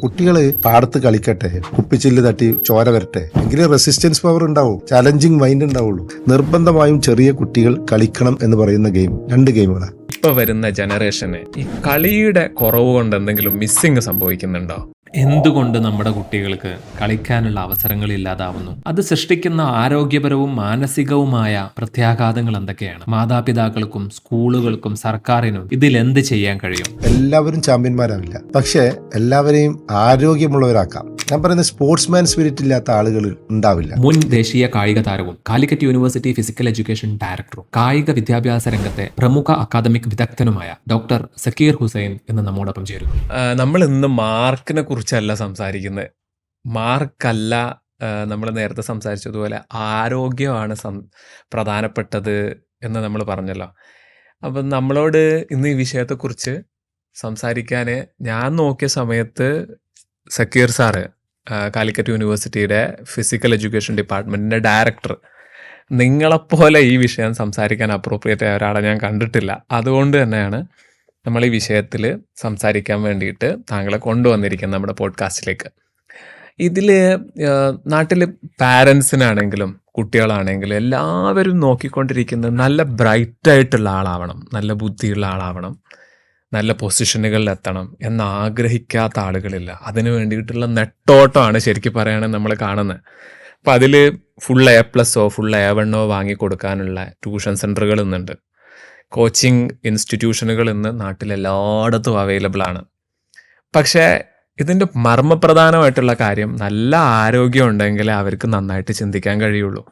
കുട്ടികൾ പാടത്ത് കളിക്കട്ടെ, കുപ്പിച്ചില്ല് തട്ടി ചോര വരട്ടെ, എങ്കിലും റെസിസ്റ്റൻസ് പവർ ഉണ്ടാവും, ചലഞ്ചിങ് മൈൻഡ് ഉണ്ടാവുള്ളൂ. നിർബന്ധമായും ചെറിയ കുട്ടികൾ കളിക്കണം എന്ന് പറയുന്ന ഗെയിം 2 ഗെയിമുകളാണ്. ഇപ്പൊ വരുന്ന ജനറേഷന് ഈ കളിയുടെ കുറവ് കൊണ്ട് എന്തെങ്കിലും മിസ്സിങ് സംഭവിക്കുന്നുണ്ടോ? എന്തുകൊണ്ട് നമ്മുടെ കുട്ടികൾക്ക് കളിക്കാനുള്ള അവസരങ്ങൾ ഇല്ലാതാവുന്നു? അത് സൃഷ്ടിക്കുന്ന ആരോഗ്യപരവും മാനസികവുമായ പ്രത്യാഘാതങ്ങൾ എന്തൊക്കെയാണ്? മാതാപിതാക്കൾക്കും സ്കൂളുകൾക്കും സർക്കാരിനും ഇതിൽ എന്ത് ചെയ്യാൻ കഴിയും? എല്ലാവരും ചാമ്പ്യന്മാരാവില്ല, പക്ഷേ എല്ലാവരെയും ആരോഗ്യമുള്ളവരാക്കാം. ഞാൻ പറയുന്നത് സ്പോർട്സ്മാൻ സ്പിരിറ്റ് ഇല്ലാത്ത ആളുകൾ ഉണ്ടാവില്ല. മുൻ ദേശീയ കായിക താരവും കാലിക്കറ്റ് യൂണിവേഴ്സിറ്റി ഫിസിക്കൽ എഡ്യൂക്കേഷൻ ഡയറക്ടറും കായിക വിദ്യാഭ്യാസ രംഗത്തെ പ്രമുഖ അക്കാദമിക് വിദഗ്ധനുമായ ഡോക്ടർ സക്കീർ ഹുസൈൻ എന്ന് നമ്മോടൊപ്പം ചേരുന്നു. നമ്മൾ ഇന്ന് മാർക്കിനെ കുറിച്ചല്ല സംസാരിക്കുന്നത്. മാർക്കല്ല, നമ്മൾ നേരത്തെ സംസാരിച്ചതുപോലെ ആരോഗ്യമാണ് പ്രധാനപ്പെട്ടത് എന്ന് നമ്മൾ പറഞ്ഞല്ലോ. അപ്പം നമ്മളോട് ഇന്ന് ഈ വിഷയത്തെക്കുറിച്ച് സംസാരിക്കാൻ ഞാൻ നോക്കിയ സമയത്ത് സക്കീർ സാറ്, കാലിക്കറ്റ് യൂണിവേഴ്സിറ്റിയുടെ ഫിസിക്കൽ എഡ്യൂക്കേഷൻ ഡിപ്പാർട്ട്മെൻറ്റിൻ്റെ ഡയറക്ടർ, നിങ്ങളെപ്പോലെ ഈ വിഷയം സംസാരിക്കാൻ അപ്രോപ്രിയേറ്റ് ആയ ഒരാളെ ഞാൻ കണ്ടിട്ടില്ല. അതുകൊണ്ട് തന്നെയാണ് നമ്മൾ ഈ വിഷയത്തിൽ സംസാരിക്കാൻ വേണ്ടിയിട്ട് താങ്കളെ കൊണ്ടുവന്നിരിക്കുന്നത് നമ്മുടെ പോഡ്കാസ്റ്റിലേക്ക്. ഇതിൽ നാട്ടിൽ പാരൻസിനാണെങ്കിലും കുട്ടികളാണെങ്കിലും എല്ലാവരും നോക്കിക്കൊണ്ടിരിക്കുന്നത് നല്ല ബ്രൈറ്റായിട്ടുള്ള ആളാവണം, നല്ല ബുദ്ധിയുള്ള ആളാവണം, നല്ല പൊസിഷനുകളിൽ എത്തണം എന്നാഗ്രഹിക്കാത്ത ആളുകളില്ല. അതിന് വേണ്ടിയിട്ടുള്ള നെട്ടോട്ടമാണ് ശരിക്കും പറയുകയാണെങ്കിൽ നമ്മൾ കാണുന്നത്. അപ്പം അതിൽ ഫുൾ A+ഓ ഫുൾ A1ഓ വാങ്ങിക്കൊടുക്കാനുള്ള ട്യൂഷൻ സെൻറ്ററുകൾ ഇന്നുണ്ട്. കോച്ചിങ് ഇൻസ്റ്റിറ്റ്യൂഷനുകൾ ഇന്ന് നാട്ടിലെല്ലായിടത്തും അവൈലബിൾ ആണ്. പക്ഷേ ഇതിൻ്റെ മർമ്മപ്രധാനമായിട്ടുള്ള കാര്യം നല്ല ആരോഗ്യം ഉണ്ടെങ്കിൽ അവർക്ക് നന്നായിട്ട് ചിന്തിക്കാൻ കഴിയുള്ളൂ.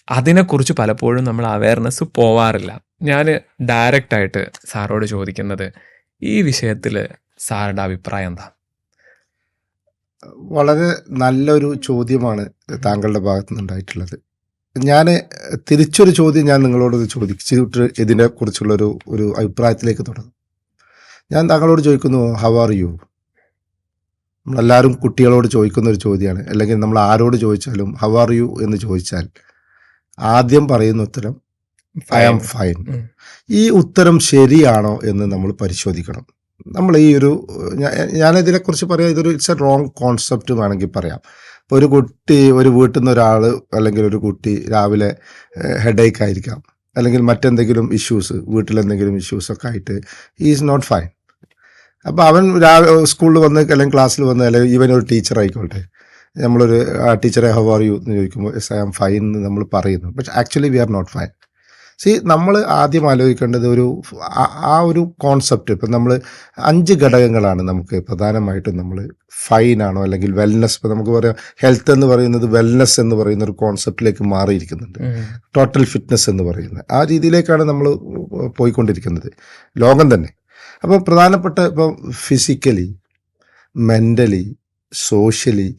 അതിനെക്കുറിച്ച് പലപ്പോഴും നമ്മൾ അവയർനെസ് പോവാറില്ല. ഞാൻ ഡയറക്റ്റായിട്ട് സാറോട് ചോദിക്കുന്നത്, ഈ വിഷയത്തിൽ സാറുടെ അഭിപ്രായം എന്താ? വളരെ നല്ലൊരു ചോദ്യമാണ് താങ്കളുടെ ഭാഗത്തു നിന്നുണ്ടായിട്ടുള്ളത്. ഞാൻ തിരിച്ചൊരു ചോദ്യം ഞാൻ നിങ്ങളോട് ചോദിച്ചിട്ട് ഇതിനെക്കുറിച്ചുള്ളൊരു അഭിപ്രായത്തിലേക്ക് തുടങ്ങും. ഞാൻ താങ്കളോട് ചോദിക്കുന്നു, ഹൗ ആർ യു? നമ്മളെല്ലാവരും കുട്ടികളോട് ചോദിക്കുന്ന ഒരു ചോദ്യമാണ്. അല്ലെങ്കിൽ നമ്മൾ ആരോട് ചോദിച്ചാലും ഹൗ ആർ യു എന്ന് ചോദിച്ചാൽ ആദ്യം പറയുന്ന ഉത്തരം ഐ ആം ഫൈൻ. ഈ ഉത്തരം ശരിയാണോ എന്ന് നമ്മൾ പരിശോധിക്കണം. നമ്മൾ ഈ ഞാനിതിനെക്കുറിച്ച് പറയാം, ഇറ്റ്സ് എ റോങ് കോൺസെപ്റ്റ് വേണമെങ്കിൽ പറയാം. ഇപ്പോൾ ഒരു കുട്ടി, ഒരു വീട്ടിൽ നിന്ന് ഒരാൾ അല്ലെങ്കിൽ ഒരു കുട്ടി രാവിലെ ഹെഡേക്ക് ആയിരിക്കാം, അല്ലെങ്കിൽ മറ്റെന്തെങ്കിലും ഇഷ്യൂസ്, വീട്ടിലെന്തെങ്കിലും ഇഷ്യൂസൊക്കെ ആയിട്ട് ഈസ് നോട്ട് ഫൈൻ. അപ്പോൾ അവൻ സ്കൂളിൽ വന്ന് അല്ലെങ്കിൽ ക്ലാസ്സിൽ വന്ന്, അല്ലെങ്കിൽ ഈവൻ ഒരു ടീച്ചർ ആയിക്കോട്ടെ, നമ്മളൊരു ടീച്ചറെ ഹൗ ആർ യു എന്ന് ചോദിക്കുമ്പോൾ എസ് ഐ ആം ഫൈൻ എന്ന് നമ്മൾ പറയുന്നു. പക്ഷെ actually we are not fine. നമ്മൾ ആദ്യം ആലോചിക്കേണ്ടത് ഒരു കോൺസെപ്റ്റ്. ഇപ്പം നമ്മൾ 5 ഘടകങ്ങളാണ് നമുക്ക് പ്രധാനമായിട്ടും നമ്മൾ ഫൈനാണോ അല്ലെങ്കിൽ വെൽനെസ്. ഇപ്പം നമുക്ക് പറയാം ഹെൽത്ത് എന്ന് പറയുന്നത് വെൽനെസ് എന്ന് പറയുന്ന ഒരു കോൺസെപ്റ്റിലേക്ക് മാറിയിരിക്കുന്നുണ്ട്. ടോട്ടൽ ഫിറ്റ്നസ് എന്ന് പറയുന്നത് ആ രീതിയിലേക്കാണ് നമ്മൾ പോയിക്കൊണ്ടിരിക്കുന്നത്, ലോകം തന്നെ. അപ്പോൾ പ്രധാനപ്പെട്ട ഇപ്പം physically, mentally, socially,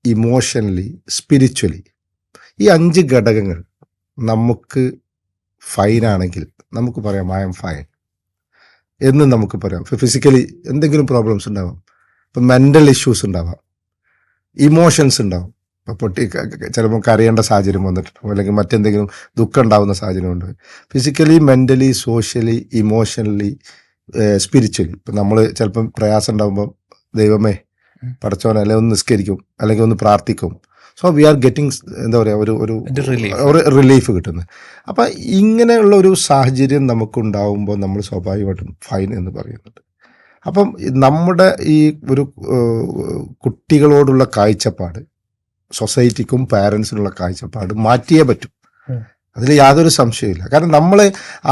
emotionally, spiritually, ഈ 5 ഘടകങ്ങൾ നമുക്ക് ഫൈനാണെങ്കിൽ നമുക്ക് പറയാം ഐ ആം ഫൈൻ എന്ന് നമുക്ക് പറയാം. ഫിസിക്കലി എന്തെങ്കിലും പ്രോബ്ലംസ് ഉണ്ടാവാം, ഇപ്പം മെൻ്റൽ ഇഷ്യൂസ് ഉണ്ടാവാം, ഇമോഷൻസ് ഉണ്ടാവും. ഇപ്പോൾ ചിലപ്പോൾ കരയേണ്ട സാഹചര്യം വന്നിട്ടുണ്ടാവും, അല്ലെങ്കിൽ മറ്റെന്തെങ്കിലും ദുഃഖം ഉണ്ടാകുന്ന സാഹചര്യമുണ്ട്. Physically, mentally, socially, emotionally, spiritually. ഇപ്പം നമ്മൾ ചിലപ്പം പ്രയാസം ഉണ്ടാകുമ്പം ദൈവമേ പടച്ചോനെ അല്ലെങ്കിൽ ഒന്ന് നിസ്കരിക്കും, അല്ലെങ്കിൽ ഒന്ന് പ്രാർത്ഥിക്കും. സോ വി ആർ ഗെറ്റിംഗ് എന്താ പറയുക ഒരു റിലീഫ് കിട്ടുന്നത്. അപ്പം ഇങ്ങനെയുള്ള ഒരു സാഹചര്യം നമുക്കുണ്ടാവുമ്പോൾ നമ്മൾ സ്വാഭാവികമായിട്ടും ഫൈൻ എന്ന് പറയുന്നുണ്ട്. അപ്പം നമ്മുടെ ഈ ഒരു കുട്ടികളോടുള്ള കാഴ്ചപ്പാട്, സൊസൈറ്റിക്കും പാരൻസിനുള്ള കാഴ്ചപ്പാട് മാറ്റിയേ പറ്റും. അതിൽ യാതൊരു സംശയമില്ല. കാരണം നമ്മൾ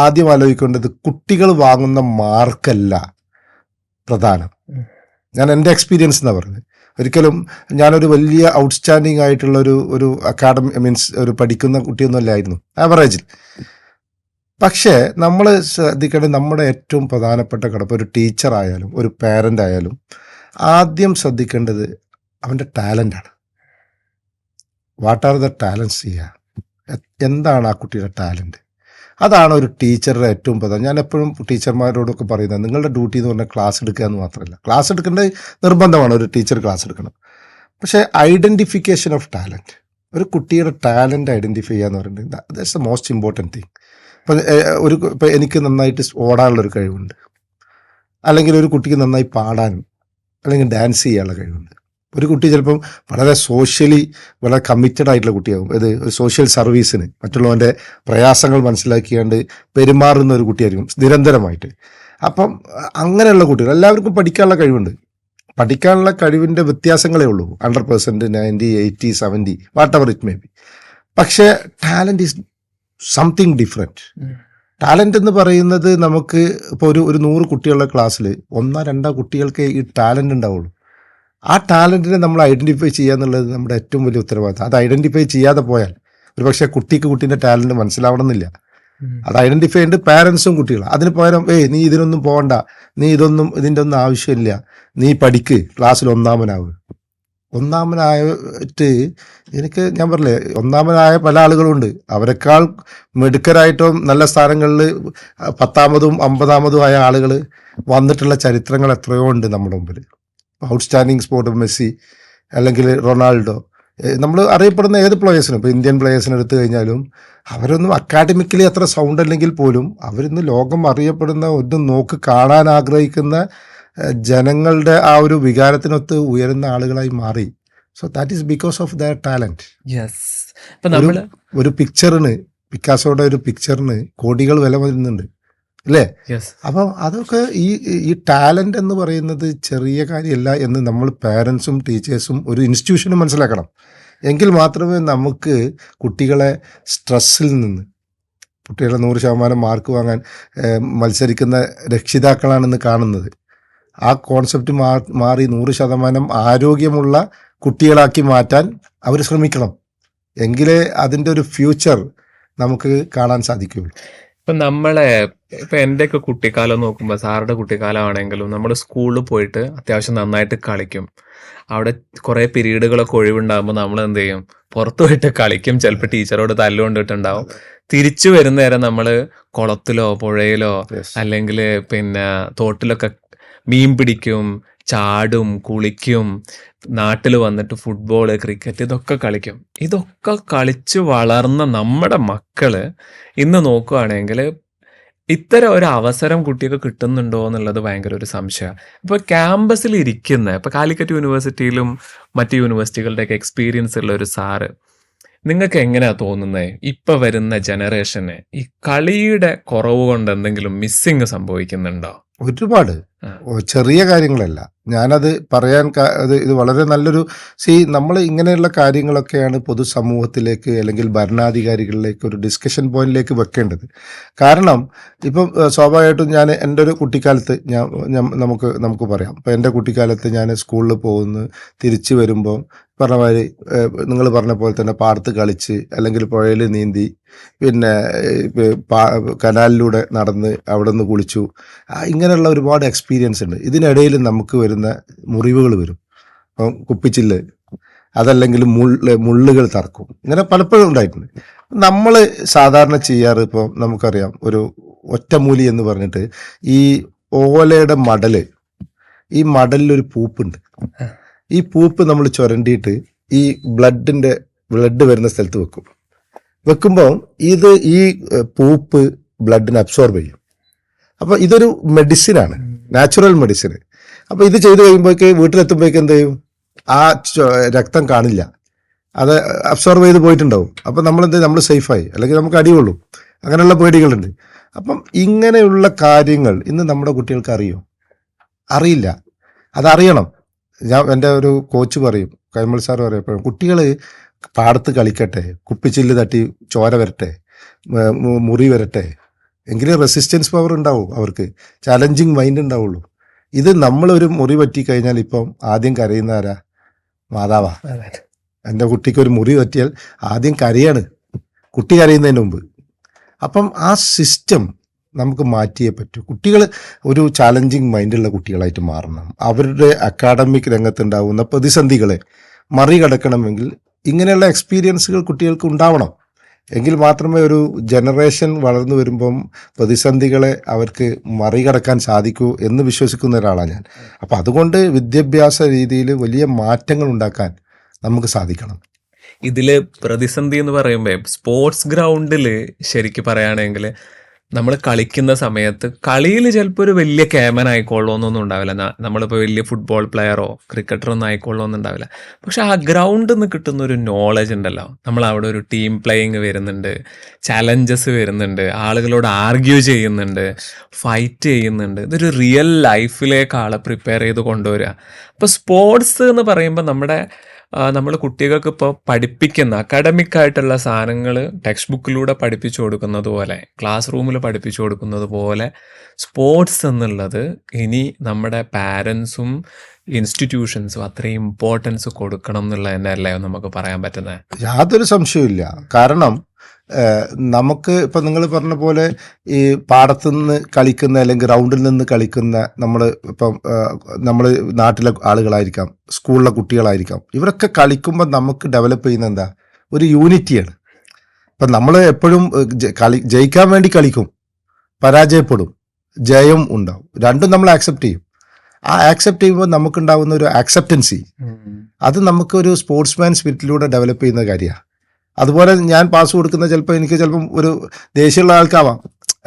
ആദ്യം ആലോചിക്കേണ്ടത് കുട്ടികൾ വാങ്ങുന്ന മാർക്കല്ല പ്രധാനം. ഞാൻ എൻ്റെ എക്സ്പീരിയൻസ് എന്നാണ് പറഞ്ഞത്. ഒരിക്കലും ഞാനൊരു വലിയ ഔട്ട്സ്റ്റാൻഡിങ് ആയിട്ടുള്ള ഒരു അക്കാഡമി ഒരു പഠിക്കുന്ന കുട്ടിയൊന്നും അല്ലായിരുന്നു, ആവറേജിൽ. പക്ഷേ നമ്മൾ ശ്രദ്ധിക്കേണ്ടത് നമ്മുടെ ഏറ്റവും പ്രധാനപ്പെട്ട ഘടകം, ഒരു ടീച്ചർ ആയാലും ഒരു പാരൻ്റ് ആയാലും ആദ്യം ശ്രദ്ധിക്കേണ്ടത് അവൻ്റെ ടാലൻ്റാണ്. What are the talents? എന്താണ് ആ കുട്ടിയുടെ ടാലൻറ്റ്? അതാണ് ഒരു ടീച്ചറുടെ ഏറ്റവും പ്രധാനം. ഞാൻ എപ്പോഴും ടീച്ചർമാരോടൊക്കെ പറയുന്നത്, നിങ്ങളുടെ ഡ്യൂട്ടി എന്ന് പറഞ്ഞാൽ ക്ലാസ് എടുക്കുക എന്ന് മാത്രമല്ല. ക്ലാസ് എടുക്കേണ്ടത് നിർബന്ധമാണ്, ഒരു ടീച്ചർ ക്ലാസ് എടുക്കണം. പക്ഷേ ഐഡൻറ്റിഫിക്കേഷൻ ഓഫ് ടാലൻറ്റ്, ഒരു കുട്ടിയുടെ ടാലൻറ്റ് ഐഡൻറ്റിഫൈ ചെയ്യുക എന്ന് പറയുന്നത് that's the most important thing. ഇപ്പം എനിക്ക് നന്നായിട്ട് ഓടാനുള്ളൊരു കഴിവുണ്ട്, അല്ലെങ്കിൽ ഒരു കുട്ടിക്ക് നന്നായി പാടാനും അല്ലെങ്കിൽ ഡാൻസ് ചെയ്യാനുള്ള കഴിവുണ്ട്. ഒരു കുട്ടി ചിലപ്പം വളരെ സോഷ്യലി വളരെ കമ്മിറ്റഡ് ആയിട്ടുള്ള കുട്ടിയാകും. ഇത് സോഷ്യൽ സർവീസിന് മറ്റുള്ളവൻ്റെ പ്രയാസങ്ങൾ മനസ്സിലാക്കിയാണ്ട് പെരുമാറുന്ന ഒരു കുട്ടിയായിരിക്കും നിരന്തരമായിട്ട്. അപ്പം അങ്ങനെയുള്ള കുട്ടികൾ എല്ലാവർക്കും പഠിക്കാനുള്ള കഴിവുണ്ട്. പഠിക്കാനുള്ള കഴിവിൻ്റെ വ്യത്യാസങ്ങളേ ഉള്ളൂ. 100%, 90, 80, 70 whatever it may be. പക്ഷേ talent is something different. Talent എന്ന് പറയുന്നത് നമുക്ക് ഇപ്പോൾ ഒരു 100 കുട്ടികളുടെ ക്ലാസ്സിൽ 1-2 കുട്ടികൾക്ക് ഈ ടാലൻ്റ് ഉണ്ടാവുള്ളൂ. ആ ടാലൻറ്റിനെ നമ്മൾ ഐഡൻറ്റിഫൈ ചെയ്യുക എന്നുള്ളത് നമ്മുടെ ഏറ്റവും വലിയ ഉത്തരവാദിത്തം. അത് ഐഡൻറ്റിഫൈ ചെയ്യാതെ പോയാൽ ഒരു പക്ഷേ കുട്ടീൻ്റെ ടാലൻറ്റ് മനസ്സിലാവണമെന്നില്ല. അത് ഐഡൻറ്റിഫൈ ചെയ്യേണ്ടത് പാരൻസും കുട്ടികളും. അതിന് പകരം നീ ഇതിനൊന്നും പോകണ്ട, നീ ഇതിൻ്റെ ഒന്നും ആവശ്യമില്ല, നീ പഠിക്ക്, ക്ലാസ്സിൽ ഒന്നാമനായിട്ട് ഞാൻ പറഞ്ഞില്ലേ, ഒന്നാമനായ പല ആളുകളുണ്ട്. അവരെക്കാൾ മിടുക്കരായിട്ടും നല്ല സ്ഥാനങ്ങളിൽ 10ാമതും 50ാമതും ആയ ആളുകൾ വന്നിട്ടുള്ള ചരിത്രങ്ങൾ എത്രയോ ഉണ്ട് നമ്മുടെ മുമ്പിൽ. ഔട്ട്സ്റ്റാൻഡിങ് സ്പോർട്ട് മെസ്സി അല്ലെങ്കിൽ റൊണാൾഡോ, നമ്മൾ അറിയപ്പെടുന്ന ഏത് പ്ലേയേഴ്സിനും, ഇപ്പോൾ ഇന്ത്യൻ പ്ലേയേഴ്സിനെ എടുത്തു കഴിഞ്ഞാലും അവരൊന്നും അക്കാഡമിക്കലി അത്ര സൗണ്ട് അല്ലെങ്കിൽ പോലും അവരിന്ന് ലോകം അറിയപ്പെടുന്ന ഒന്നും നോക്ക് കാണാൻ ആഗ്രഹിക്കുന്ന ജനങ്ങളുടെ ആ ഒരു വികാരത്തിനൊത്ത് ഉയരുന്ന ആളുകളായി മാറി. So that is because of their talent. ഒരു പിക്ചറിന്, പിക്കാസോയുടെ ഒരു പിക്ചറിന് കോടികൾ വില വരുന്നുണ്ട് അല്ലേ? അപ്പം അതൊക്കെ ഈ ടാലൻ്റ് എന്ന് പറയുന്നത് ചെറിയ കാര്യമല്ല എന്ന് നമ്മൾ പാരൻസും ടീച്ചേഴ്സും ഒരു ഇൻസ്റ്റിറ്റ്യൂഷനും മനസ്സിലാക്കണം. എങ്കിൽ മാത്രമേ നമുക്ക് കുട്ടികളെ സ്ട്രെസ്സിൽ നിന്ന്, കുട്ടികളെ 100% മാർക്ക് വാങ്ങാൻ മത്സരിക്കുന്ന രക്ഷിതാക്കളാണെന്ന് കാണുന്നത്, ആ കോൺസെപ്റ്റ് മാറി 100% ആരോഗ്യമുള്ള കുട്ടികളാക്കി മാറ്റാൻ അവർ ശ്രമിക്കണം. എങ്കിലേ അതിൻ്റെ ഒരു ഫ്യൂച്ചർ നമുക്ക് കാണാൻ സാധിക്കുകയുള്ളൂ. ഇപ്പം എൻ്റെയൊക്കെ കുട്ടിക്കാലം നോക്കുമ്പോൾ, സാറുടെ കുട്ടിക്കാലമാണെങ്കിലും നമ്മൾ സ്കൂളിൽ പോയിട്ട് അത്യാവശ്യം നന്നായിട്ട് കളിക്കും. അവിടെ കുറേ പീരീഡുകളൊക്കെ ഒഴിവുണ്ടാകുമ്പോൾ നമ്മൾ എന്ത് ചെയ്യും, പുറത്തു പോയിട്ട് കളിക്കും. ചിലപ്പോൾ ടീച്ചറോട് തല്ലുകൊണ്ടിട്ടുണ്ടാവും. തിരിച്ചു വരുന്ന നേരം നമ്മൾ കുളത്തിലോ പുഴയിലോ അല്ലെങ്കിൽ തോട്ടിലൊക്കെ മീൻ പിടിക്കും, ചാടും, കുളിക്കും. നാട്ടിൽ വന്നിട്ട് ഫുട്ബോൾ, ക്രിക്കറ്റ് ഇതൊക്കെ കളിക്കും. ഇതൊക്കെ കളിച്ച് വളർന്ന നമ്മുടെ മക്കള് ഇന്ന് നോക്കുകയാണെങ്കിൽ ഇത്തരം ഒരു അവസരം കുട്ടിക്ക് കിട്ടുന്നുണ്ടോ എന്നുള്ളത് ഭയങ്കര ഒരു സംശയമാണ്. ഇപ്പോൾ ക്യാമ്പസിൽ ഇരിക്കുന്ന, ഇപ്പോൾ കാലിക്കറ്റ് യൂണിവേഴ്സിറ്റിയിലും മറ്റ് യൂണിവേഴ്സിറ്റികളുടെയൊക്കെ എക്സ്പീരിയൻസ് ഉള്ള ഒരു സാറ്, നിങ്ങൾക്ക് എങ്ങനെയാണ് തോന്നുന്നത് ഇപ്പം വരുന്ന ജനറേഷന് ഈ കളിയുടെ കുറവ് കൊണ്ട് എന്തെങ്കിലും മിസ്സിങ് സംഭവിക്കുന്നുണ്ടോ? ഒരുപാട് ചെറിയ കാര്യങ്ങളല്ല. ഞാനത് പറയാൻ ഇത് വളരെ നല്ലൊരു നമ്മൾ ഇങ്ങനെയുള്ള കാര്യങ്ങളൊക്കെയാണ് പൊതുസമൂഹത്തിലേക്ക് അല്ലെങ്കിൽ ഭരണാധികാരികളിലേക്ക് ഒരു ഡിസ്കഷൻ പോയിന്റിലേക്ക് വെക്കേണ്ടത്. കാരണം ഇപ്പം സ്വാഭാവികമായിട്ടും ഞാൻ എൻ്റെ ഒരു കുട്ടിക്കാലത്ത് നമുക്ക് പറയാം. ഇപ്പം എൻ്റെ കുട്ടിക്കാലത്ത് ഞാൻ സ്കൂളിൽ പോകുന്നു, തിരിച്ചു വരുമ്പോൾ പറഞ്ഞ മാതിരി നിങ്ങൾ പറഞ്ഞ പോലെ തന്നെ പാടത്ത് കളിച്ച് അല്ലെങ്കിൽ പുഴയിൽ നീന്തി, പിന്നെ കനാലിലൂടെ നടന്ന് അവിടെ നിന്ന് കുളിച്ചു. ഇങ്ങനെയുള്ള ഒരുപാട് എക്സ്പീരിയൻസ് ഉണ്ട്. ഇതിനിടയിൽ നമുക്ക് വരുന്ന മുറിവുകൾ വരും. അപ്പം കുപ്പിച്ചില്ല്, അതല്ലെങ്കിൽ മുള്ളുകൾ തറക്കും. ഇങ്ങനെ പലപ്പോഴും ഉണ്ടായിട്ടുണ്ട്. നമ്മൾ സാധാരണ ചെയ്യാറ്, ഇപ്പോൾ നമുക്കറിയാം, ഒരു ഒറ്റമൂലി എന്ന് പറഞ്ഞിട്ട് ഈ ഓലയുടെ മടല്, ഈ മടലിലൊരു പൂപ്പുണ്ട്. ഈ പൂപ്പ് നമ്മൾ ചുരണ്ടിയിട്ട് ഈ ബ്ലഡ് വരുന്ന സ്ഥലത്ത് വെക്കുമ്പോൾ ഈ പൂപ്പ് ബ്ലഡിനെ അബ്സോർബ് ചെയ്യും. അപ്പോൾ ഇതൊരു മെഡിസിനാണ്, നാച്ചുറൽ മെഡിസിൻ. അപ്പോൾ ഇത് ചെയ്ത് കഴിയുമ്പോഴേക്ക് വീട്ടിലെത്തുമ്പോഴേക്ക് എന്ത് ചെയ്യും, ആ രക്തം കാണില്ല, അത് അബ്സോർബ് ചെയ്ത് പോയിട്ടുണ്ടാവും. അപ്പം നമ്മൾ സേഫായി, അല്ലെങ്കിൽ നമുക്ക് അടികൊള്ളൂ. അങ്ങനെയുള്ള പേടികളുണ്ട്. അപ്പം ഇങ്ങനെയുള്ള കാര്യങ്ങൾ ഇന്ന് നമ്മുടെ കുട്ടികൾക്ക് അറിയില്ല. അതറിയണം. എൻ്റെ ഒരു കോച്ച് പറയും, കൈമൾ സാർ പറയപ്പോഴും, കുട്ടികൾ പാടത്ത് കളിക്കട്ടെ, കുപ്പിച്ചില്ല് തട്ടി ചോര വരട്ടെ, മുറി വരട്ടെ, എങ്കിലേ റെസിസ്റ്റൻസ് പവർ ഉണ്ടാവും, അവർക്ക് ചാലഞ്ചിങ് മൈൻഡ് ഉണ്ടാവുള്ളൂ. ഇത് നമ്മളൊരു മുറി പറ്റിക്കഴിഞ്ഞാൽ ഇപ്പം ആദ്യം കരയുന്ന ആരാ? മാതാവാ. എൻ്റെ കുട്ടിക്കൊരു മുറി പറ്റിയാൽ ആദ്യം കരയാണ്, കുട്ടി കരയുന്നതിന് മുമ്പ്. അപ്പം ആ സിസ്റ്റം നമുക്ക് മാറ്റിയേ പറ്റൂ. കുട്ടികൾ ഒരു ചാലഞ്ചിങ് മൈൻഡുള്ള കുട്ടികളായിട്ട് മാറണം. അവരുടെ അക്കാഡമിക് രംഗത്തുണ്ടാകുന്ന പ്രതിസന്ധികളെ മറികടക്കണമെങ്കിൽ ഇങ്ങനെയുള്ള എക്സ്പീരിയൻസുകൾ കുട്ടികൾക്ക് ഉണ്ടാവണം. എങ്കിൽ മാത്രമേ ഒരു ജനറേഷൻ വളർന്നു വരുമ്പം പ്രതിസന്ധികളെ അവർക്ക് മറികടക്കാൻ സാധിക്കൂ എന്ന് വിശ്വസിക്കുന്ന ഒരാളാണ് ഞാൻ. അപ്പം അതുകൊണ്ട് വിദ്യാഭ്യാസ രീതിയിൽ വലിയ മാറ്റങ്ങൾ ഉണ്ടാക്കാൻ നമുക്ക് സാധിക്കണം. ഇതിൽ പ്രതിസന്ധി എന്ന് പറയുമ്പോൾ സ്പോർട്സ് ഗ്രൗണ്ടിൽ ശരിക്കും പറയുകയാണെങ്കിൽ നമ്മൾ കളിക്കുന്ന സമയത്ത് കളിയിൽ ചിലപ്പോൾ ഒരു വലിയ ക്യാമൻ ആയിക്കൊള്ളണമെന്നൊന്നും ഉണ്ടാവില്ല. നമ്മളിപ്പോൾ വലിയ ഫുട്ബോൾ പ്ലെയറോ ക്രിക്കറ്ററോ ഒന്നും ആയിക്കൊള്ളണമെന്നും ഉണ്ടാവില്ല. പക്ഷെ ആ ഗ്രൗണ്ടിൽ നിന്ന് കിട്ടുന്ന ഒരു നോളജ് ഉണ്ടല്ലോ, നമ്മൾ അവിടെ ഒരു ടീം പ്ലേയിങ് വരുന്നുണ്ട്, ചലഞ്ചസ് വരുന്നുണ്ട്, ആളുകളോട് ആർഗ്യൂ ചെയ്യുന്നുണ്ട്, ഫൈറ്റ് ചെയ്യുന്നുണ്ട്. ഇതൊരു റിയൽ ലൈഫിലേക്ക് ആളെ പ്രിപ്പയർ ചെയ്ത് കൊണ്ടുവരിക. അപ്പോൾ സ്പോർട്സ് എന്ന് പറയുമ്പോൾ നമ്മൾ കുട്ടികൾക്ക് ഇപ്പോൾ പഠിപ്പിക്കുന്ന അക്കാഡമിക് ആയിട്ടുള്ള സാധനങ്ങൾ ടെക്സ്റ്റ് ബുക്കിലൂടെ പഠിപ്പിച്ചു കൊടുക്കുന്നത് പോലെ, ക്ലാസ് റൂമിൽ പഠിപ്പിച്ചു കൊടുക്കുന്നത് പോലെ സ്പോർട്സ് എന്നുള്ളത് ഇനി നമ്മുടെ പാരൻസും ഇൻസ്റ്റിറ്റ്യൂഷൻസും അത്രയും ഇമ്പോർട്ടൻസ് കൊടുക്കണം എന്നുള്ള തന്നെയല്ലേ നമുക്ക് പറയാൻ പറ്റുന്നത്? യാതൊരു സംശയമില്ല. കാരണം നമുക്ക് ഇപ്പം നിങ്ങൾ പറഞ്ഞ പോലെ ഈ പാടത്തു നിന്ന് കളിക്കുന്ന അല്ലെങ്കിൽ ഗ്രൗണ്ടിൽ നിന്ന് കളിക്കുന്ന നമ്മൾ നാട്ടിലെ ആളുകളായിരിക്കാം, സ്കൂളിലെ കുട്ടികളായിരിക്കാം, ഇവരൊക്കെ കളിക്കുമ്പോൾ നമുക്ക് ഡെവലപ്പ് ചെയ്യുന്ന എന്താ ഒരു യൂണിറ്റിയാണ്. ഇപ്പം നമ്മൾ എപ്പോഴും ജയിക്കാൻ വേണ്ടി കളിക്കും, പരാജയപ്പെടും, ജയം ഉണ്ടാവും, രണ്ടും നമ്മൾ ആക്സെപ്റ്റ് ചെയ്യും. ആ ആക്സെപ്റ്റ് ചെയ്യുമ്പോൾ നമുക്കുണ്ടാകുന്ന ഒരു ആക്സെപ്റ്റൻസി, അത് നമുക്കൊരു സ്പോർട്സ്മാൻ സ്പിരിറ്റിലൂടെ ഡെവലപ്പ് ചെയ്യുന്ന കാര്യമാണ്. അതുപോലെ ഞാൻ പാസ് കൊടുക്കുന്ന ചിലപ്പം ഒരു ദേഷ്യമുള്ള ആൾക്കാവാം,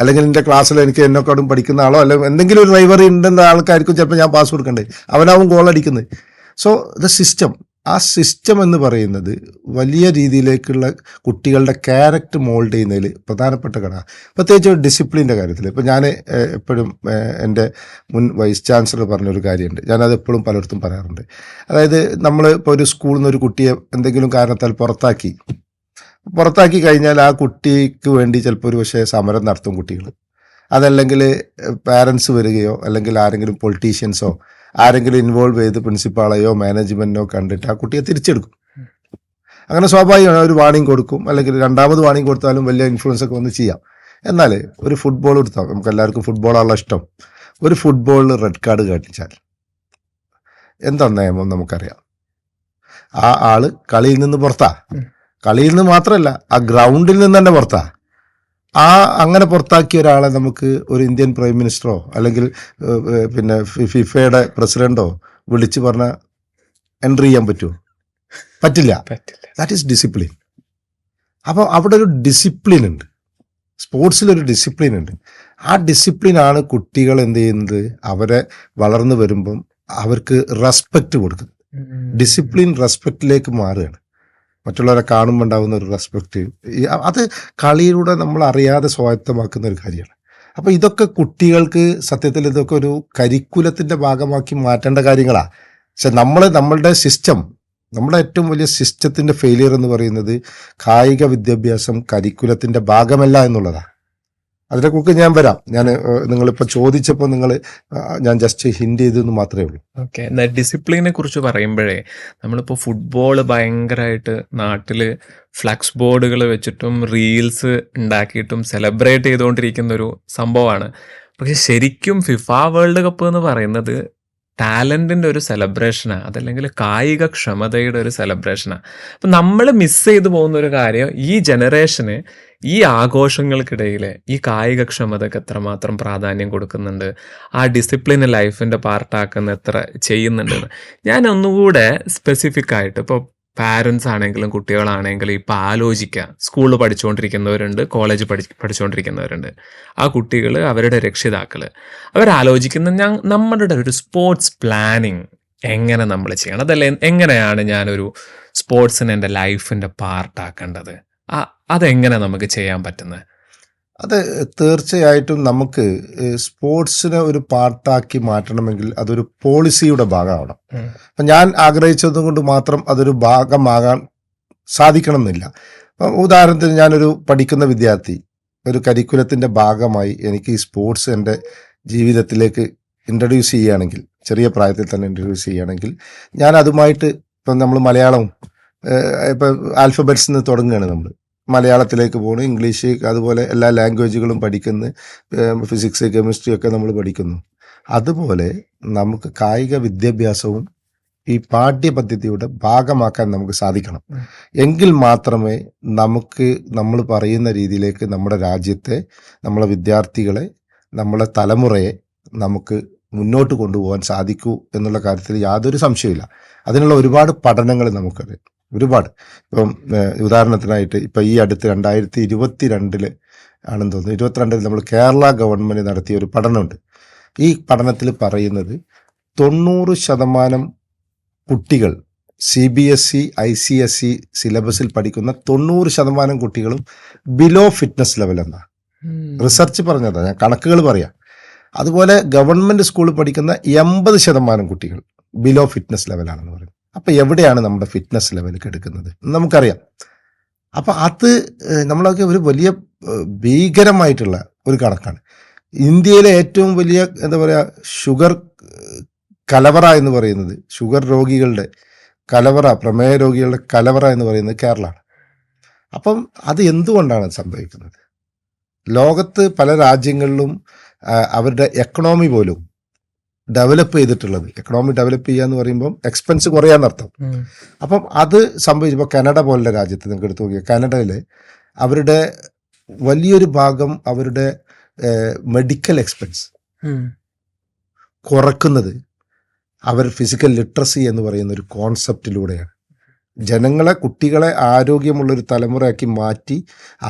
അല്ലെങ്കിൽ എൻ്റെ ക്ലാസ്സിൽ എനിക്ക് എന്നെക്കാളും പഠിക്കുന്ന ആളോ അല്ലെങ്കിൽ എന്തെങ്കിലും ഒരു റൈവറി ഉണ്ടെന്ന ആൾക്കാർക്കും ചിലപ്പോൾ ഞാൻ പാസ് കൊടുക്കണ്ടേ, അവനാവും ഗോൾ അടിക്കുന്നത്. സോ ദ സിസ്റ്റം, ആ സിസ്റ്റം എന്ന് പറയുന്നത് വലിയ രീതിയിലേക്കുള്ള കുട്ടികളുടെ ക്യാരക്ടർ മോൾഡ് ചെയ്യുന്നതിൽ പ്രധാനപ്പെട്ട ഘടകം. പ്രത്യേകിച്ച് ഡിസിപ്ലിൻ്റെ കാര്യത്തിൽ ഇപ്പം ഞാൻ എപ്പോഴും എൻ്റെ മുൻ വൈസ് ചാൻസലർ പറഞ്ഞൊരു കാര്യമുണ്ട്, ഞാനത് എപ്പോഴും പലയിടത്തും പറയാറുണ്ട്. അതായത് നമ്മൾ ഇപ്പോൾ ഒരു സ്കൂളിൽ നിന്ന് ഒരു കുട്ടിയെ എന്തെങ്കിലും കാരണത്താൽ പുറത്താക്കി കഴിഞ്ഞാൽ ആ കുട്ടിക്ക് വേണ്ടി ചിലപ്പോൾ ഒരു പക്ഷേ സമരം നടത്തും കുട്ടികൾ. അതല്ലെങ്കിൽ പാരൻസ് വരികയോ അല്ലെങ്കിൽ ആരെങ്കിലും പൊളിറ്റീഷ്യൻസോ ആരെങ്കിലും ഇൻവോൾവ് ചെയ്ത് പ്രിൻസിപ്പാളെയോ മാനേജ്മെൻറ്റിനോ കണ്ടിട്ട് ആ കുട്ടിയെ തിരിച്ചെടുക്കും. അങ്ങനെ സ്വാഭാവികമാണ്, ഒരു വാണിംഗ് കൊടുക്കും, അല്ലെങ്കിൽ രണ്ടാമത് വാണിംഗ് കൊടുത്താലും വലിയ ഇൻഫ്ലുവൻസ് ഒക്കെ വന്ന് ചെയ്യാം. എന്നാൽ ഒരു ഫുട്ബോൾ എടുത്താൽ, നമുക്ക് എല്ലാവർക്കും ഫുട്ബോളാണുള്ള ഇഷ്ടം, ഒരു ഫുട്ബോളിൽ റെഡ് കാർഡ് കാണിച്ചാൽ എന്താ നിയമം നമുക്കറിയാം. ആ ആള് കളിയിൽ നിന്ന് പുറത്താ, കളിയിൽ നിന്ന് മാത്രമല്ല ആ ഗ്രൗണ്ടിൽ നിന്ന് തന്നെ പുറത്താ. അങ്ങനെ പുറത്താക്കിയ ഒരാളെ നമുക്ക് ഒരു ഇന്ത്യൻ പ്രൈം മിനിസ്റ്ററോ അല്ലെങ്കിൽ പിന്നെ ഫിഫയുടെ പ്രസിഡന്റോ വിളിച്ച് പറഞ്ഞാൽ എൻട്രി ചെയ്യാൻ പറ്റുമോ? പറ്റില്ല. That is discipline. അപ്പോൾ അവിടെ ഒരു ഡിസിപ്ലിൻ ഉണ്ട്, സ്പോർട്സിലൊരു ഡിസിപ്ലിൻ ഉണ്ട്. ആ ഡിസിപ്ലിനാണ് കുട്ടികൾ എന്ത് ചെയ്യുന്നത്, അവരെ വളർന്നു വരുമ്പം അവർക്ക് റെസ്പെക്റ്റ് കൊടുക്കുന്നത്. ഡിസിപ്ലിൻ റെസ്പെക്റ്റിലേക്ക് മാറുകയാണ്. മറ്റുള്ളവരെ കാണുമ്പോൾ ഉണ്ടാകുന്ന ഒരു റെസ്പെക്റ്റ്, അത് കളിയിലൂടെ നമ്മൾ അറിയാതെ സ്വായത്തമാക്കുന്ന ഒരു കാര്യമാണ്. അപ്പോൾ ഇതൊക്കെ കുട്ടികൾക്ക് സത്യത്തിൽ ഇതൊക്കെ ഒരു കരിക്കുലത്തിൻ്റെ ഭാഗമാക്കി മാറ്റേണ്ട കാര്യങ്ങളാണ്. പക്ഷെ നമ്മളുടെ സിസ്റ്റം, നമ്മുടെ ഏറ്റവും വലിയ സിസ്റ്റത്തിൻ്റെ ഫെയിലിയർ എന്ന് പറയുന്നത് കായിക വിദ്യാഭ്യാസം കരിക്കുലത്തിൻ്റെ ഭാഗമല്ല എന്നുള്ളതാണ്. അതിനെക്കുറിച്ച് ഞാൻ വരാം. നിങ്ങളിപ്പോൾ ചോദിച്ചപ്പോൾ ഞാൻ ജസ്റ്റ് ഹിൻഡ് ചെയ്തെന്ന് മാത്രമേ ഉള്ളൂ. ഓക്കെ, എന്നാൽ ഡിസിപ്ലിനെ കുറിച്ച് പറയുമ്പോഴേ നമ്മളിപ്പോൾ ഫുട്ബോൾ ഭയങ്കരമായിട്ട് നാട്ടിൽ ഫ്ലക്സ് ബോർഡുകൾ വെച്ചിട്ടും റീൽസ് ഉണ്ടാക്കിയിട്ടും സെലിബ്രേറ്റ് ചെയ്തുകൊണ്ടിരിക്കുന്ന ഒരു സംഭവമാണ്. പക്ഷെ ശരിക്കും ഫിഫ വേൾഡ് കപ്പ് എന്ന് പറയുന്നത് ടാലൻറ്റിൻ്റെ ഒരു സെലിബ്രേഷനാണ്, അതല്ലെങ്കിൽ കായിക ക്ഷമതയുടെ ഒരു സെലിബ്രേഷനാണ്. അപ്പം നമ്മൾ മിസ് ചെയ്തു പോകുന്ന ഒരു കാര്യം, ഈ ജനറേഷന് ഈ ആഘോഷങ്ങൾക്കിടയിൽ ഈ കായിക ക്ഷമതയ്ക്ക് എത്രമാത്രം പ്രാധാന്യം കൊടുക്കുന്നുണ്ട്, ആ ഡിസിപ്ലിൻ ലൈഫിൻ്റെ പാർട്ടാക്കുന്ന എത്ര ചെയ്യുന്നുണ്ടെന്ന് ഞാൻ ഒന്നുകൂടെ സ്പെസിഫിക് ആയിട്ട്, ഇപ്പോൾ പാരൻസ് ആണെങ്കിലും കുട്ടികളാണെങ്കിലും ഇപ്പം ആലോചിക്കുക. സ്കൂളിൽ പഠിച്ചുകൊണ്ടിരിക്കുന്നവരുണ്ട്, കോളേജ് പഠിച്ചുകൊണ്ടിരിക്കുന്നവരുണ്ട്. ആ കുട്ടികൾ, അവരുടെ രക്ഷിതാക്കൾ അവരാലോചിക്കുന്ന നമ്മളുടെ ഒരു സ്പോർട്സ് പ്ലാനിങ് എങ്ങനെ നമ്മൾ ചെയ്യണം, അതല്ല എങ്ങനെയാണ് ഞാനൊരു സ്പോർട്സിനെ എൻ്റെ ലൈഫിൻ്റെ പാർട്ടാക്കേണ്ടത്, അതെങ്ങനെ നമുക്ക് ചെയ്യാൻ പറ്റുന്നത്? അത് തീർച്ചയായിട്ടും നമുക്ക് സ്പോർട്സിനെ ഒരു പാർട്ടാക്കി മാറ്റണമെങ്കിൽ അതൊരു പോളിസിയുടെ ഭാഗമാവണം. അപ്പം ഞാൻ ആഗ്രഹിച്ചതും കൊണ്ട് മാത്രം അതൊരു ഭാഗമാകാൻ സാധിക്കണം എന്നില്ല. അപ്പം ഉദാഹരണത്തിന് ഞാനൊരു പഠിക്കുന്ന വിദ്യാർത്ഥി, ഒരു കരിക്കുലത്തിൻ്റെ ഭാഗമായി എനിക്ക് ഈ സ്പോർട്സ് എൻ്റെ ജീവിതത്തിലേക്ക് ഇൻട്രൊഡ്യൂസ് ചെയ്യുകയാണെങ്കിൽ, ചെറിയ പ്രായത്തിൽ തന്നെ ഇൻട്രൊഡ്യൂസ് ചെയ്യുകയാണെങ്കിൽ, ഞാൻ അതുമായിട്ട് ഇപ്പം നമ്മൾ മലയാളം ഇപ്പം ആൽഫബറ്റ്സിൽ നിന്ന് തുടങ്ങുകയാണ്. നമ്മൾ മലയാളത്തിലേക്ക് പോകുന്നു, ഇംഗ്ലീഷ്, അതുപോലെ എല്ലാ ലാംഗ്വേജുകളും പഠിക്കുന്നു, ഫിസിക്സ് കെമിസ്ട്രി ഒക്കെ നമ്മൾ പഠിക്കുന്നു. അതുപോലെ നമുക്ക് കായിക വിദ്യാഭ്യാസവും ഈ പാഠ്യപദ്ധതിയുടെ ഭാഗമാക്കാൻ നമുക്ക് സാധിക്കണം. എങ്കിൽ മാത്രമേ നമ്മൾ പറയുന്ന രീതിയിലേക്ക് നമ്മുടെ രാജ്യത്തെ, നമ്മളെ വിദ്യാർത്ഥികളെ, നമ്മളെ തലമുറയെ നമുക്ക് മുന്നോട്ട് കൊണ്ടുപോകാൻ സാധിക്കൂ എന്നുള്ള കാര്യത്തിൽ യാതൊരു സംശയമില്ല. അതിനുള്ള ഒരുപാട് പഠനങ്ങൾ നമുക്കറിയാം. ഒരുപാട്. ഇപ്പം ഉദാഹരണത്തിനായിട്ട് ഇപ്പം ഈ അടുത്ത് 2022 ആണെന്ന് തോന്നുന്നു, 22 നമ്മൾ കേരള ഗവൺമെൻറ് നടത്തിയ ഒരു പഠനമുണ്ട്. ഈ പഠനത്തിൽ പറയുന്നത് 90% കുട്ടികൾ CBSE ICSE സിലബസിൽ പഠിക്കുന്ന 90% കുട്ടികളും ബിലോ ഫിറ്റ്നസ് ലെവൽ എന്നാണ് റിസർച്ച് പറഞ്ഞതാണ്, ഞാൻ കണക്കുകൾ പറയാം. അതുപോലെ ഗവൺമെൻറ് സ്കൂളിൽ പഠിക്കുന്ന 80% കുട്ടികൾ ബിലോ ഫിറ്റ്നസ് ലെവലാണെന്ന് പറയും. അപ്പം എവിടെയാണ് നമ്മുടെ ഫിറ്റ്നസ് ലെവൽ കെടുക്കുന്നത് നമുക്കറിയാം. അപ്പം അത് നമ്മളൊക്കെ ഒരു വലിയ ഭീകരമായിട്ടുള്ള ഒരു കണക്കാണ്. ഇന്ത്യയിലെ ഏറ്റവും വലിയ എന്താ പറയുക ഷുഗർ കലവറ എന്ന് പറയുന്നത്, ഷുഗർ രോഗികളുടെ കലവറ, പ്രമേഹ രോഗികളുടെ കലവറ എന്ന് പറയുന്നത് കേരളമാണ്. അപ്പം അത് എന്തുകൊണ്ടാണ് സംഭവിക്കുന്നത്? ലോകത്ത് പല രാജ്യങ്ങളിലും അവരുടെ എക്കണോമി പോലും ഡെവലപ്പ് ചെയ്തിട്ടുള്ളത്, എക്കണോമി ഡെവലപ്പ് ചെയ്യുക എന്ന് പറയുമ്പോൾ എക്സ്പെൻസ് കുറയാന്നർത്ഥം. അപ്പം അത് സംഭവിച്ചപ്പോൾ കാനഡ പോലുള്ള രാജ്യത്ത് നിങ്ങൾക്ക് എടുത്തു നോക്കിയാൽ, കാനഡയിൽ അവരുടെ വലിയൊരു ഭാഗം അവരുടെ മെഡിക്കൽ എക്സ്പെൻസ് കുറക്കുന്നത് അവർ ഫിസിക്കൽ ലിറ്ററസി എന്ന് പറയുന്ന ഒരു കോൺസെപ്റ്റിലൂടെയാണ്. ജനങ്ങളെ, കുട്ടികളെ ആരോഗ്യമുള്ളൊരു തലമുറയാക്കി മാറ്റി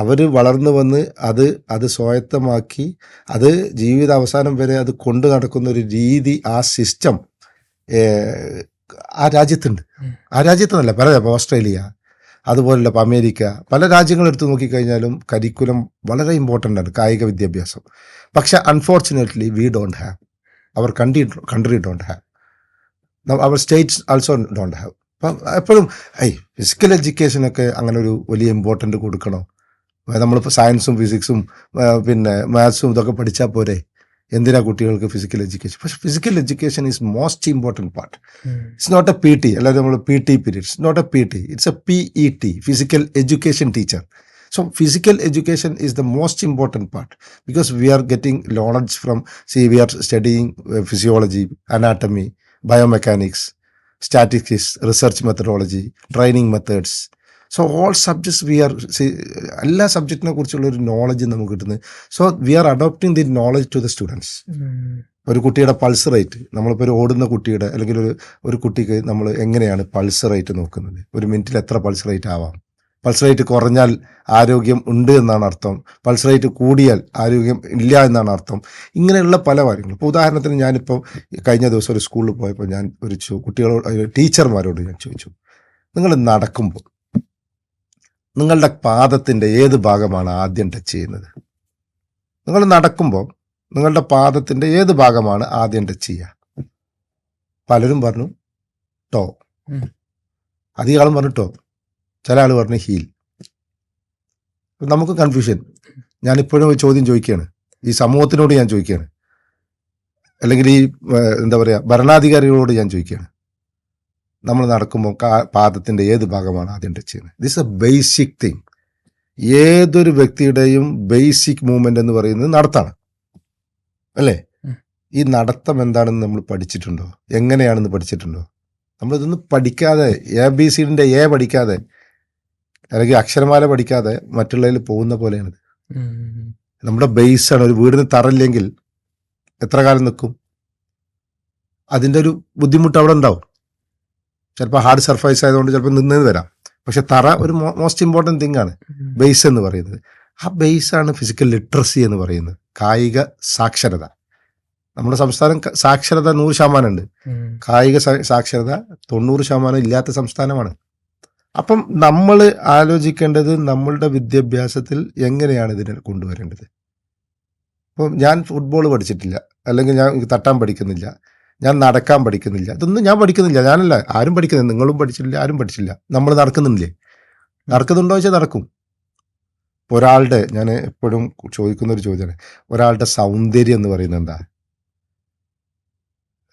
അവർ വളർന്നു വന്ന് അത് സ്വായത്തമാക്കി അത് ജീവിത അവസാനം വരെ അത് കൊണ്ടു നടക്കുന്ന ഒരു രീതി, ആ സിസ്റ്റം ആ രാജ്യത്തുണ്ട്. ആ രാജ്യത്തെന്നല്ല, പല ഓസ്ട്രേലിയ അതുപോലുള്ള ഇപ്പോൾ അമേരിക്ക, പല രാജ്യങ്ങളെടുത്ത് നോക്കിക്കഴിഞ്ഞാലും കരിക്കുലം വളരെ ഇമ്പോർട്ടൻ്റ് ആണ്, കായിക വിദ്യാഭ്യാസം. പക്ഷെ unfortunately we don't have, our country don't have, our states also don't have. അപ്പം എപ്പോഴും ഫിസിക്കൽ എഡ്യൂക്കേഷനൊക്കെ അങ്ങനെ ഒരു വലിയ ഇമ്പോർട്ടൻ്റ് കൊടുക്കണോ? നമ്മളിപ്പോൾ സയൻസും ഫിസിക്സും പിന്നെ മാത്സും ഇതൊക്കെ പഠിച്ചാൽ പോരെ, എന്തിനാ കുട്ടികൾക്ക് ഫിസിക്കൽ എഡ്യൂക്കേഷൻ? പക്ഷെ physical education is most important part. It's not a PT, അല്ലാതെ നമ്മൾ PT periods, not a PT, it's a PET, physical education teacher. So physical education is the most important part, because we are getting knowledge from, we are studying physiology, anatomy, biomechanics, statistics, research methodology, training methods. So all subjects we are, എല്ലാ സബ്ജക്റ്റിനെ കുറിച്ചുള്ള ഒരു knowledge നമുക്ക് കിട്ടുന്നത്. So we are adopting the knowledge to the students. ഒരു കുട്ടിയുടെ pulse rate, നമ്മളിപ്പോൾ ഒരു ഓടുന്ന കുട്ടിയുടെ അല്ലെങ്കിൽ ഒരു കുട്ടിക്ക് നമ്മൾ എങ്ങനെയാണ് പൾസ് റേറ്റ് നോക്കുന്നത്? ഒരു മിനിറ്റിൽ എത്ര പൾസ് റേറ്റ് ആവാം? പൾസ് റേറ്റ് കുറഞ്ഞാൽ ആരോഗ്യം ഉണ്ട് എന്നാണ് അർത്ഥം, പൾസ് റേറ്റ് കൂടിയാൽ ആരോഗ്യം ഇല്ല എന്നാണ് അർത്ഥം. ഇങ്ങനെയുള്ള പല കാര്യങ്ങളും. ഇപ്പോൾ ഉദാഹരണത്തിന് ഞാനിപ്പോൾ കഴിഞ്ഞ ദിവസം ഒരു സ്കൂളിൽ പോയപ്പോൾ ഞാൻ കുട്ടികളോട്, ടീച്ചർമാരോട് ഞാൻ ചോദിച്ചു, നിങ്ങൾ നടക്കുമ്പോൾ നിങ്ങളുടെ പാദത്തിൻ്റെ ഏത് ഭാഗമാണ് ആദ്യം ടച്ച് ചെയ്യുന്നത്? നിങ്ങൾ നടക്കുമ്പോൾ നിങ്ങളുടെ പാദത്തിൻ്റെ ഏത് ഭാഗമാണ് ആദ്യം ടച്ച് ചെയ്യുക? പലരും പറഞ്ഞു ടോ, അധികം ആളും പറഞ്ഞു ടോ, ചില ആൾ പറഞ്ഞു ഹീൽ. നമുക്ക് കൺഫ്യൂഷൻ. ഞാനിപ്പോഴും ഒരു ചോദ്യം ചോദിക്കുകയാണ്, ഈ സമൂഹത്തിനോട് ഞാൻ ചോദിക്കുകയാണ്, അല്ലെങ്കിൽ ഈ എന്താ പറയുക ഭരണാധികാരികളോട് ഞാൻ ചോദിക്കുകയാണ്, നമ്മൾ നടക്കുമ്പോൾ പാദത്തിൻ്റെ ഏത് ഭാഗമാണ് ആദ്യം ടച്ച് ചെയ്യുന്നത്? This A basic thing. ഏതൊരു വ്യക്തിയുടെയും ബേസിക് മൂവ്മെൻ്റ് എന്ന് പറയുന്നത് നടത്താണ്, അല്ലേ? ഈ നടത്തം എന്താണെന്ന് നമ്മൾ പഠിച്ചിട്ടുണ്ടോ? എങ്ങനെയാണെന്ന് പഠിച്ചിട്ടുണ്ടോ? നമ്മളിതൊന്നും പഠിക്കാതെ, ABCD പഠിക്കാതെ, അല്ലെങ്കിൽ അക്ഷരമാല പഠിക്കാതെ മറ്റുള്ളതിൽ പോകുന്ന പോലെയാണിത്. നമ്മുടെ ബേസാണ്. ഒരു വീടിന് തറയില്ലെങ്കിൽ എത്ര കാലം നിൽക്കും? അതിൻ്റെ ഒരു ബുദ്ധിമുട്ട് അവിടെ ഉണ്ടാവും. ചിലപ്പോൾ ഹാർഡ് സർഫേസ് ആയതുകൊണ്ട് ചിലപ്പോൾ നിന്നേന്ന് വരാം. പക്ഷെ തറ ഒരു മോസ്റ്റ് ഇമ്പോർട്ടൻറ്റ് തിങ് ആണ്, ബേസ് എന്ന് പറയുന്നത്. ആ ബേസാണ് ഫിസിക്കൽ ലിറ്ററസി എന്ന് പറയുന്നത്, കായിക സാക്ഷരത. നമ്മുടെ സംസ്ഥാനം സാക്ഷരത 100% ഉണ്ട്, കായിക സാക്ഷരത 90% ഇല്ലാത്ത സംസ്ഥാനമാണ്. അപ്പം നമ്മൾ ആലോചിക്കേണ്ടത് നമ്മളുടെ വിദ്യാഭ്യാസത്തിൽ എങ്ങനെയാണ് ഇതിനെ കൊണ്ടുവരേണ്ടത്. അപ്പം ഞാൻ ഫുട്ബോൾ പഠിച്ചിട്ടില്ല, അല്ലെങ്കിൽ ഞാൻ തട്ടാൻ പഠിക്കുന്നില്ല, ഞാൻ നടക്കാൻ പഠിക്കുന്നില്ല, ഇതൊന്നും ഞാൻ പഠിക്കുന്നില്ല. ഞാനല്ല, ആരും പഠിക്കുന്നില്ല. നിങ്ങളും പഠിച്ചിട്ടില്ല, ആരും പഠിച്ചില്ല. നമ്മൾ നടക്കുന്നില്ലേ? നടക്കുന്നുണ്ടോ വെച്ചാൽ നടക്കും. ഒരാളുടെ, ഞാൻ എപ്പോഴും ചോദിക്കുന്നൊരു ചോദ്യമാണ്, ഒരാളുടെ സൗന്ദര്യം എന്ന് പറയുന്നത് എന്താ?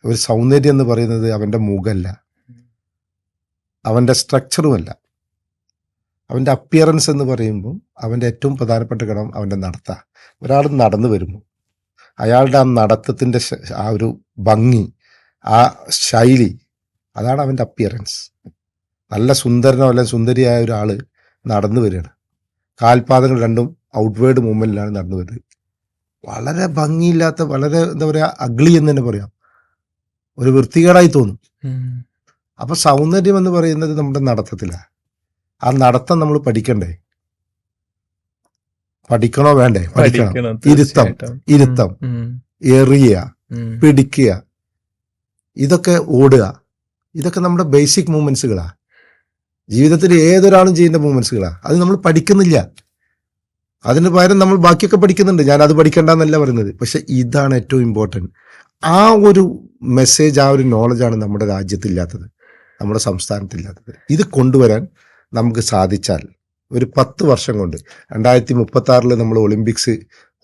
ഒരു സൗന്ദര്യം എന്ന് പറയുന്നത് അവൻ്റെ മുഖമല്ല, അവൻ്റെ സ്ട്രക്ചറുമല്ല, അവൻ്റെ അപ്പിയറൻസ് എന്ന് പറയുമ്പോൾ അവൻ്റെ ഏറ്റവും പ്രധാനപ്പെട്ട ഘടകം അവൻ്റെ നടത്ത. ഒരാൾ നടന്നു വരുമ്പോൾ അയാളുടെ ആ നടത്തത്തിൻ്റെ ആ ഒരു ഭംഗി, ആ ശൈലി, അതാണ് അവൻ്റെ അപ്പിയറൻസ്. നല്ല സുന്ദരനോ അല്ലെങ്കിൽ സുന്ദരിയായ ഒരാൾ നടന്നു വരികയാണ്, കാൽപാദങ്ങൾ രണ്ടും ഔട്ട്വേർഡ് മൂവ്മെൻറ്റിലാണ് നടന്നു വരുന്നത്. വളരെ ഭംഗിയില്ലാത്ത, വളരെ എന്താ പറയുക, അഗ്ലി എന്ന് തന്നെ പറയാം, ഒരു വൃത്തികേടായി തോന്നും. അപ്പോൾ സൗന്ദര്യം എന്ന് പറയുന്നത് നമ്മുടെ നടത്തത്തിലാണ്. ആ നടത്തം നമ്മൾ പഠിക്കണ്ടേ? പഠിക്കണോ വേണ്ടേ? പഠിക്കണം. ഇരുത്തം, ഇരുത്തം, എറിയ, പിടിക്കുക, ഇതൊക്കെ ഓടുക, ഇതൊക്കെ നമ്മുടെ ബേസിക് മൂവ്മെന്റ്സുകളാ. ജീവിതത്തിൽ ഏതൊരാളും ചെയ്യുന്ന മൂവ്മെന്റ്സുകളാ. അത് നമ്മൾ പഠിക്കുന്നില്ല. അതിന് പകരം നമ്മൾ ബാക്കിയൊക്കെ പഠിക്കുന്നുണ്ട്. ഞാൻ അത് പഠിക്കണ്ടെന്നല്ല പറയുന്നത്. പക്ഷെ ഇതാണ് ഏറ്റവും ഇമ്പോർട്ടൻറ്റ്. ആ ഒരു മെസ്സേജ്, ആ ഒരു നോളജാണ് നമ്മുടെ രാജ്യത്തില്ലാത്തത്, നമ്മുടെ സംസ്ഥാനത്തില്ലാത്തത്. ഇത് കൊണ്ടുവരാൻ നമുക്ക് സാധിച്ചാൽ ഒരു 10 വർഷം കൊണ്ട് 2036 നമ്മൾ ഒളിമ്പിക്സ്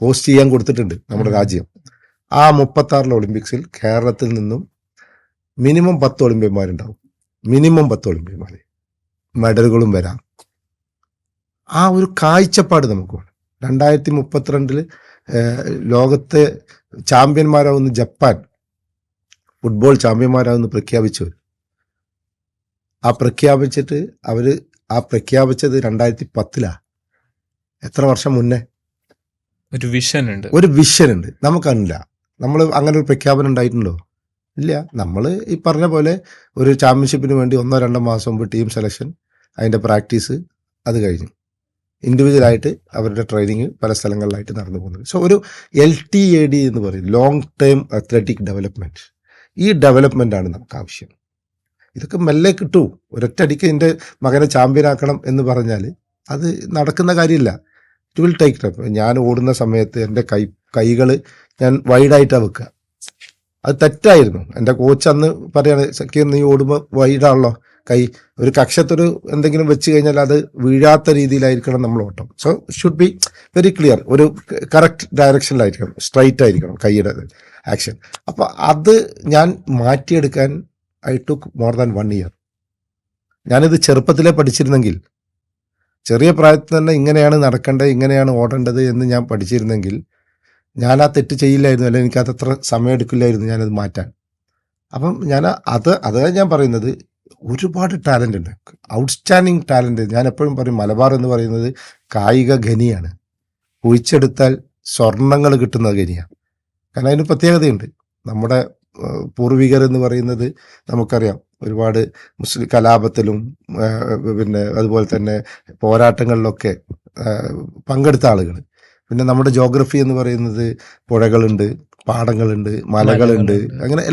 ഹോസ്റ്റ് ചെയ്യാൻ കൊടുത്തിട്ടുണ്ട് നമ്മുടെ രാജ്യം. ആ 36 ഒളിമ്പിക്സിൽ കേരളത്തിൽ നിന്നും മിനിമം 10 ഒളിമ്പ്യന്മാരുണ്ടാവും. മിനിമം 10 ഒളിമ്പ്യന്മാർ, മെഡലുകളും വരാം. ആ ഒരു കാഴ്ചപ്പാട് നമുക്ക് വേണം. 2032 ലോകത്തെ ചാമ്പ്യന്മാരാവുന്ന ജപ്പാൻ ഫുട്ബോൾ ചാമ്പ്യന്മാരാവുന്ന പ്രഖ്യാപിച്ചു. ആ പ്രഖ്യാപിച്ചിട്ട് ആ പ്രഖ്യാപിച്ചത് 2010 എത്ര വർഷം മുന്നേ? ഒരു വിഷൻ ഉണ്ട്, ഒരു വിഷൻ ഉണ്ട്. നമുക്കല്ല, നമ്മൾ അങ്ങനെ ഒരു പ്രഖ്യാപനം ഉണ്ടായിട്ടുണ്ടോ? ഇല്ല. നമ്മൾ ഈ പറഞ്ഞ പോലെ ഒരു ചാമ്പ്യൻഷിപ്പിന് വേണ്ടി 1-2 മാസം മുമ്പ് ടീം സെലക്ഷൻ, അതിൻ്റെ പ്രാക്ടീസ്, അത് കഴിഞ്ഞു ഇൻഡിവിജ്വലായിട്ട് അവരുടെ ട്രെയിനിങ് പല സ്ഥലങ്ങളിലായിട്ട് നടന്നു പോകുന്നത്. സോ ഒരു LTAD എന്ന് പറയും, ലോങ് ടേം അത്ലറ്റിക് ഡെവലപ്മെൻറ്റ്. ഈ ഡെവലപ്മെൻ്റാണ് നമുക്ക് ആവശ്യം. ഇതൊക്കെ മെല്ലെ കിട്ടൂ. ഒരൊറ്റടിക്ക് എൻ്റെ മകനെ ചാമ്പ്യനാക്കണം എന്ന് പറഞ്ഞാൽ അത് നടക്കുന്ന കാര്യമില്ല. It will take time. ഞാൻ ഓടുന്ന സമയത്ത് എൻ്റെ കൈകൾ ഞാൻ വൈഡായിട്ടാണ് വെക്കുക. അത് തെറ്റായിരുന്നു. എൻ്റെ കോച്ച് അന്ന് പറയാണ്, സക്കീർ നീ ഓടുമ്പോൾ വൈഡാണല്ലോ കൈ, ഒരു കക്ഷത്തൊരു എന്തെങ്കിലും വെച്ച് കഴിഞ്ഞാൽ അത് വീഴാത്ത രീതിയിലായിരിക്കണം നമ്മൾ ഓട്ടം. So should be very clear, ഒരു കറക്റ്റ് ഡയറക്ഷനിലായിരിക്കണം, സ്ട്രൈറ്റ് ആയിരിക്കണം കൈയുടെ ആക്ഷൻ. അപ്പോൾ അത് ഞാൻ മാറ്റിയെടുക്കാൻ I took more than 1 year. ഞാനിത് ചെറുപ്പത്തിലേ പഠിച്ചിരുന്നെങ്കിൽ, ചെറിയ പ്രായത്തിൽ തന്നെ ഇങ്ങനെയാണ് നടക്കേണ്ടത്, ഇങ്ങനെയാണ് ഓടേണ്ടത് എന്ന് ഞാൻ പഠിച്ചിരുന്നെങ്കിൽ ഞാൻ ആ തെറ്റ് ചെയ്യില്ലായിരുന്നു, അല്ലെങ്കിൽ എനിക്ക് അതത്ര സമയം എടുക്കില്ലായിരുന്നു ഞാനത് മാറ്റാൻ. അപ്പം അതാണ് ഞാൻ പറയുന്നത്. ഒരുപാട് ടാലൻ്റ് ഉണ്ട്, ഔട്ട്സ്റ്റാൻഡിങ് ടാലൻ്റ്. ഞാൻ എപ്പോഴും പറയും, മലബാർ എന്ന് പറയുന്നത് കായിക ഖനിയാണ്. കുഴിച്ചെടുത്താൽ സ്വർണങ്ങൾ കിട്ടുന്ന ഖനിയാണ്. കാരണം അതിന് പ്രത്യേകതയുണ്ട്. നമ്മുടെ പൂർവികർ എന്ന് പറയുന്നത് നമുക്കറിയാം, ഒരുപാട് മുസ്ലിം കലാപത്തിലും പിന്നെ അതുപോലെ തന്നെ പോരാട്ടങ്ങളിലൊക്കെ പങ്കെടുത്ത ആളുകൾ. പിന്നെ നമ്മുടെ ജോഗ്രഫി എന്ന് പറയുന്നത് പുഴകളുണ്ട്, പാടങ്ങളുണ്ട്, മലകളുണ്ട്, അങ്ങനെ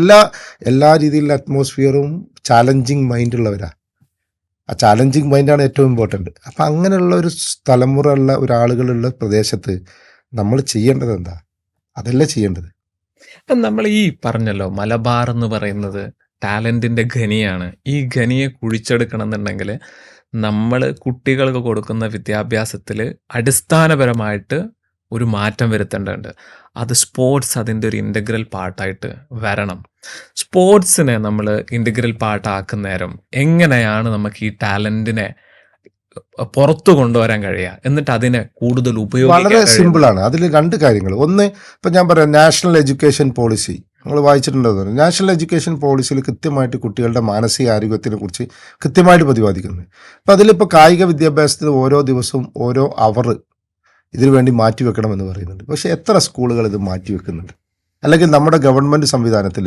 എല്ലാ രീതിയിലുള്ള അറ്റ്മോസ്ഫിയറും ചാലഞ്ചിങ് മൈൻഡുള്ളവരാ. ആ ചാലഞ്ചിങ് മൈൻഡാണ് ഏറ്റവും ഇമ്പോർട്ടൻറ്റ്. അപ്പം അങ്ങനെയുള്ള ഒരു തലമുറ ഉള്ള ഒരാളുകളുള്ള പ്രദേശത്ത് നമ്മൾ ചെയ്യേണ്ടത് എന്താ? അതല്ല ചെയ്യേണ്ടത്. നമ്മൾ ഈ പറഞ്ഞല്ലോ, മലബാർ എന്ന് പറയുന്നത് ടാലൻറ്റിൻ്റെ ഖനിയാണ്. ഈ ഖനിയെ കുഴിച്ചെടുക്കണം എന്നുണ്ടെങ്കിൽ നമ്മൾ കുട്ടികൾക്ക് കൊടുക്കുന്ന വിദ്യാഭ്യാസത്തിൽ അടിസ്ഥാനപരമായിട്ട് ഒരു മാറ്റം വരുത്തേണ്ടതുണ്ട്. അത് സ്പോർട്സ് അതിൻ്റെ ഒരു ഇൻ്റഗ്രൽ പാർട്ടായിട്ട് വരണം. സ്പോർട്സിനെ നമ്മൾ ഇൻ്റഗ്രൽ പാർട്ടാക്കുന്ന നേരം എങ്ങനെയാണ് നമുക്ക് ഈ ടാലൻറ്റിനെ പുറത്തു കൊണ്ടുവരാൻ കഴിയുക, എന്നിട്ട് അതിനെ കൂടുതൽ വളരെ സിമ്പിളാണ്. അതിൽ 2 കാര്യങ്ങൾ. ഒന്ന്, ഇപ്പം ഞാൻ പറയാം, നാഷണൽ എഡ്യൂക്കേഷൻ പോളിസി നമ്മൾ വായിച്ചിട്ടുണ്ടോ? നാഷണൽ എഡ്യൂക്കേഷൻ പോളിസിയിൽ കൃത്യമായിട്ട് കുട്ടികളുടെ മാനസിക ആരോഗ്യത്തിനെ കുറിച്ച് കൃത്യമായിട്ട് പ്രതിപാദിക്കുന്നത്. അപ്പം അതിലിപ്പോൾ കായിക വിദ്യാഭ്യാസത്തിൽ ഓരോ ദിവസവും ഓരോ അവർ ഇതിനു വേണ്ടി മാറ്റിവെക്കണമെന്ന് പറയുന്നുണ്ട്. പക്ഷേ എത്ര സ്കൂളുകൾ ഇത് മാറ്റിവെക്കുന്നുണ്ട്? അല്ലെങ്കിൽ നമ്മുടെ ഗവൺമെൻറ് സംവിധാനത്തിൽ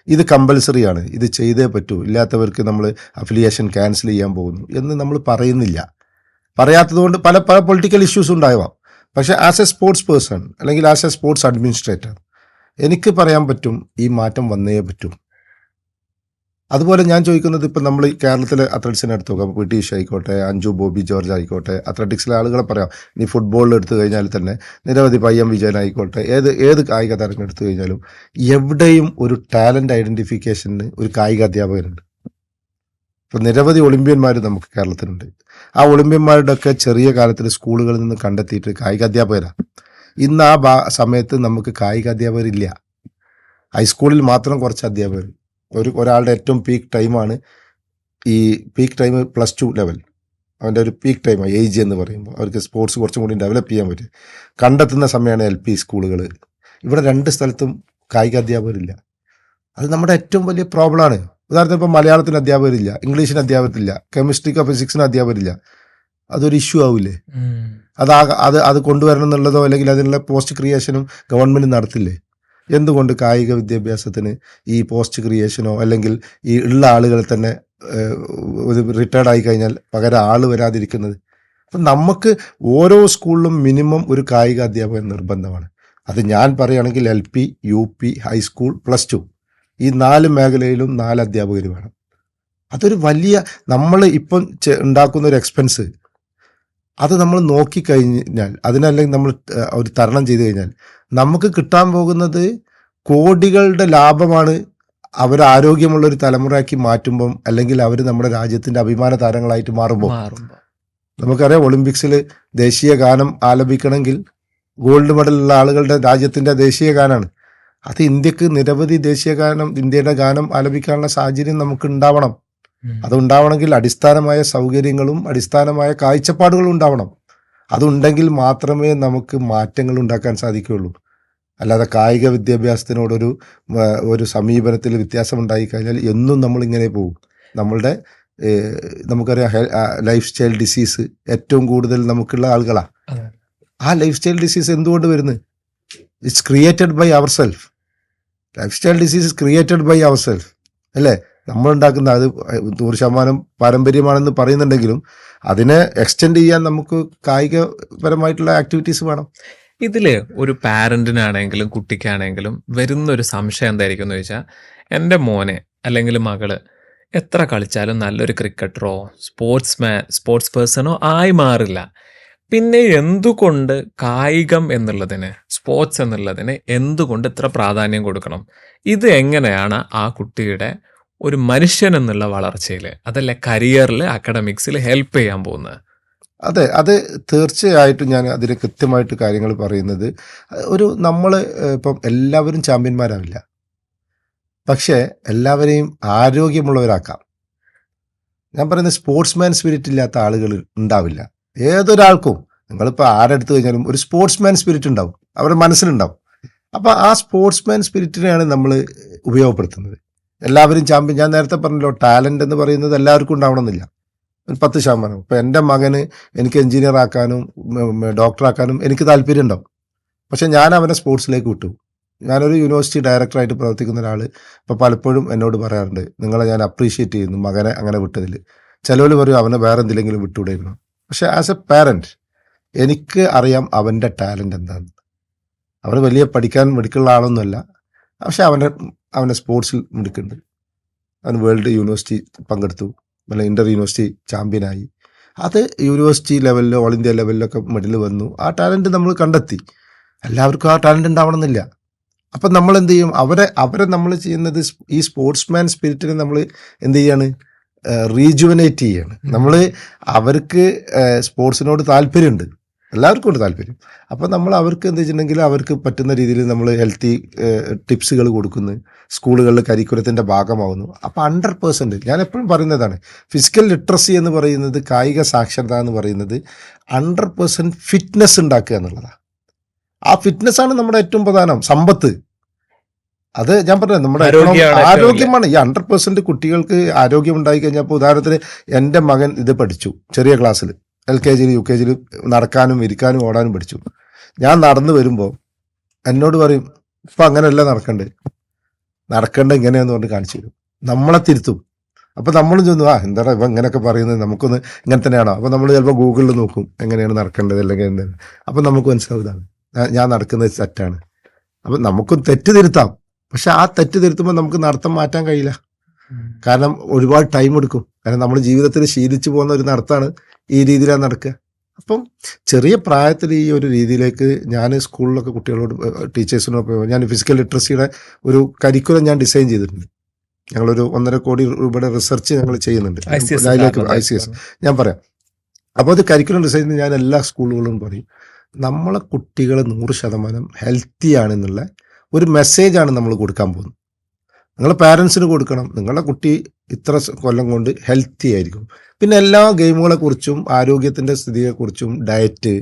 ഇത് കമ്പൽസറിയാണ്, ഇത് ചെയ്തേ പറ്റൂ, ഇല്ലാത്തവർക്ക് നമ്മൾ അഫിലിയേഷൻ ക്യാൻസൽ ചെയ്യാൻ പോകുന്നു എന്ന് നമ്മൾ പറയുന്നില്ല. പറയാത്തതുകൊണ്ട് പല പൊളിറ്റിക്കൽ ഇഷ്യൂസ് ഉണ്ടാവാം. പക്ഷേ ആസ് എ സ്പോർട്സ് പേഴ്സൺ അല്ലെങ്കിൽ ആസ് എ സ്പോർട്സ് അഡ്മിനിസ്ട്രേറ്റർ എനിക്ക് പറയാൻ പറ്റും, ഈ മാറ്റം വന്നേ പറ്റും. അതുപോലെ ഞാൻ ചോദിക്കുന്നത്, ഇപ്പം നമ്മൾ ഈ കേരളത്തിലെ അത്ലറ്റ്സിനെ എടുത്തു നോക്കാം, PT ഉഷ ആയിക്കോട്ടെ, അഞ്ജു ബോബി ജോർജ് ആയിക്കോട്ടെ, അത്ലറ്റിക്സിലെ ആളുകളെ പറയാം. ഇനി ഫുട്ബോളിൽ എടുത്തു കഴിഞ്ഞാൽ തന്നെ നിരവധി പയ്യം വിജയൻ ആയിക്കോട്ടെ, ഏത് കായിക താരങ്ങൾ എടുത്തു കഴിഞ്ഞാലും എവിടെയും ഒരു ടാലൻ്റ് ഐഡൻറ്റിഫിക്കേഷന് ഒരു കായിക അധ്യാപകരുണ്ട്. ഇപ്പം നിരവധി ഒളിമ്പ്യന്മാർ നമുക്ക് കേരളത്തിലുണ്ട്. ആ ഒളിമ്പ്യന്മാരുടെയൊക്കെ ചെറിയ കാലത്തിൽ സ്കൂളുകളിൽ നിന്ന് കണ്ടെത്തിയിട്ട് കായിക അധ്യാപകരാണ്. ഇന്ന് ആ സമയത്ത് നമുക്ക് കായിക അധ്യാപകരില്ല. ഹൈസ്കൂളിൽ മാത്രം കുറച്ച് അധ്യാപകർ. ഒരാളുടെ ഏറ്റവും പീക്ക് ടൈമാണ് ഈ പീക്ക് ടൈം +2 ലെവൽ. അവൻ്റെ ഒരു പീക്ക് ടൈമാണ് ഏജ് എന്ന് പറയുമ്പോൾ. അവർക്ക് സ്പോർട്സ് കുറച്ചും കൂടി ഡെവലപ്പ് ചെയ്യാൻ പറ്റും. കണ്ടെത്തുന്ന സമയമാണ് LP സ്കൂളുകൾ. ഇവിടെ 2 സ്ഥലത്തും കായിക അധ്യാപകരില്ല. അത് നമ്മുടെ ഏറ്റവും വലിയ പ്രോബ്ലമാണ്. ഉദാഹരണത്തിന് ഇപ്പോൾ മലയാളത്തിന് അധ്യാപകരില്ല, ഇംഗ്ലീഷിന് അധ്യാപകരില്ല, കെമിസ്ട്രിക്കോ ഫിസിക്സിന് അധ്യാപകരില്ല. അതൊരു ഇഷ്യൂ ആവില്ലേ? അത് കൊണ്ടുവരണം എന്നുള്ളതോ അല്ലെങ്കിൽ അതിനുള്ള പോസ്റ്റ് ക്രിയേഷനും ഗവൺമെൻറ് നടത്തില്ലേ? എന്തുകൊണ്ട് കായിക വിദ്യാഭ്യാസത്തിന് ഈ പോസ്റ്റ് ക്രിയേഷനോ അല്ലെങ്കിൽ ഈ ഉള്ള ആളുകളെ തന്നെ ഒരു റിട്ടയർഡ് ആയി കഴിഞ്ഞാൽ പകരം ആൾ വരാതിരിക്കുന്നത്? അപ്പം നമുക്ക് ഓരോ സ്കൂളിലും മിനിമം ഒരു കായിക അധ്യാപകൻ നിർബന്ധമാണ്. അത് ഞാൻ പറയുകയാണെങ്കിൽ LP, UP, ഹൈസ്കൂൾ, +2 ഈ 4 മേഖലയിലും 4 അധ്യാപകർ വേണം. അതൊരു വലിയ നമ്മൾ ഇപ്പം ഉണ്ടാക്കുന്ന ഒരു എക്സ്പെൻസ് അത് നമ്മൾ നോക്കിക്കഴിഞ്ഞാൽ അതിനല്ലെങ്കിൽ നമ്മൾ ഒരു തരണം ചെയ്ത് കഴിഞ്ഞാൽ നമുക്ക് കിട്ടാൻ പോകുന്നത് കോടികളുടെ ലാഭമാണ്. അവർ ആരോഗ്യമുള്ള ഒരു തലമുറയാക്കി മാറ്റുമ്പം, അല്ലെങ്കിൽ അവർ നമ്മുടെ രാജ്യത്തിൻ്റെ അഭിമാന താരങ്ങളായിട്ട് മാറുമ്പോൾ. നമുക്കറിയാം ഒളിമ്പിക്സിൽ ദേശീയ ഗാനം ആലപിക്കണമെങ്കിൽ ഗോൾഡ് മെഡലുള്ള ആളുകളുടെ രാജ്യത്തിൻ്റെ ദേശീയ ഗാനമാണ്. അത് ഇന്ത്യക്ക് നിരവധി ദേശീയ ഗാനം, ഇന്ത്യയുടെ ഗാനം ആലപിക്കാനുള്ള സാഹചര്യം നമുക്ക് ഉണ്ടാവണം. അതുണ്ടാവണമെങ്കിൽ അടിസ്ഥാനമായ സൗകര്യങ്ങളും അടിസ്ഥാനമായ കാഴ്ചപ്പാടുകളും ഉണ്ടാവണം. അതുണ്ടെങ്കിൽ മാത്രമേ നമുക്ക് മാറ്റങ്ങൾ ഉണ്ടാക്കാൻ സാധിക്കുകയുള്ളൂ. അല്ലാതെ കായിക വിദ്യാഭ്യാസത്തിനോടൊരു സമീപനത്തിൽ വ്യത്യാസം ഉണ്ടായിക്കഴിഞ്ഞാൽ എന്നും നമ്മളിങ്ങനെ പോകും. നമ്മളുടെ നമുക്കറിയാം ലൈഫ് സ്റ്റൈൽ ഡിസീസ് ഏറ്റവും കൂടുതൽ നമുക്കുള്ള ആളുകളാണ്. ആ ലൈഫ് സ്റ്റൈൽ ഡിസീസ് എന്തുകൊണ്ട് വരുന്നത്? It's created by our self. Life style disease is created by our self, അല്ലേ? നമ്മളുണ്ടാക്കുന്ന അത് 100% പാരമ്പര്യമാണെന്ന് പറയുന്നുണ്ടെങ്കിലും അതിനെ എക്സ്റ്റെൻഡ് ചെയ്യാൻ നമുക്ക് കായികപരമായിട്ടുള്ള ആക്ടിവിറ്റീസ് വേണം. ഇതിൽ ഒരു പാരൻറ്റിനാണെങ്കിലും കുട്ടിക്കാണെങ്കിലും വരുന്നൊരു സംശയം എന്തായിരിക്കും എന്ന് ചോദിച്ചാൽ, എൻ്റെ മോനെ അല്ലെങ്കിൽ മകള് എത്ര കളിച്ചാലും നല്ലൊരു ക്രിക്കറ്ററോ സ്പോർട്സ് പേഴ്സണോ ആയി മാറില്ല. പിന്നെ എന്തുകൊണ്ട് കായികം എന്നുള്ളതിന്, സ്പോർട്സ് എന്നുള്ളതിന് എന്തുകൊണ്ട് ഇത്ര പ്രാധാന്യം കൊടുക്കണം? ഇത് എങ്ങനെയാണ് ആ കുട്ടിയുടെ ഒരു മനുഷ്യൻ എന്നുള്ള വളർച്ചയിൽ, അതല്ല കരിയറിൽ, അക്കാഡമിക്സിൽ ഹെൽപ്പ് ചെയ്യാൻ പോകുന്നത്? അതെ, അത് തീർച്ചയായിട്ടും ഞാൻ അതിന് കൃത്യമായിട്ട് കാര്യങ്ങൾ പറയുന്നത്, നമ്മൾ ഇപ്പം എല്ലാവരും ചാമ്പ്യന്മാരാവില്ല, പക്ഷേ എല്ലാവരെയും ആരോഗ്യമുള്ളവരാക്കാം. ഞാൻ പറയുന്നത് സ്പോർട്സ്മാൻ സ്പിരിറ്റ് ഇല്ലാത്ത ആളുകൾ ഉണ്ടാവില്ല. ഏതൊരാൾക്കും, നിങ്ങളിപ്പോൾ ആരെടുത്ത് കഴിഞ്ഞാലും ഒരു സ്പോർട്സ്മാൻ സ്പിരിറ്റ് ഉണ്ടാവും, അവരുടെ മനസ്സിലുണ്ടാവും. അപ്പോൾ ആ സ്പോർട്സ്മാൻ സ്പിരിറ്റിനെയാണ് നമ്മൾ ഉപയോഗപ്പെടുത്തുന്നത്. എല്ലാവരും ചാമ്പ്യൻ, ഞാൻ നേരത്തെ പറഞ്ഞല്ലോ, ടാലൻ്റ് എന്ന് പറയുന്നത് എല്ലാവർക്കും ഉണ്ടാവണമെന്നില്ല, ഒരു 10%. ഇപ്പോൾ എൻ്റെ മകന് എനിക്ക് എഞ്ചിനീയർ ആക്കാനും ഡോക്ടറാക്കാനും എനിക്ക് താല്പര്യം ഉണ്ടാവും, പക്ഷേ ഞാൻ അവനെ സ്പോർട്സിലേക്ക് വിട്ടു. ഞാനൊരു യൂണിവേഴ്സിറ്റി ഡയറക്ടറായിട്ട് പ്രവർത്തിക്കുന്ന ഒരാൾ ഇപ്പോൾ പലപ്പോഴും എന്നോട് പറയാറുണ്ട്, നിങ്ങളെ ഞാൻ അപ്രീഷിയേറ്റ് ചെയ്യുന്നു മകനെ അങ്ങനെ വിട്ടതിൽ. ചിലവർ പറയും അവനെ വേറെ എന്തിലെങ്കിലും വിട്ടുവിടായിരുന്നു. പക്ഷേ ആസ് എ പാരൻറ്റ് എനിക്ക് അറിയാം അവൻ്റെ ടാലൻ്റ് എന്താണെന്ന്. അവന് വലിയ പഠിക്കാൻ മിടുക്കുള്ള ആളൊന്നുമല്ല, പക്ഷെ അവനെ സ്പോർട്സിൽ മിടുക്കുന്നുണ്ട്. അവൻ വേൾഡ് യൂണിവേഴ്സിറ്റി പങ്കെടുത്തു, അല്ല ഇൻ്റർ യൂണിവേഴ്സിറ്റി ചാമ്പ്യനായി. അത് യൂണിവേഴ്സിറ്റി ലെവലിലോ ഓൾ ഇന്ത്യ ലെവലിലൊക്കെ മെഡൽ വന്നു. ആ ടാലൻറ്റ് നമ്മൾ കണ്ടെത്തി. എല്ലാവർക്കും ആ ടാലൻറ്റ് ഉണ്ടാവണമെന്നില്ല. അപ്പം നമ്മൾ എന്ത് ചെയ്യും? അവരെ നമ്മൾ ചെയ്യുന്നത് ഈ സ്പോർട്സ്മാൻ സ്പിരിറ്റിനെ നമ്മൾ എന്ത് ചെയ്യാണ്? റീജുവനേറ്റ് ചെയ്യാണ്. നമ്മൾ അവർക്ക് സ്പോർട്സിനോട് താല്പര്യമുണ്ട്, എല്ലാവർക്കും ഉണ്ട് താല്പര്യം. അപ്പോൾ നമ്മൾ അവർക്ക് എന്താ വെച്ചിട്ടുണ്ടെങ്കിൽ അവർക്ക് പറ്റുന്ന രീതിയിൽ നമ്മൾ ഹെൽത്തി ടിപ്സുകൾ കൊടുക്കുന്നു, സ്കൂളുകളിൽ കരിക്കുലത്തിൻ്റെ ഭാഗമാവുന്നു. അപ്പോൾ 100% ഞാൻ എപ്പോഴും പറയുന്നതാണ്, ഫിസിക്കൽ ലിറ്ററസി എന്ന് പറയുന്നത്, കായിക സാക്ഷരത എന്ന് പറയുന്നത് 100% ഫിറ്റ്നസ് ഉണ്ടാക്കുക എന്നുള്ളതാണ്. ആ ഫിറ്റ്നസ്സാണ് നമ്മുടെ ഏറ്റവും പ്രധാനം സമ്പത്ത്. അത് ഞാൻ പറഞ്ഞത് നമ്മുടെ ആരോഗ്യമാണ്. ഈ 100% കുട്ടികൾക്ക് ആരോഗ്യം ഉണ്ടായി കഴിഞ്ഞാൽ, ഇപ്പോൾ ഉദാഹരണത്തിന് എൻ്റെ മകൻ ഇത് പഠിച്ചു, ചെറിയ ക്ലാസ്സിൽ LKG UKG നടക്കാനും ഇരിക്കാനും ഓടാനും പഠിച്ചു. ഞാൻ നടന്നു വരുമ്പോൾ എന്നോട് പറയും, ഇപ്പം അങ്ങനെയല്ല നടക്കേണ്ട ഇങ്ങനെയെന്ന് പറഞ്ഞ് കാണിച്ചു തരും, നമ്മളെ തിരുത്തും. അപ്പോൾ നമ്മളും ചെന്നു, എന്താണ് ഇപ്പം ഇങ്ങനെയൊക്കെ പറയുന്നത്, നമുക്കൊന്ന് ഇങ്ങനെ തന്നെയാണോ? അപ്പോൾ നമ്മൾ ചിലപ്പോൾ ഗൂഗിളിൽ നോക്കും എങ്ങനെയാണ് നടക്കേണ്ടത്, അല്ലെങ്കിൽ എന്താണ്. അപ്പം നമുക്ക് മനസ്സിലാവും ഇതാണ് ഞാൻ നടക്കുന്നത് തെറ്റാണ്. അപ്പം നമുക്കും തെറ്റ് തിരുത്താം, പക്ഷെ ആ തെറ്റ് തിരുത്തുമ്പോൾ നമുക്ക് നടത്തം മാറ്റാൻ കഴിയില്ല. കാരണം ഒരുപാട് ടൈം എടുക്കും. കാരണം നമ്മൾ ജീവിതത്തിൽ ശീലിച്ചു പോകുന്ന ഒരു നടത്താണ് ഈ രീതിയിലാണ് നടക്കുക. അപ്പം ചെറിയ പ്രായത്തിൽ ഈ ഒരു രീതിയിലേക്ക് ഞാൻ സ്കൂളിലൊക്കെ കുട്ടികളോട് ടീച്ചേഴ്സിനോട് ഞാൻ ഫിസിക്കൽ ലിറ്ററസിയുടെ ഒരു കരിക്കുലം ഞാൻ ഡിസൈൻ ചെയ്തിട്ടുണ്ട്. ഞങ്ങളൊരു 1.5 കോടി രൂപയുടെ റിസർച്ച് ഞങ്ങൾ ചെയ്യുന്നുണ്ട് ICS. ഞാൻ പറയാം. അപ്പോൾ അത് കരിക്കുലം ഡിസൈൻ ചെയ്ത് ഞാൻ എല്ലാ സ്കൂളുകളിലും പറയും, നമ്മളെ കുട്ടികൾ 100% ഹെൽത്തി ആണെന്നുള്ള ഒരു മെസ്സേജാണ് നമ്മൾ കൊടുക്കാൻ പോകുന്നത്. നിങ്ങൾ പാരൻസിന് കൊടുക്കണം, നിങ്ങളുടെ കുട്ടി ഇത്ര കൊല്ലം കൊണ്ട് ഹെൽത്തി ആയിരിക്കും. പിന്നെ എല്ലാ ഗെയിമുകളെക്കുറിച്ചും ആരോഗ്യത്തിൻ്റെ സ്ഥിതിയെക്കുറിച്ചും, ഡയറ്റ്,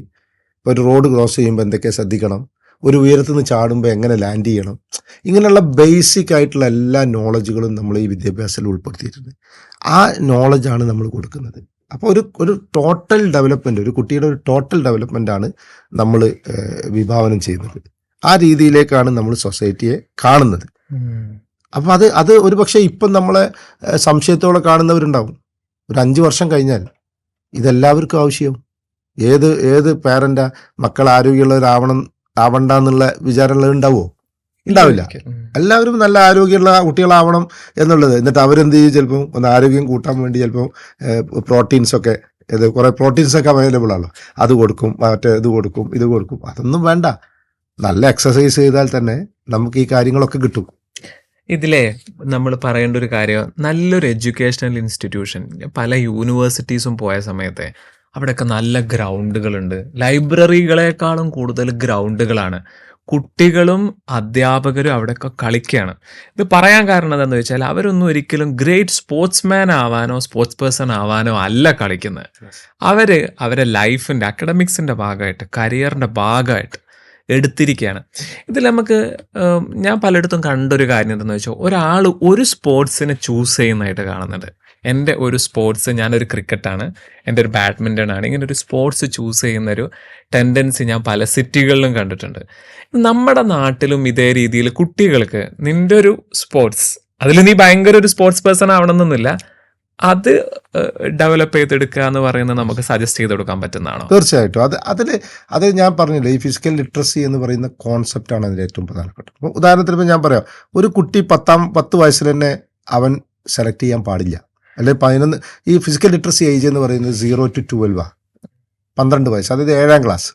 ഇപ്പോൾ ഒരു റോഡ് ക്രോസ് ചെയ്യുമ്പോൾ എന്തൊക്കെ ശ്രദ്ധിക്കണം, ഒരു ഉയരത്തു നിന്ന് ചാടുമ്പോൾ എങ്ങനെ ലാൻഡ് ചെയ്യണം, ഇങ്ങനെയുള്ള ബേസിക് ആയിട്ടുള്ള എല്ലാ നോളജുകളും നമ്മൾ ഈ വിദ്യാഭ്യാസത്തിൽ ഉൾപ്പെടുത്തിയിട്ടുണ്ട്. ആ നോളജാണ് നമ്മൾ കൊടുക്കുന്നത്. അപ്പോൾ ഒരു ടോട്ടൽ ഡെവലപ്മെൻറ്റ്, ഒരു കുട്ടിയുടെ ഒരു ടോട്ടൽ ഡെവലപ്മെൻറ്റാണ് നമ്മൾ വിഭാവനം ചെയ്യുന്നത്. ആ രീതിയിലേക്കാണ് നമ്മൾ സൊസൈറ്റിയെ കാണുന്നത്. അപ്പോൾ അത് ഒരു പക്ഷേ ഇപ്പം നമ്മളെ സംശയത്തോടെ കാണുന്നവരുണ്ടാവും. ഒരു 5 വർഷം കഴിഞ്ഞാൽ ഇതെല്ലാവർക്കും ആവശ്യവും. ഏത് പാരൻ്റാ മക്കൾ ആവണ്ടെന്നുള്ള വിചാരമുള്ളത് ഉണ്ടാവുമോ? ഉണ്ടാവില്ല. എല്ലാവരും നല്ല ആരോഗ്യമുള്ള കുട്ടികളാവണം എന്നുള്ളത്. എന്നിട്ട് അവരെന്ത് ചെയ്യും? ചിലപ്പോൾ ഒന്ന് ആരോഗ്യം കൂട്ടാൻ വേണ്ടി ചിലപ്പോൾ പ്രോട്ടീൻസൊക്കെ കുറേ പ്രോട്ടീൻസൊക്കെ അവൈലബിൾ ആണല്ലോ, അത് കൊടുക്കും, ഇത് കൊടുക്കും, ഇത് കൊടുക്കും. അതൊന്നും വേണ്ട. നല്ല എക്സസൈസ് ചെയ്താൽ തന്നെ നമുക്ക് ഈ കാര്യങ്ങളൊക്കെ കിട്ടും. ഇതിലെ നമ്മൾ പറയേണ്ട ഒരു കാര്യം, നല്ലൊരു എഡ്യൂക്കേഷണൽ ഇൻസ്റ്റിറ്റ്യൂഷൻ, പല യൂണിവേഴ്സിറ്റീസും പോയ സമയത്തെ അവിടെയൊക്കെ നല്ല ഗ്രൗണ്ടുകളുണ്ട്. ലൈബ്രറികളെക്കാളും കൂടുതൽ ഗ്രൗണ്ടുകളാണ്. കുട്ടികളും അധ്യാപകരും അവിടെയൊക്കെ കളിക്കുകയാണ്. ഇത് പറയാൻ കാരണം എന്താണെന്ന് വെച്ചാൽ അവരൊന്നും ഒരിക്കലും ഗ്രേറ്റ് സ്പോർട്സ്മാൻ ആവാനോ സ്പോർട്സ് പേഴ്സൺ ആവാനോ അല്ല കളിക്കുന്നത്. അവരെ ലൈഫിൻ്റെ അക്കാഡമിക്സിൻ്റെ ഭാഗമായിട്ട്, കരിയറിൻ്റെ ഭാഗമായിട്ട് എടുത്തിരിക്കുകയാണ്. ഇതിൽ നമുക്ക് ഞാൻ പലയിടത്തും കണ്ടൊരു കാര്യം എന്താണെന്ന് വെച്ചാൽ, ഒരാൾ ഒരു സ്പോർട്സിനെ ചൂസ് ചെയ്യുന്നതായിട്ട് കാണുന്നുണ്ട്. എൻ്റെ ഒരു സ്പോർട്സ്, ഞാനൊരു ക്രിക്കറ്റാണ്, എൻ്റെ ഒരു ബാഡ്മിൻ്റൺ ആണ്, ഇങ്ങനെ ഒരു സ്പോർട്സ് ചൂസ് ചെയ്യുന്നൊരു ടെൻഡൻസി ഞാൻ പല സിറ്റികളിലും കണ്ടിട്ടുണ്ട്. നമ്മുടെ നാട്ടിലും ഇതേ രീതിയിൽ കുട്ടികൾക്ക് നിൻ്റെ ഒരു സ്പോർട്സ്, അതിൽ നീ ഭയങ്കര ഒരു സ്പോർട്സ് പേഴ്സൺ ആവണമെന്നൊന്നുമില്ല, അത് ഡെവലപ്പ് ചെയ്തെടുക്കുക എന്ന് പറയുന്നത് നമുക്ക് സജസ്റ്റ് ചെയ്ത് കൊടുക്കാൻ പറ്റുന്നതാണോ? തീർച്ചയായിട്ടും. അത് ഞാൻ പറഞ്ഞില്ലേ, ഈ ഫിസിക്കൽ ലിറ്ററസി എന്ന് പറയുന്ന കോൺസെപ്റ്റാണ് അതിൻ്റെ ഏറ്റവും പ്രധാനപ്പെട്ട. അപ്പോൾ ഉദാഹരണത്തിന് ഇപ്പോൾ ഞാൻ പറയാം, ഒരു കുട്ടി 10 വയസ്സിൽ തന്നെ അവൻ സെലക്ട് ചെയ്യാൻ പാടില്ല. അല്ലെങ്കിൽ 11, ഈ ഫിസിക്കൽ ലിറ്ററസി ഏജ് എന്ന് പറയുന്നത് 0 to 12 12 വയസ്സ്, അതായത് 7ാം ക്ലാസ്.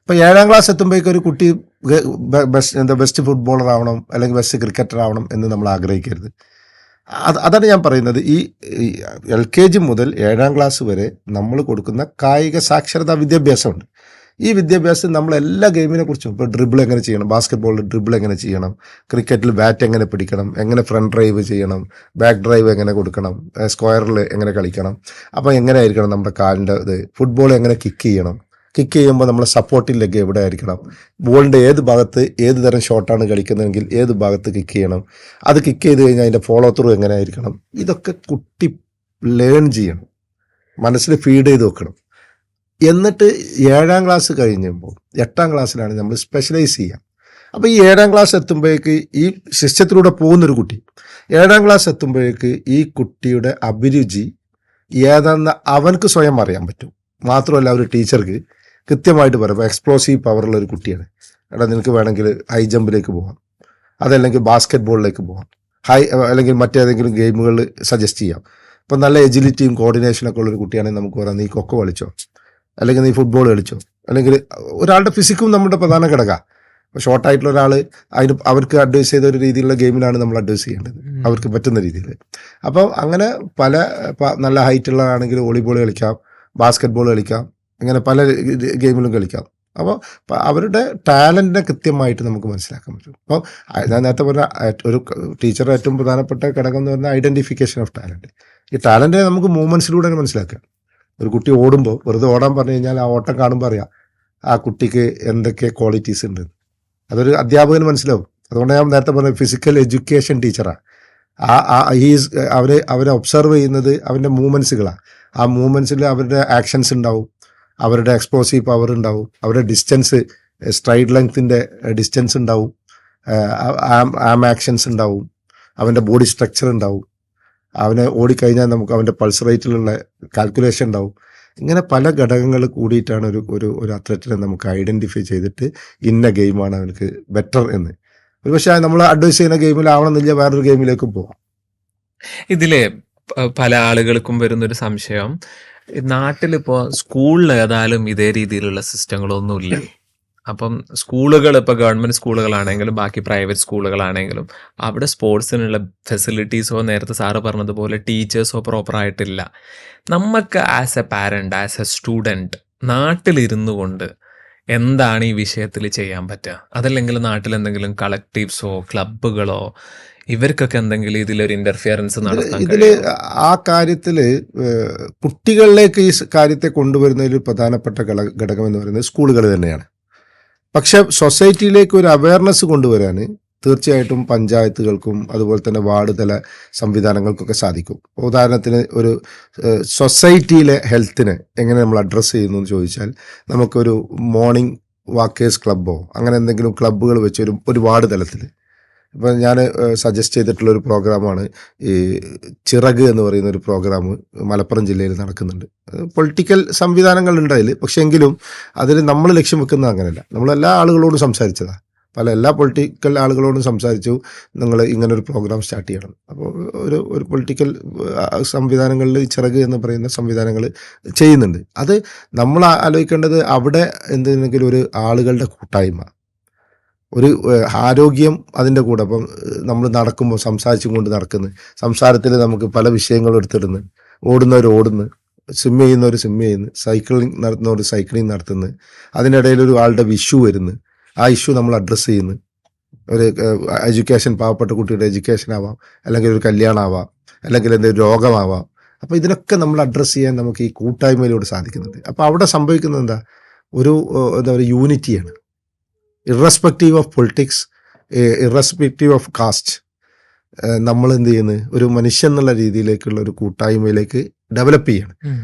ഇപ്പോൾ 7ാം ക്ലാസ് എത്തുമ്പോഴേക്കും ഒരു കുട്ടി ബെസ്റ്റ് ഫുട്ബോളർ ആവണം അല്ലെങ്കിൽ ബെസ്റ്റ് ക്രിക്കറ്റർ ആവണം എന്ന് നമ്മൾ ആഗ്രഹിക്കരുത്. അതാണ് ഞാൻ പറയുന്നത്. ഈ LKG മുതൽ 7ാം ക്ലാസ് വരെ നമ്മൾ കൊടുക്കുന്ന കായിക സാക്ഷരതാ വിദ്യാഭ്യാസമുണ്ട്. ഈ വിദ്യാഭ്യാസം നമ്മൾ എല്ലാ ഗെയിമിനെ കുറിച്ചും, ഇപ്പോൾ ഡ്രിബിൾ എങ്ങനെ ചെയ്യണം, ബാസ്കറ്റ് ഡ്രിബിൾ എങ്ങനെ ചെയ്യണം, ക്രിക്കറ്റിൽ ബാറ്റ് എങ്ങനെ പിടിക്കണം, എങ്ങനെ ഫ്രണ്ട് ഡ്രൈവ് ചെയ്യണം, ബാക്ക് ഡ്രൈവ് എങ്ങനെ കൊടുക്കണം, സ്ക്വയറിൽ എങ്ങനെ കളിക്കണം, അപ്പോൾ എങ്ങനെ ആയിരിക്കണം നമ്മുടെ കാലിൻ്റെ ഇത്, ഫുട്ബോൾ എങ്ങനെ കിക്ക് ചെയ്യുമ്പോൾ നമ്മളെ സപ്പോർട്ടിംഗ് ലെഗ് എവിടെ ആയിരിക്കണം, ബോളിൻ്റെ ഏത് ഭാഗത്ത് ഏത് തരം ഷോട്ടാണ് കളിക്കുന്നതെങ്കിൽ ഏത് ഭാഗത്ത് കിക്ക് ചെയ്യണം, അത് കിക്ക് ചെയ്ത് കഴിഞ്ഞാൽ അതിൻ്റെ ഫോളോ ത്രൂ എങ്ങനെ ആയിരിക്കണം, ഇതൊക്കെ കുട്ടി ലേൺ ചെയ്യണം, മനസ്സിൽ ഫീഡ് ചെയ്ത് വെക്കണം. എന്നിട്ട് 7ാം ക്ലാസ് കഴിയുമ്പോൾ 8ാം ക്ലാസ്സിലാണ് നമ്മൾ സ്പെഷ്യലൈസ് ചെയ്യുക. അപ്പോൾ ഈ 7ാം ക്ലാസ് എത്തുമ്പോഴേക്ക് ഈ സിസ്റ്റത്തിലൂടെ പോകുന്നൊരു കുട്ടി 7ാം ക്ലാസ് എത്തുമ്പോഴേക്ക് ഈ കുട്ടിയുടെ അഭിരുചി ഏതാണെന്ന് അവനക്ക് സ്വയം അറിയാൻ പറ്റും. മാത്രമല്ല ഒരു ടീച്ചർക്ക് കൃത്യമായിട്ട് പറയാം, ഇപ്പോൾ എക്സ്പ്ലോസീവ് പവറുള്ള ഒരു കുട്ടിയാണ്, എടാ നിനക്ക് വേണമെങ്കിൽ ഹൈ ജമ്പിലേക്ക് പോകാം, അതല്ലെങ്കിൽ ബാസ്കറ്റ് ബോളിലേക്ക് പോകാം, അല്ലെങ്കിൽ മറ്റേതെങ്കിലും ഗെയിമുകളിൽ സജസ്റ്റ് ചെയ്യാം. ഇപ്പം നല്ല എജിലിറ്റിയും കോർഡിനേഷനൊക്കെ ഉള്ളൊരു കുട്ടിയാണെങ്കിൽ നമുക്ക് പറയാം, നീ കൊക്കോ കളിച്ചോ, അല്ലെങ്കിൽ നീ ഫുട്ബോൾ കളിച്ചോ, അല്ലെങ്കിൽ ഒരാളുടെ ഫിസിക്കും നമ്മുടെ പ്രധാന ഘടക. ഇപ്പോൾ ഷോർട്ടായിട്ടുള്ള ഒരാൾ അവർക്ക് അഡ്വൈസ് ചെയ്ത ഒരു രീതിയിലുള്ള ഗെയിമിലാണ് നമ്മൾ അഡ്വൈസ് ചെയ്യേണ്ടത്, അവർക്ക് പറ്റുന്ന രീതിയിൽ. അപ്പോൾ അങ്ങനെ നല്ല ഹൈറ്റുള്ളതാണെങ്കിൽ വോളിബോൾ കളിക്കാം, ബാസ്കറ്റ് ബോൾ കളിക്കാം, ഇങ്ങനെ പല ഗെയിമിലും കളിക്കാം. അപ്പോൾ അവരുടെ ടാലൻറ്റിനെ കൃത്യമായിട്ട് നമുക്ക് മനസ്സിലാക്കാൻ പറ്റും. അപ്പോൾ ഞാൻ നേരത്തെ പറഞ്ഞ ഒരു ടീച്ചറുടെ ഏറ്റവും പ്രധാനപ്പെട്ട ഘടകം എന്ന് പറഞ്ഞാൽ ഐഡൻറ്റിഫിക്കേഷൻ ഓഫ് ടാലൻറ്റ്. ഈ ടാലൻറ്റിനെ നമുക്ക് മൂവ്മെൻറ്റ്സിലൂടെ മനസ്സിലാക്കാം. ഒരു കുട്ടി ഓടുമ്പോൾ വെറുതെ ഓടാൻ പറഞ്ഞു കഴിഞ്ഞാൽ ആ ഓട്ടം കാണുമ്പോൾ അറിയാം ആ കുട്ടിക്ക് എന്തൊക്കെ ക്വാളിറ്റീസ് ഉണ്ട്, അതൊരു അധ്യാപകന് മനസ്സിലാവും. അതുകൊണ്ട് ഞാൻ നേരത്തെ പറഞ്ഞ ഫിസിക്കൽ എഡ്യൂക്കേഷൻ ടീച്ചറാണ്. അവരെ ഒബ്സർവ് ചെയ്യുന്നത് അവൻ്റെ മൂവ്മെൻറ്റ്സുകളാണ്. ആ മൂവ്മെൻറ്റ്സിൽ അവരുടെ ആക്ഷൻസ് ഉണ്ടാവും, അവരുടെ എക്സ്പ്ലോസീവ് പവർ ഉണ്ടാവും, അവരുടെ ഡിസ്റ്റൻസ്, സ്ട്രൈഡ് ലെങ്ത്തിൻ്റെ ഡിസ്റ്റൻസ് ഉണ്ടാവും, ആം ആക്ഷൻസ് ഉണ്ടാവും, അവൻ്റെ ബോഡി സ്ട്രക്ചർ ഉണ്ടാവും, അവനെ ഓടിക്കഴിഞ്ഞാൽ നമുക്ക് അവൻ്റെ പൾസ് റേറ്റിലുള്ള കാൽക്കുലേഷൻ ഉണ്ടാവും. ഇങ്ങനെ പല ഘടകങ്ങൾ കൂടിയിട്ടാണ് ഒരു അത്ലറ്റിനെ നമുക്ക് ഐഡൻറ്റിഫൈ ചെയ്തിട്ട് ഇന്ന ഗെയിമാണ് അവനക്ക് ബെറ്റർ എന്ന്. ഒരു പക്ഷേ നമ്മൾ അഡ്വൈസ് ചെയ്യുന്ന ഗെയിമിലാവണമെന്നില്ല, വേറൊരു ഗെയിമിലേക്കും പോകാം. ഇതിലെ പല ആളുകൾക്കും വരുന്നൊരു സംശയം, നാട്ടിലിപ്പോൾ സ്കൂളിൽ ഏതായാലും ഇതേ രീതിയിലുള്ള സിസ്റ്റങ്ങളൊന്നുമില്ല. അപ്പം സ്കൂളുകൾ, ഇപ്പോൾ ഗവൺമെൻറ് സ്കൂളുകളാണെങ്കിലും ബാക്കി പ്രൈവറ്റ് സ്കൂളുകളാണെങ്കിലും അവിടെ സ്പോർട്സിനുള്ള ഫെസിലിറ്റീസോ നേരത്തെ സാറ് പറഞ്ഞതുപോലെ ടീച്ചേഴ്സോ പ്രോപ്പറായിട്ടില്ല. നമുക്ക് as a parent, as a student നാട്ടിലിരുന്നു കൊണ്ട് എന്താണ് ഈ വിഷയത്തിൽ ചെയ്യാൻ പറ്റുക? അതല്ലെങ്കിൽ നാട്ടിൽ എന്തെങ്കിലും കളക്റ്റീവ്സോ ക്ലബ്ബുകളോ ഇവർക്കൊക്കെ എന്തെങ്കിലും ഇതിലൊരു ഇൻ്റർഫിയറൻസ് നടത്താൻ ഇതിൽ ആ കാര്യത്തിൽ കുട്ടികളിലേക്ക് ഈ കാര്യത്തെ കൊണ്ടുവരുന്നതിൽ പ്രധാനപ്പെട്ട ഘടകം എന്ന് പറയുന്നത് സ്കൂളുകൾ തന്നെയാണ്. പക്ഷെ സൊസൈറ്റിയിലേക്ക് ഒരു അവയർനെസ് കൊണ്ടുവരാൻ തീർച്ചയായിട്ടും പഞ്ചായത്തുകൾക്കും അതുപോലെ തന്നെ വാർഡ് തല സംവിധാനങ്ങൾക്കൊക്കെ സാധിക്കും. ഉദാഹരണത്തിന് ഒരു സൊസൈറ്റിയിലെ ഹെൽത്തിനെ എങ്ങനെ നമ്മൾ അഡ്രസ്സ് ചെയ്യുന്നു എന്ന് ചോദിച്ചാൽ, നമുക്കൊരു മോർണിംഗ് വാക്കേഴ്സ് ക്ലബ്ബോ അങ്ങനെ എന്തെങ്കിലും ക്ലബ്ബുകൾ വെച്ച് ഒരു വാർഡ് തലത്തിൽ ഇപ്പം ഞാൻ സജസ്റ്റ് ചെയ്തിട്ടുള്ളൊരു പ്രോഗ്രാമാണ് ഈ ചിറക് എന്ന് പറയുന്ന ഒരു പ്രോഗ്രാം മലപ്പുറം ജില്ലയിൽ നടക്കുന്നുണ്ട്. പൊളിറ്റിക്കൽ സംവിധാനങ്ങളുണ്ട് അതിൽ, പക്ഷേ എങ്കിലും അതിൽ നമ്മൾ ലക്ഷ്യം വെക്കുന്നത് അങ്ങനെയല്ല. നമ്മളെല്ലാ ആളുകളോടും സംസാരിച്ചതാണ്, എല്ലാ പൊളിറ്റിക്കൽ ആളുകളോടും സംസാരിച്ചു, നിങ്ങൾ ഇങ്ങനൊരു പ്രോഗ്രാം സ്റ്റാർട്ട് ചെയ്യണം. അപ്പോൾ ഒരു പൊളിറ്റിക്കൽ സംവിധാനങ്ങളിൽ ചിറക് എന്ന് പറയുന്ന സംവിധാനങ്ങൾ ചെയ്യുന്നുണ്ട്. അത് നമ്മൾ ആലോചിക്കേണ്ടത് അവിടെ എന്തെങ്കിലും ഒരു ആളുകളുടെ കൂട്ടായ്മ, ഒരു ആരോഗ്യം അതിൻ്റെ കൂടെ. അപ്പം നമ്മൾ നടക്കുമ്പോൾ സംസാരിച്ചും കൊണ്ട് നടക്കുന്നു, സംസാരത്തിൽ നമുക്ക് പല വിഷയങ്ങളും എടുത്തിടുന്നു, ഓടുന്നവർ ഓടുന്നു, സ്വിം ചെയ്യുന്നവർ സ്വിം ചെയ്യുന്നു, സൈക്ലിംഗ് നടത്തുന്നവർ സൈക്ലിംഗ് നടത്തുന്നു, അതിനിടയിൽ ഒരു ആളുടെ ഇഷ്യൂ വരുന്നു, ആ ഇഷ്യൂ നമ്മൾ അഡ്രസ്സ് ചെയ്യുന്നു. ഒരു എഡ്യൂക്കേഷൻ, പാവപ്പെട്ട കുട്ടിയുടെ എഡ്യൂക്കേഷൻ ആവാം, അല്ലെങ്കിൽ ഒരു കല്യാണമാവാം, അല്ലെങ്കിൽ എന്തെങ്കിലും രോഗമാവാം. അപ്പോൾ ഇതിനൊക്കെ നമ്മൾ അഡ്രസ്സ് ചെയ്യാൻ നമുക്ക് ഈ കൂട്ടായ്മയിലൂടെ സാധിക്കുന്നുണ്ട്. അപ്പോൾ അവിടെ സംഭവിക്കുന്നത് എന്താ പറയുക, യൂണിറ്റിയാണ്. Irrespective of politics, irrespective of caste, നമ്മൾ എന്ത് ചെയ്യുന്നു, ഒരു മനുഷ്യൻ എന്നുള്ള രീതിയിലേക്കുള്ള ഒരു കൂട്ടായ്മയിലേക്ക് ഡെവലപ്പ് ചെയ്യണം.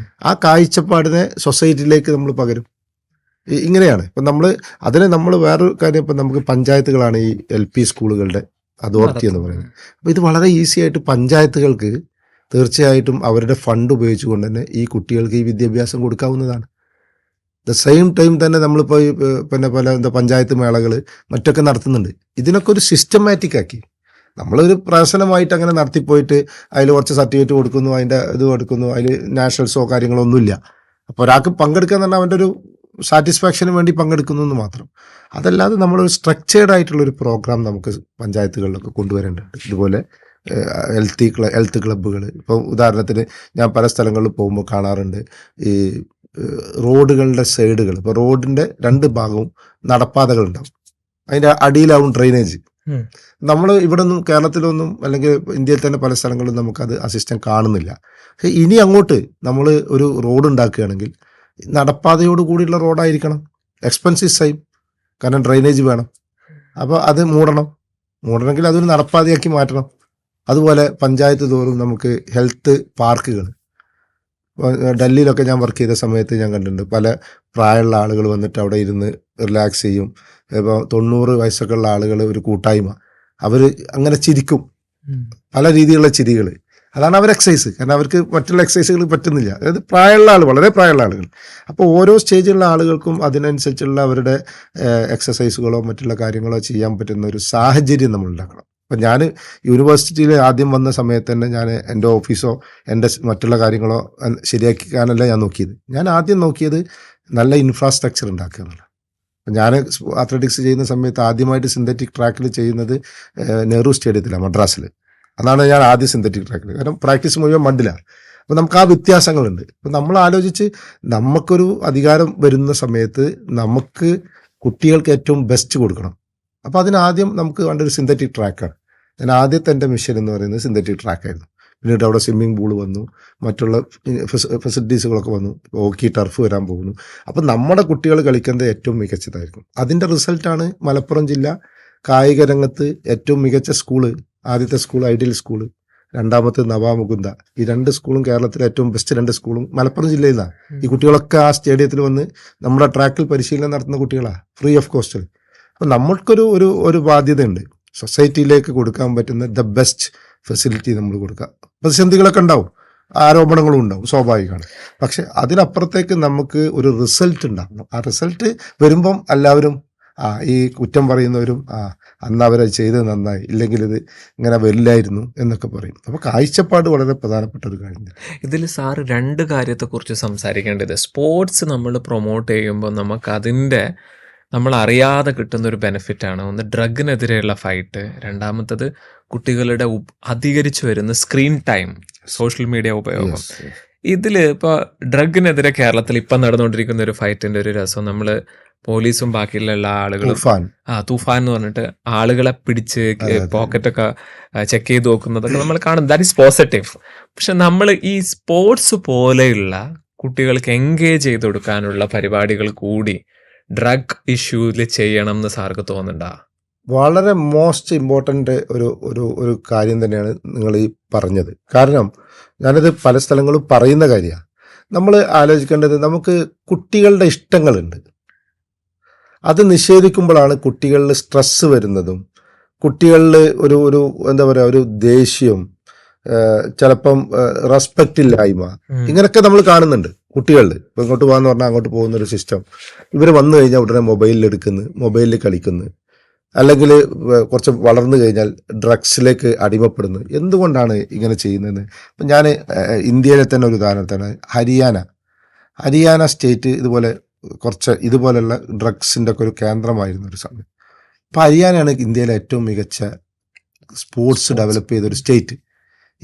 ആ കാഴ്ചപ്പാടിനെ സൊസൈറ്റിയിലേക്ക് നമ്മൾ പകരും. ഇങ്ങനെയാണ്. ഇപ്പം നമ്മൾ വേറൊരു കാര്യം, ഇപ്പം നമുക്ക് പഞ്ചായത്തുകളാണ് ഈ LP സ്കൂളുകളുടെ അതോറിറ്റി എന്ന് പറയുന്നത്. അപ്പോൾ ഇത് വളരെ ഈസി ആയിട്ട് പഞ്ചായത്തുകൾക്ക് തീർച്ചയായിട്ടും അവരുടെ ഫണ്ട് ഉപയോഗിച്ചുകൊണ്ട് തന്നെ ഈ കുട്ടികൾക്ക് ഈ വിദ്യാഭ്യാസം കൊടുക്കാവുന്നതാണ്. ദ സെയിം ടൈം തന്നെ നമ്മളിപ്പോൾ പല പഞ്ചായത്ത് മേളകൾ മറ്റൊക്കെ നടത്തുന്നുണ്ട്. ഇതിനൊക്കെ ഒരു സിസ്റ്റമാറ്റിക് ആക്കി നമ്മളൊരു പ്രശ്നമായിട്ട് അങ്ങനെ നടത്തിപ്പോയിട്ട് അതിൽ കുറച്ച് സർട്ടിഫിക്കറ്റ് കൊടുക്കുന്നു, അതിൻ്റെ ഇത് കൊടുക്കുന്നു, അതിൽ നാഷണൽസോ കാര്യങ്ങളോ ഒന്നുമില്ല. അപ്പോൾ ഒരാൾക്ക് പങ്കെടുക്കുക എന്ന് പറഞ്ഞാൽ അവൻ്റെ ഒരു സാറ്റിസ്ഫാക്ഷന് വേണ്ടി പങ്കെടുക്കുന്നു എന്ന് മാത്രം. അതല്ലാതെ നമ്മളൊരു സ്ട്രക്ചേർഡ് ആയിട്ടുള്ളൊരു പ്രോഗ്രാം നമുക്ക് പഞ്ചായത്തുകളിലൊക്കെ കൊണ്ടുവരേണ്ടതുണ്ട്. ഇതുപോലെ ഹെൽത്ത് ക്ലബ്ബുകൾ. ഇപ്പോൾ ഉദാഹരണത്തിന് ഞാൻ പല സ്ഥലങ്ങളിൽ പോകുമ്പോൾ കാണാറുണ്ട് ഈ റോഡുകളുടെ സൈഡുകൾ. ഇപ്പോൾ റോഡിൻ്റെ 2 ഭാഗവും നടപ്പാതകളുണ്ടാവും, അതിൻ്റെ അടിയിലാവും ഡ്രെയിനേജ്. നമ്മൾ ഇവിടെ ഒന്നും കേരളത്തിലൊന്നും അല്ലെങ്കിൽ ഇന്ത്യയിൽ തന്നെ പല സ്ഥലങ്ങളിലും നമുക്കത് അസിസ്റ്റം കാണുന്നില്ല. പക്ഷേ ഇനി അങ്ങോട്ട് നമ്മൾ ഒരു റോഡ് ഉണ്ടാക്കുകയാണെങ്കിൽ നടപ്പാതയോട് കൂടിയുള്ള റോഡായിരിക്കണം. എക്സ്പെൻസീവ് സെയിം, കാരണം ഡ്രെയിനേജ് വേണം. അപ്പോൾ അത് മൂടണമെങ്കിൽ അതൊരു നടപ്പാതയാക്കി മാറ്റണം. അതുപോലെ പഞ്ചായത്ത് തോറും നമുക്ക് ഹെൽത്ത് പാർക്കുകൾ. ഡൽഹിയിലൊക്കെ ഞാൻ വർക്ക് ചെയ്ത സമയത്ത് ഞാൻ കണ്ടിട്ടുണ്ട്, പല പ്രായമുള്ള ആളുകൾ വന്നിട്ട് അവിടെ ഇരുന്ന് റിലാക്സ് ചെയ്യും. ഇപ്പോൾ 90 വയസ്സൊക്കെ ഉള്ള ആളുകൾ ഒരു കൂട്ടായ്മ, അവർ അങ്ങനെ ചിരിക്കും, പല രീതിയിലുള്ള ചിരികൾ. അതാണ് അവർ എക്സസൈസ്, കാരണം അവർക്ക് മറ്റുള്ള എക്സസൈസുകൾ പറ്റുന്നില്ല. അതായത് വളരെ പ്രായമുള്ള ആളുകൾ. അപ്പോൾ ഓരോ സ്റ്റേജിലുള്ള ആളുകൾക്കും അതിനനുസരിച്ചുള്ള അവരുടെ എക്സസൈസുകളോ മറ്റുള്ള കാര്യങ്ങളോ ചെയ്യാൻ പറ്റുന്ന ഒരു സാഹചര്യം നമ്മൾ ഉണ്ടാക്കണം. അപ്പം ഞാൻ യൂണിവേഴ്സിറ്റിയിൽ ആദ്യം വന്ന സമയത്ത് തന്നെ ഞാൻ എൻ്റെ ഓഫീസോ എൻ്റെ മറ്റുള്ള കാര്യങ്ങളോ ശരിയാക്കാനല്ല ഞാൻ നോക്കിയത്. ഞാൻ ആദ്യം നോക്കിയത് നല്ല ഇൻഫ്രാസ്ട്രക്ചർ ഉണ്ടാക്കുക എന്നുള്ളത്. ഞാൻ അത്ലറ്റിക്സ് ചെയ്യുന്ന സമയത്ത് ആദ്യമായിട്ട് സിന്തറ്റിക് ട്രാക്കിൽ ചെയ്യുന്നത് നെഹ്റു സ്റ്റേഡിയത്തിലാണ്, മദ്രാസിൽ. അതാണ് ഞാൻ ആദ്യം സിന്തറ്റിക് ട്രാക്കിൽ, കാരണം പ്രാക്ടീസ് മുഴുവൻ മണ്ണിലാണ്. അപ്പോൾ നമുക്ക് ആ വ്യത്യാസങ്ങളുണ്ട്. അപ്പം നമ്മൾ ആലോചിച്ച് നമുക്കൊരു അധികാരം വരുന്ന സമയത്ത് നമുക്ക് കുട്ടികൾക്ക് ഏറ്റവും ബെസ്റ്റ് കൊടുക്കണം. അപ്പോൾ അതിനാദ്യം നമുക്ക് വേണ്ടൊരു സിന്തറ്റിക് ട്രാക്കാണ്. ഞാൻ ആദ്യത്തെ എൻ്റെ മിഷൻ എന്ന് പറയുന്നത് സിന്തറ്റിക് ട്രാക്കായിരുന്നു. പിന്നീട് അവിടെ സ്വിമ്മിംഗ് പൂള് വന്നു, മറ്റുള്ള ഫെസിലിറ്റീസുകളൊക്കെ വന്നു, ഹോക്കി ടർഫ് വരാൻ പോകുന്നു. അപ്പം നമ്മുടെ കുട്ടികൾ കളിക്കുന്നത് ഏറ്റവും മികച്ചതായിരിക്കും. അതിൻ്റെ റിസൾട്ടാണ് മലപ്പുറം ജില്ല കായിക രംഗത്ത് ഏറ്റവും മികച്ച സ്കൂള്. ആദ്യത്തെ സ്കൂൾ ഐഡിയൽ സ്കൂള്, രണ്ടാമത്തെ നവാമുകുന്ദ. ഈ 2 സ്കൂളും കേരളത്തിലെ ഏറ്റവും ബെസ്റ്റ് 2 സ്കൂളും മലപ്പുറം ജില്ലയിൽ നിന്നാണ്. ഈ കുട്ടികളൊക്കെ ആ സ്റ്റേഡിയത്തിൽ വന്ന് നമ്മുടെ ട്രാക്കിൽ പരിശീലനം നടത്തുന്ന കുട്ടികളാണ്, ഫ്രീ ഓഫ് കോസ്റ്റ്. അപ്പം നമ്മൾക്കൊരു ഒരു ബാധ്യതയുണ്ട്, സൊസൈറ്റിയിലേക്ക് കൊടുക്കാൻ പറ്റുന്ന ദ ബെസ്റ്റ് ഫെസിലിറ്റി നമ്മൾ കൊടുക്കുക. പ്രതിസന്ധികളൊക്കെ ഉണ്ടാവും, ആരോപണങ്ങളും ഉണ്ടാവും, സ്വാഭാവികമാണ്. പക്ഷെ അതിനപ്പുറത്തേക്ക് നമുക്ക് ഒരു റിസൾട്ട് ഉണ്ടാക്കണം. ആ റിസൾട്ട് വരുമ്പം എല്ലാവരും ഈ കുറ്റം പറയുന്നവരും അന്ന് അവരത് ചെയ്തത് നന്നായി, ഇല്ലെങ്കിൽ ഇത് ഇങ്ങനെ വരില്ലായിരുന്നു എന്നൊക്കെ പറയും. അപ്പോൾ കാഴ്ചപ്പാട് വളരെ പ്രധാനപ്പെട്ട ഒരു കാര്യം. ഇതിൽ സാറ് 2 കാര്യത്തെക്കുറിച്ച് സംസാരിക്കേണ്ടത്, സ്പോർട്സ് നമ്മൾ പ്രൊമോട്ട് ചെയ്യുമ്പോൾ നമുക്കതിൻ്റെ നമ്മൾ അറിയാതെ കിട്ടുന്നൊരു ബെനിഫിറ്റാണ്. ഒന്ന് ഡ്രഗിനെതിരെയുള്ള ഫൈറ്റ്, രണ്ടാമത്തത് കുട്ടികളുടെ അധികരിച്ചു വരുന്ന സ്ക്രീൻ ടൈം, സോഷ്യൽ മീഡിയ ഉപയോഗം. ഇതിൽ ഇപ്പോൾ ഡ്രഗിനെതിരെ കേരളത്തിൽ ഇപ്പം നടന്നുകൊണ്ടിരിക്കുന്ന ഒരു ഫൈറ്റിൻ്റെ ഒരു രസം, നമ്മൾ പോലീസും ബാക്കിയുള്ള ആളുകളും തൂഫാൻ എന്ന് പറഞ്ഞിട്ട് ആളുകളെ പിടിച്ച് പോക്കറ്റൊക്കെ ചെക്ക് ചെയ്ത് നോക്കുന്നതൊക്കെ നമ്മൾ കാണും. That is positive. പക്ഷെ നമ്മൾ ഈ സ്പോർട്സ് പോലെയുള്ള കുട്ടികൾക്ക് എൻഗേജ് ചെയ്ത് കൊടുക്കാനുള്ള പരിപാടികൾ കൂടി ഡ്രഗ് ഇഷ്യൂവിൽ ചെയ്യണം എന്ന് സാർക്ക് തോന്നുന്നുണ്ടോ? വളരെ മോസ്റ്റ് ഇമ്പോർട്ടൻ്റ് ഒരു കാര്യം തന്നെയാണ് നിങ്ങൾ ഈ പറഞ്ഞത്. കാരണം ഞാനത് പല സ്ഥലങ്ങളും പറയുന്ന കാര്യമാണ്. നമ്മൾ ആലോചിക്കേണ്ടത്, നമുക്ക് കുട്ടികളുടെ ഇഷ്ടങ്ങളുണ്ട്, അത് നിഷേധിക്കുമ്പോഴാണ് കുട്ടികളിൽ സ്ട്രെസ്സ് വരുന്നതും കുട്ടികളിൽ ഒരു ഒരു എന്താ പറയുക, ഒരു ദേഷ്യം, ചിലപ്പം റെസ്പെക്റ്റ് ഇല്ലായ്മ, ഇങ്ങനെയൊക്കെ നമ്മൾ കാണുന്നുണ്ട് കുട്ടികളിൽ. ഇപ്പം ഇങ്ങോട്ട് പോകാന്ന് പറഞ്ഞാൽ അങ്ങോട്ട് പോകുന്ന ഒരു സിസ്റ്റം. ഇവർ വന്നു കഴിഞ്ഞാൽ ഉടനെ മൊബൈലിൽ എടുക്കുന്നു, മൊബൈലിൽ കളിക്കുന്നു, അല്ലെങ്കിൽ കുറച്ച് വളർന്നു കഴിഞ്ഞാൽ ഡ്രഗ്സിലേക്ക് അടിമപ്പെടുന്നു. എന്തുകൊണ്ടാണ് ഇങ്ങനെ ചെയ്യുന്നത്? ഇപ്പം ഞാൻ ഇന്ത്യയിലെ തന്നെ ഒരു ഉദാഹരണത്താണ് ഹരിയാന സ്റ്റേറ്റ് ഇതുപോലെ കുറച്ച് ഇതുപോലെയുള്ള ഡ്രഗ്സിൻ്റെ ഒക്കെ ഒരു കേന്ദ്രമായിരുന്ന ഒരു സമയം. അപ്പോൾ ഹരിയാനയാണ് ഇന്ത്യയിലെ ഏറ്റവും മികച്ച സ്പോർട്സ് ഡെവലപ്പ് ചെയ്തൊരു സ്റ്റേറ്റ്.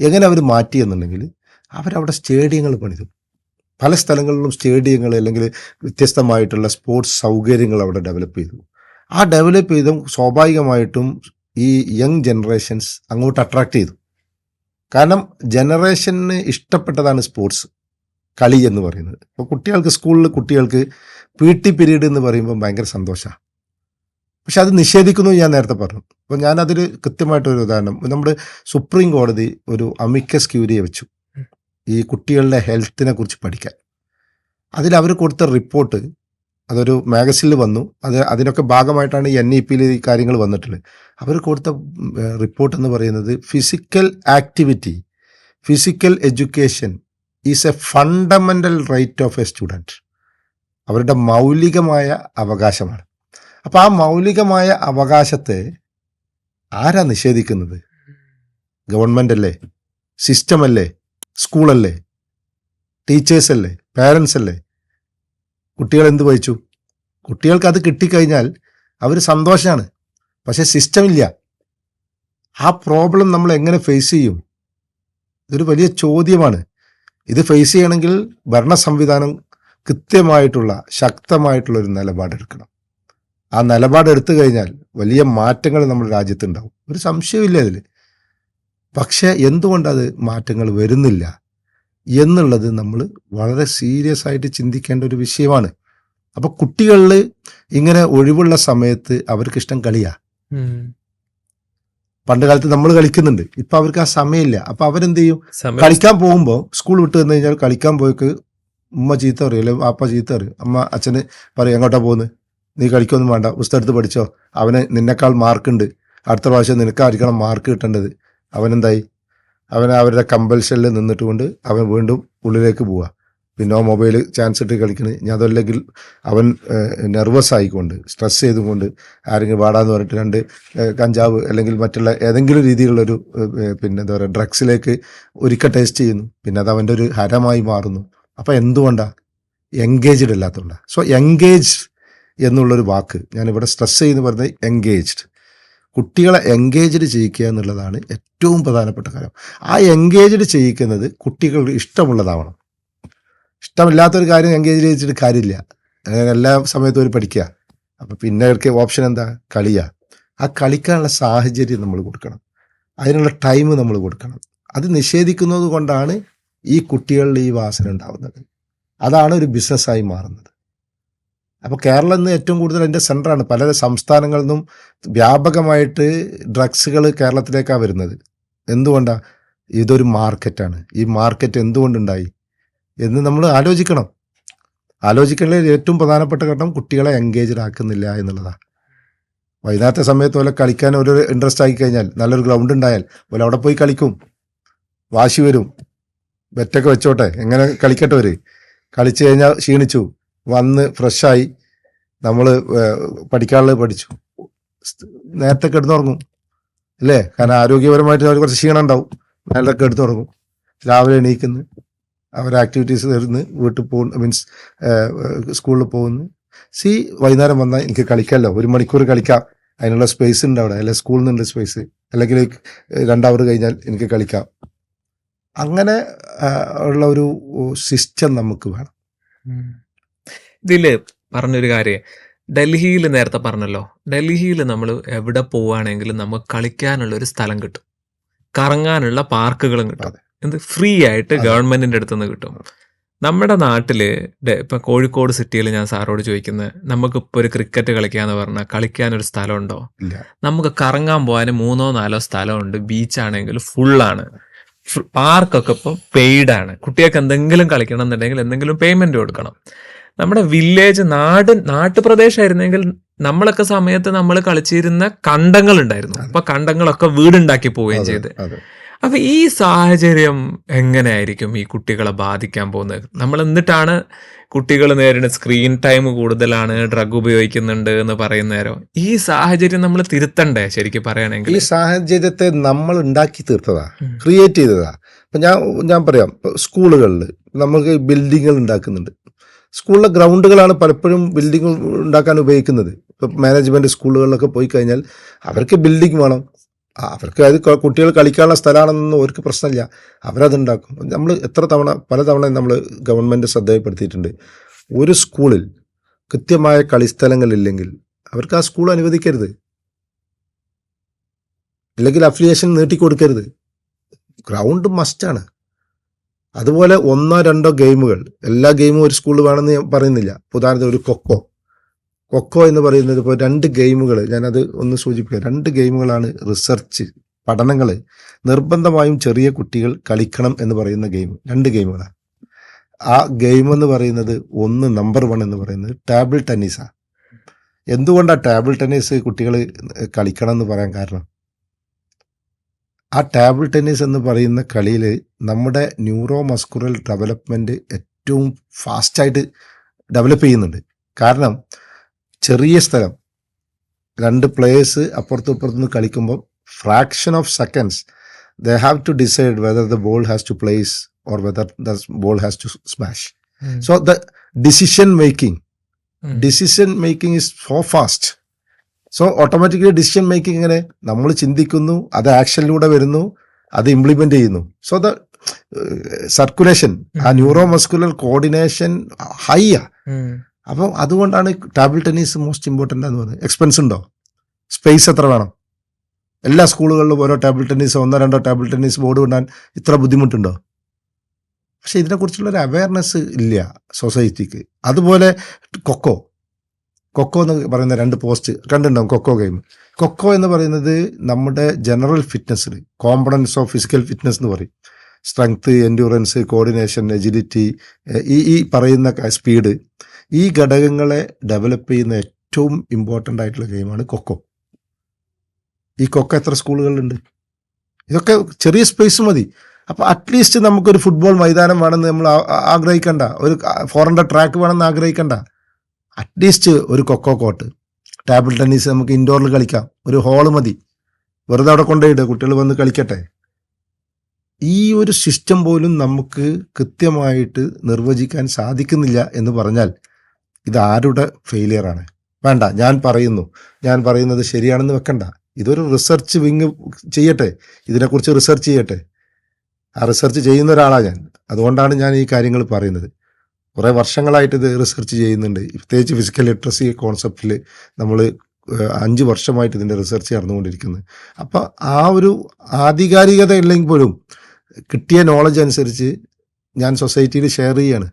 എങ്ങനെ അവർ മാറ്റി എന്നുണ്ടെങ്കിൽ അവരവിടെ സ്റ്റേഡിയങ്ങൾ പണിതു. പല സ്ഥലങ്ങളിലും സ്റ്റേഡിയങ്ങൾ അല്ലെങ്കിൽ വ്യത്യസ്തമായിട്ടുള്ള സ്പോർട്സ് സൗകര്യങ്ങൾ അവിടെ ഡെവലപ്പ് ചെയ്തു. ആ ഡെവലപ്പ് ചെയ്ത സ്വാഭാവികമായിട്ടും ഈ യങ് ജനറേഷൻസ് അങ്ങോട്ട് അട്രാക്ട് ചെയ്തു. കാരണം ജനറേഷന് ഇഷ്ടപ്പെട്ടതാണ് സ്പോർട്സ്, കളി എന്ന് പറയുന്നത്. അപ്പോൾ കുട്ടികൾക്ക് സ്കൂളിൽ കുട്ടികൾക്ക് PT പീരീഡ് എന്ന് പറയുമ്പോൾ ഭയങ്കര സന്തോഷമാണ്. പക്ഷെ അത് നിഷേധിക്കുന്നു ഞാൻ നേരത്തെ പറഞ്ഞു. അപ്പോൾ ഞാനതിൽ കൃത്യമായിട്ടൊരു ഉദാഹരണം, നമ്മുടെ സുപ്രീം കോടതി ഒരു അമിക്കസ് ക്യൂരിയെ വെച്ചു ഈ കുട്ടികളുടെ ഹെൽത്തിനെ കുറിച്ച് പഠിക്കാൻ. അതിൽ അവർ കൊടുത്ത റിപ്പോർട്ട് അതൊരു മാഗസിനിൽ വന്നു. അതിനൊക്കെ ഭാഗമായിട്ടാണ് NEP-യിൽ ഈ കാര്യങ്ങൾ വന്നിട്ടുള്ളത്. അവർ കൊടുത്ത റിപ്പോർട്ട് എന്ന് പറയുന്നത് physical activity, physical education is a fundamental right of a student. അവരുടെ മൗലികമായ അവകാശമാണ്. അപ്പോൾ ആ മൗലികമായ അവകാശത്തെ ആരാ നിഷേധിക്കുന്നത്? ഗവൺമെൻറ് അല്ലേ? സിസ്റ്റം അല്ലേ? സ്കൂളല്ലേ? ടീച്ചേഴ്സ് അല്ലേ? പാരൻസ് അല്ലേ? കുട്ടികൾ എന്ത് വഹിച്ചു? കുട്ടികൾക്ക് അത് കിട്ടിക്കഴിഞ്ഞാൽ അവർ സന്തോഷമാണ്. പക്ഷെ സിസ്റ്റം ഇല്ല. ആ പ്രോബ്ലം നമ്മൾ എങ്ങനെ ഫേസ് ചെയ്യും? ഇതൊരു വലിയ ചോദ്യമാണ്. ഇത് ഫേസ് ചെയ്യണമെങ്കിൽ ഭരണ സംവിധാനം കൃത്യമായിട്ടുള്ള ശക്തമായിട്ടുള്ള ഒരു നിലപാടെടുക്കണം. ആ നിലപാടെടുത്തു കഴിഞ്ഞാൽ വലിയ മാറ്റങ്ങൾ നമ്മുടെ രാജ്യത്തുണ്ടാവും, ഒരു സംശയമില്ല അതിൽ. പക്ഷേ എന്തുകൊണ്ടത് മാറ്റങ്ങൾ വരുന്നില്ല എന്നുള്ളത് നമ്മൾ വളരെ സീരിയസ് ആയിട്ട് ചിന്തിക്കേണ്ട ഒരു വിഷയമാണ്. അപ്പോൾ കുട്ടികളിൽ ഇങ്ങനെ ഒഴിവുള്ള സമയത്ത് അവർക്കിഷ്ടം കളിയാ. പണ്ട് കാലത്ത് നമ്മൾ കളിക്കുന്നുണ്ട്, ഇപ്പം അവർക്ക് ആ സമയമില്ല. അപ്പം അവരെന്ത് ചെയ്യും? കളിക്കാൻ പോകുമ്പോൾ സ്കൂൾ വിട്ട് വന്നു കഴിഞ്ഞാൽ കളിക്കാൻ പോയിക്ക് ഉമ്മ ചീത്ത പറയും, അല്ലെങ്കിൽ വാപ്പ ചീത്ത പറയും, അമ്മ അച്ഛന് പറയും എങ്ങോട്ടാ പോകുന്നത്, നീ കളിക്കൊന്നും വേണ്ട, പുസ്തകം എടുത്ത് പഠിച്ചോ, അവന് നിന്നെക്കാൾ മാർക്കുണ്ട്, അടുത്ത പ്രാവശ്യം നിനക്കായിരിക്കണം മാർക്ക് കിട്ടേണ്ടത്. അവനെന്തായി? അവരുടെ കമ്പൽഷനിൽ നിന്നിട്ട് കൊണ്ട് അവൻ വീണ്ടും ഉള്ളിലേക്ക് പോവുക. പിന്നെ മൊബൈൽ ചാൻസ് ഇട്ട് കളിക്കുന്നത്. ഞാൻ അതല്ലെങ്കിൽ അവൻ നെർവസ് ആയിക്കൊണ്ട് സ്ട്രെസ് ചെയ്തുകൊണ്ട് ആരെങ്കിലും പാടാന്ന് പറഞ്ഞിട്ട് 2 കഞ്ചാവ് അല്ലെങ്കിൽ മറ്റുള്ള ഏതെങ്കിലും രീതിയിലുള്ളൊരു പിന്നെ എന്താ പറയുക ഡ്രഗ്സിലേക്ക് ഒരിക്കൽ ടേസ്റ്റ് ചെയ്യുന്നു. പിന്നെ അത് അവൻ്റെ ഒരു ഹരമായി മാറുന്നു. അപ്പോൾ എന്തുകൊണ്ടാണ്? എൻഗേജ്ഡ് അല്ലാത്തതുകൊണ്ടാണ്. സോ എൻഗേജ് എന്നുള്ളൊരു വാക്ക് ഞാനിവിടെ സ്ട്രെസ് ചെയ്യുന്ന പറയുന്നത് എൻഗേജ്ഡ്. കുട്ടികളെ എൻഗേജ്ഡ് ചെയ്യിക്കുക എന്നുള്ളതാണ് ഏറ്റവും പ്രധാനപ്പെട്ട കാര്യം. ആ എൻഗേജ്ഡ് ചെയ്യിക്കുന്നത് കുട്ടികൾക്ക് ഇഷ്ടമുള്ളതാവണം. ഇഷ്ടമില്ലാത്തൊരു കാര്യം എൻഗേജ് ചെയ്യിച്ചിട്ട് കാര്യമില്ല. അങ്ങനെ എല്ലാ സമയത്തും ഒരു പഠിക്കുക. അപ്പം പിന്നെ ഓപ്ഷൻ എന്താ? കളിയാ. ആ കളിക്കാനുള്ള സാഹചര്യം നമ്മൾ കൊടുക്കണം, അതിനുള്ള ടൈം നമ്മൾ കൊടുക്കണം. അത് നിഷേധിക്കുന്നത് കൊണ്ടാണ് ഈ കുട്ടികളിൽ ഈ വാസന ഉണ്ടാവുന്നത്. അതാണ് ഒരു ബിസിനസ്സായി മാറുന്നത്. അപ്പോൾ കേരളം ഇന്ന് ഏറ്റവും കൂടുതൽ അതിൻ്റെ സെൻറ്ററാണ്. പല സംസ്ഥാനങ്ങളിൽ നിന്നും വ്യാപകമായിട്ട് ഡ്രഗ്സുകൾ കേരളത്തിലേക്കാണ് വരുന്നത്. എന്തുകൊണ്ടാണ്? ഇതൊരു മാർക്കറ്റാണ്. ഈ മാർക്കറ്റ് എന്തുകൊണ്ടുണ്ടായി എന്ന് നമ്മൾ ആലോചിക്കണം. ആലോചിക്കേണ്ട ഏറ്റവും പ്രധാനപ്പെട്ട ഘട്ടം കുട്ടികളെ എൻഗേജ്ഡ് ആക്കുന്നില്ല എന്നുള്ളതാണ്. വൈകുന്നേരത്തെ സമയത്ത് പോലെ കളിക്കാൻ ഒരു ഇൻട്രസ്റ്റ് ആക്കി കഴിഞ്ഞാൽ, നല്ലൊരു ഗ്രൗണ്ട് ഉണ്ടായാൽ പോലെ അവിടെ പോയി കളിക്കും. വാശി വരും, ബെറ്റൊക്കെ വെച്ചോട്ടെ, എങ്ങനെ കളിക്കട്ടെ. കളിച്ചു കഴിഞ്ഞാൽ ക്ഷീണിച്ചു വന്ന് ഫ്രഷായി നമ്മൾ പഠിക്കാനുള്ളത് പഠിച്ചു, നേരത്തെ കിടന്നുറങ്ങും അല്ലേ? കാരണം ആരോഗ്യപരമായിട്ട് അവർ കുറച്ച് ക്ഷീണം ഉണ്ടാവും. നേരത്തെ കിടന്നുറങ്ങും, രാവിലെ എണീക്കുന്നു, അവർ ആക്ടിവിറ്റീസ് തരുന്നു, വീട്ടിൽ പോകുന്നു, മീൻസ് സ്കൂളിൽ പോകുന്നു. വൈകുന്നേരം വന്നാൽ എനിക്ക് കളിക്കാമല്ലോ, 1 മണിക്കൂർ കളിക്കാം, അതിനുള്ള സ്പേസ് ഉണ്ട് അവിടെ, അല്ലെങ്കിൽ സ്കൂളിൽ നിന്നുണ്ട് സ്പേസ്, അല്ലെങ്കിൽ 2 അവർ കഴിഞ്ഞാൽ എനിക്ക് കളിക്കാം. അങ്ങനെ ഉള്ള ഒരു സിസ്റ്റം നമുക്ക് വേണം. ഇതില് പറഞ്ഞൊരു കാര്യം, ഡൽഹിയിൽ നേരത്തെ പറഞ്ഞല്ലോ, ഡൽഹിയിൽ നമ്മൾ എവിടെ പോവുകയാണെങ്കിലും നമുക്ക് കളിക്കാനുള്ള ഒരു സ്ഥലം കിട്ടും, കറങ്ങാനുള്ള പാർക്കുകളും കിട്ടും. എന്ത് ഫ്രീ ആയിട്ട് ഗവൺമെന്റിന്റെ അടുത്ത് നിന്ന് കിട്ടും. നമ്മുടെ നാട്ടില് ഇപ്പൊ കോഴിക്കോട് സിറ്റിയിൽ ഞാൻ സാറോട് ചോദിക്കുന്നത്, നമുക്കിപ്പോൾ ഒരു ക്രിക്കറ്റ് കളിക്കാന്ന് പറഞ്ഞാൽ കളിക്കാനൊരു സ്ഥലമുണ്ടോ? നമുക്ക് കറങ്ങാൻ പോകാൻ 3-4 സ്ഥലമുണ്ട്. ബീച്ചാണെങ്കിൽ ഫുള്ളാണ്. പാർക്കൊക്കെ ഇപ്പോൾ പെയ്ഡാണ്. കുട്ടികൾക്ക് എന്തെങ്കിലും കളിക്കണം എന്നുണ്ടെങ്കിൽ എന്തെങ്കിലും പേയ്മെന്റ് കൊടുക്കണം. നമ്മുടെ വില്ലേജ് നാട്ടുപ്രദേശമായിരുന്നെങ്കിൽ നമ്മളൊക്കെ സമയത്ത് നമ്മൾ കളിച്ചിരുന്ന കണ്ടങ്ങൾ ഉണ്ടായിരുന്നു. അപ്പൊ കണ്ടങ്ങളൊക്കെ വീടുണ്ടാക്കി പോവുകയും ചെയ്ത്. അതെ. അപ്പൊ ഈ സാഹചര്യം എങ്ങനെയായിരിക്കും ഈ കുട്ടികളെ ബാധിക്കാൻ പോകുന്നത്? നമ്മൾ എന്നിട്ടാണ് കുട്ടികൾ നേരിടുന്ന സ്ക്രീൻ ടൈം കൂടുതലാണ്, ഡ്രഗ് ഉപയോഗിക്കുന്നുണ്ട് എന്ന് പറയുന്നേരം ഈ സാഹചര്യം നമ്മൾ തിരുത്തണ്ടേ ശരിക്കും പറയുകയാണെങ്കിൽ? ഈ സാഹചര്യത്തെ നമ്മൾ ഉണ്ടാക്കി തീർത്തതാ, ക്രിയേറ്റ് ചെയ്തതാ. ഇപ്പം ഞാൻ പറയാം, സ്കൂളുകളിൽ നമുക്ക് ബിൽഡിങ്ങുകൾ ഉണ്ടാക്കുന്നുണ്ട്. സ്കൂളിലെ ഗ്രൗണ്ടുകളാണ് പലപ്പോഴും ബിൽഡിംഗ് ഉണ്ടാക്കാൻ ഉപയോഗിക്കുന്നത്. ഇപ്പം മാനേജ്മെൻറ്റ് സ്കൂളുകളിലൊക്കെ പോയി കഴിഞ്ഞാൽ അവർക്ക് ബിൽഡിംഗ് വേണം, അവർക്ക് അത് കുട്ടികൾ കളിക്കാനുള്ള സ്ഥലമാണെന്നൊന്നും അവർക്ക് പ്രശ്നമില്ല, അവരതുണ്ടാക്കും. നമ്മൾ പലതവണ നമ്മൾ ഗവൺമെൻറ് ശ്രദ്ധയപ്പെടുത്തിയിട്ടുണ്ട്. ഒരു സ്കൂളിൽ കൃത്യമായ കളിസ്ഥലങ്ങളില്ലെങ്കിൽ അവർക്ക് ആ സ്കൂൾ അനുവദിക്കരുത്, ഇല്ലെങ്കിൽ അഫിലിയേഷൻ നീട്ടിക്കൊടുക്കരുത്. ഗ്രൗണ്ട് മസ്റ്റാണ്. അതുപോലെ 1-2 ഗെയിമുകൾ, എല്ലാ ഗെയിമും ഒരു സ്കൂളിൽ വേണമെന്ന് ഞാൻ പറയുന്നില്ല. ഉദാഹരണത്തിന് ഒരു കൊക്കോ എന്ന് പറയുന്നത് ഇപ്പോൾ 2 ഗെയിമുകൾ, ഞാനത് ഒന്ന് സൂചിപ്പിക്കാം. 2 ഗെയിമുകളാണ് റിസർച്ച് പഠനങ്ങൾ നിർബന്ധമായും ചെറിയ കുട്ടികൾ കളിക്കണം എന്ന് പറയുന്ന ഗെയിം. 2 ഗെയിമുകളാണ്. ആ ഗെയിം എന്ന് പറയുന്നത് നമ്പർ 1 എന്ന് പറയുന്നത് ടേബിൾ ടെന്നീസാണ്. എന്തുകൊണ്ടാണ് ടേബിൾ ടെന്നീസ് കുട്ടികൾ കളിക്കണം എന്ന് പറയാൻ കാരണം? ആ ടേബിൾ ടെന്നീസ് എന്ന് പറയുന്ന കളിയിൽ നമ്മുടെ ന്യൂറോ മസ്കുലർ ഡെവലപ്മെൻറ്റ് ഏറ്റവും ഫാസ്റ്റായിട്ട് ഡെവലപ്പ് ചെയ്യുന്നുണ്ട്. കാരണം ചെറിയ സ്ഥലം, 2 പ്ലേയേഴ്സ് അപ്പുറത്തും ഇപ്പുറത്തുനിന്ന് കളിക്കുമ്പോൾ fraction of seconds they have to decide whether the ball has to place or whether the ball has to smash. So the decision making is so fast. So automatically decision making ഇങ്ങനെ നമ്മൾ ചിന്തിക്കുന്നു, അത് ആക്ഷനിലൂടെ വരുന്നു, അത് implement ചെയ്യുന്നു. So the circulation, ആ neuro muscular coordination ഹൈയാ. അപ്പം അതുകൊണ്ടാണ് ടേബിൾ ടെന്നീസ് മോസ്റ്റ് ഇമ്പോർട്ടൻ്റ് എന്ന് പറയുന്നത്. എക്സ്പെൻസ് ഉണ്ടോ? സ്പേസ് എത്ര വേണം? എല്ലാ സ്കൂളുകളിലും ഓരോ table tennis, 1-2 table tennis board കൊണ്ടാൻ ഇത്ര ബുദ്ധിമുട്ടുണ്ടോ? പക്ഷെ ഇതിനെക്കുറിച്ചുള്ളൊരു അവയർനെസ് ഇല്ല സൊസൈറ്റിക്ക്. അതുപോലെ കൊക്കോ എന്ന് പറയുന്ന 2 പോസ്റ്റ് കണ്ടിട്ടുണ്ടാവും. കൊക്കോ എന്ന് പറയുന്നത് നമ്മുടെ ജനറൽ ഫിറ്റ്നസ്സിൽ കോമ്പണൻസ് ഓഫ് ഫിസിക്കൽ ഫിറ്റ്നസ് എന്ന് പറയും. സ്ട്രെങ്ത്, എൻഡ്യൂറൻസ്, കോർഡിനേഷൻ, എജിലിറ്റി, ഈ പറയുന്ന സ്പീഡ്, ഈ ഘടകങ്ങളെ ഡെവലപ്പ് ചെയ്യുന്ന ഏറ്റവും ഇമ്പോർട്ടൻ്റ് ആയിട്ടുള്ള ഗെയിമാണ് കൊക്കോ. ഈ കൊക്കോ എത്ര സ്കൂളുകളിലുണ്ട്? ഇതൊക്കെ ചെറിയ സ്പേസ് മതി. അപ്പോൾ അറ്റ്ലീസ്റ്റ് നമുക്കൊരു ഫുട്ബോൾ മൈതാനം വേണമെന്ന് നമ്മൾ ആഗ്രഹിക്കണ്ട, ഒരു 400 ട്രാക്ക് വേണമെന്ന് ആഗ്രഹിക്കണ്ട. അറ്റ്ലീസ്റ്റ് ഒരു കൊക്കോ കോർട്ട്. ടേബിൾ ടെന്നീസ് നമുക്ക് ഇൻഡോറിൽ കളിക്കാം, ഒരു ഹോള് മതി, വെറുതെ അവിടെ കൊണ്ടുപോയിട്ട് കുട്ടികൾ വന്ന് കളിക്കട്ടെ. ഈ ഒരു സിസ്റ്റം പോലും നമുക്ക് കൃത്യമായിട്ട് നിർവചിക്കാൻ സാധിക്കുന്നില്ല എന്ന് പറഞ്ഞാൽ ഇത് ആരുടെ ഫെയിലിയറാണ്? വേണ്ട, ഞാൻ പറയുന്നത് ശരിയാണെന്ന് വെക്കണ്ട. ഇതൊരു റിസർച്ച് വിങ് ചെയ്യട്ടെ, ഇതിനെക്കുറിച്ച് റിസർച്ച് ചെയ്യട്ടെ. ആ റിസർച്ച് ചെയ്യുന്ന ഒരാളാണ് ഞാൻ. അതുകൊണ്ടാണ് ഞാൻ ഈ കാര്യങ്ങൾ പറയുന്നത്. കുറേ വർഷങ്ങളായിട്ട് ഇത് റിസർച്ച് ചെയ്യുന്നുണ്ട്. പ്രത്യേകിച്ച് ഫിസിക്കൽ ലിറ്ററസി കോൺസെപ്റ്റിൽ നമ്മൾ 5 വർഷമായിട്ട് ഇതിൻ്റെ റിസർച്ച് നടന്നുകൊണ്ടിരിക്കുന്നത്. അപ്പോൾ ആ ഒരു ആധികാരികത ഇല്ലെങ്കിൽ പോലും കിട്ടിയ നോളജ് അനുസരിച്ച് ഞാൻ സൊസൈറ്റിയിൽ ഷെയർ ചെയ്യാണ്.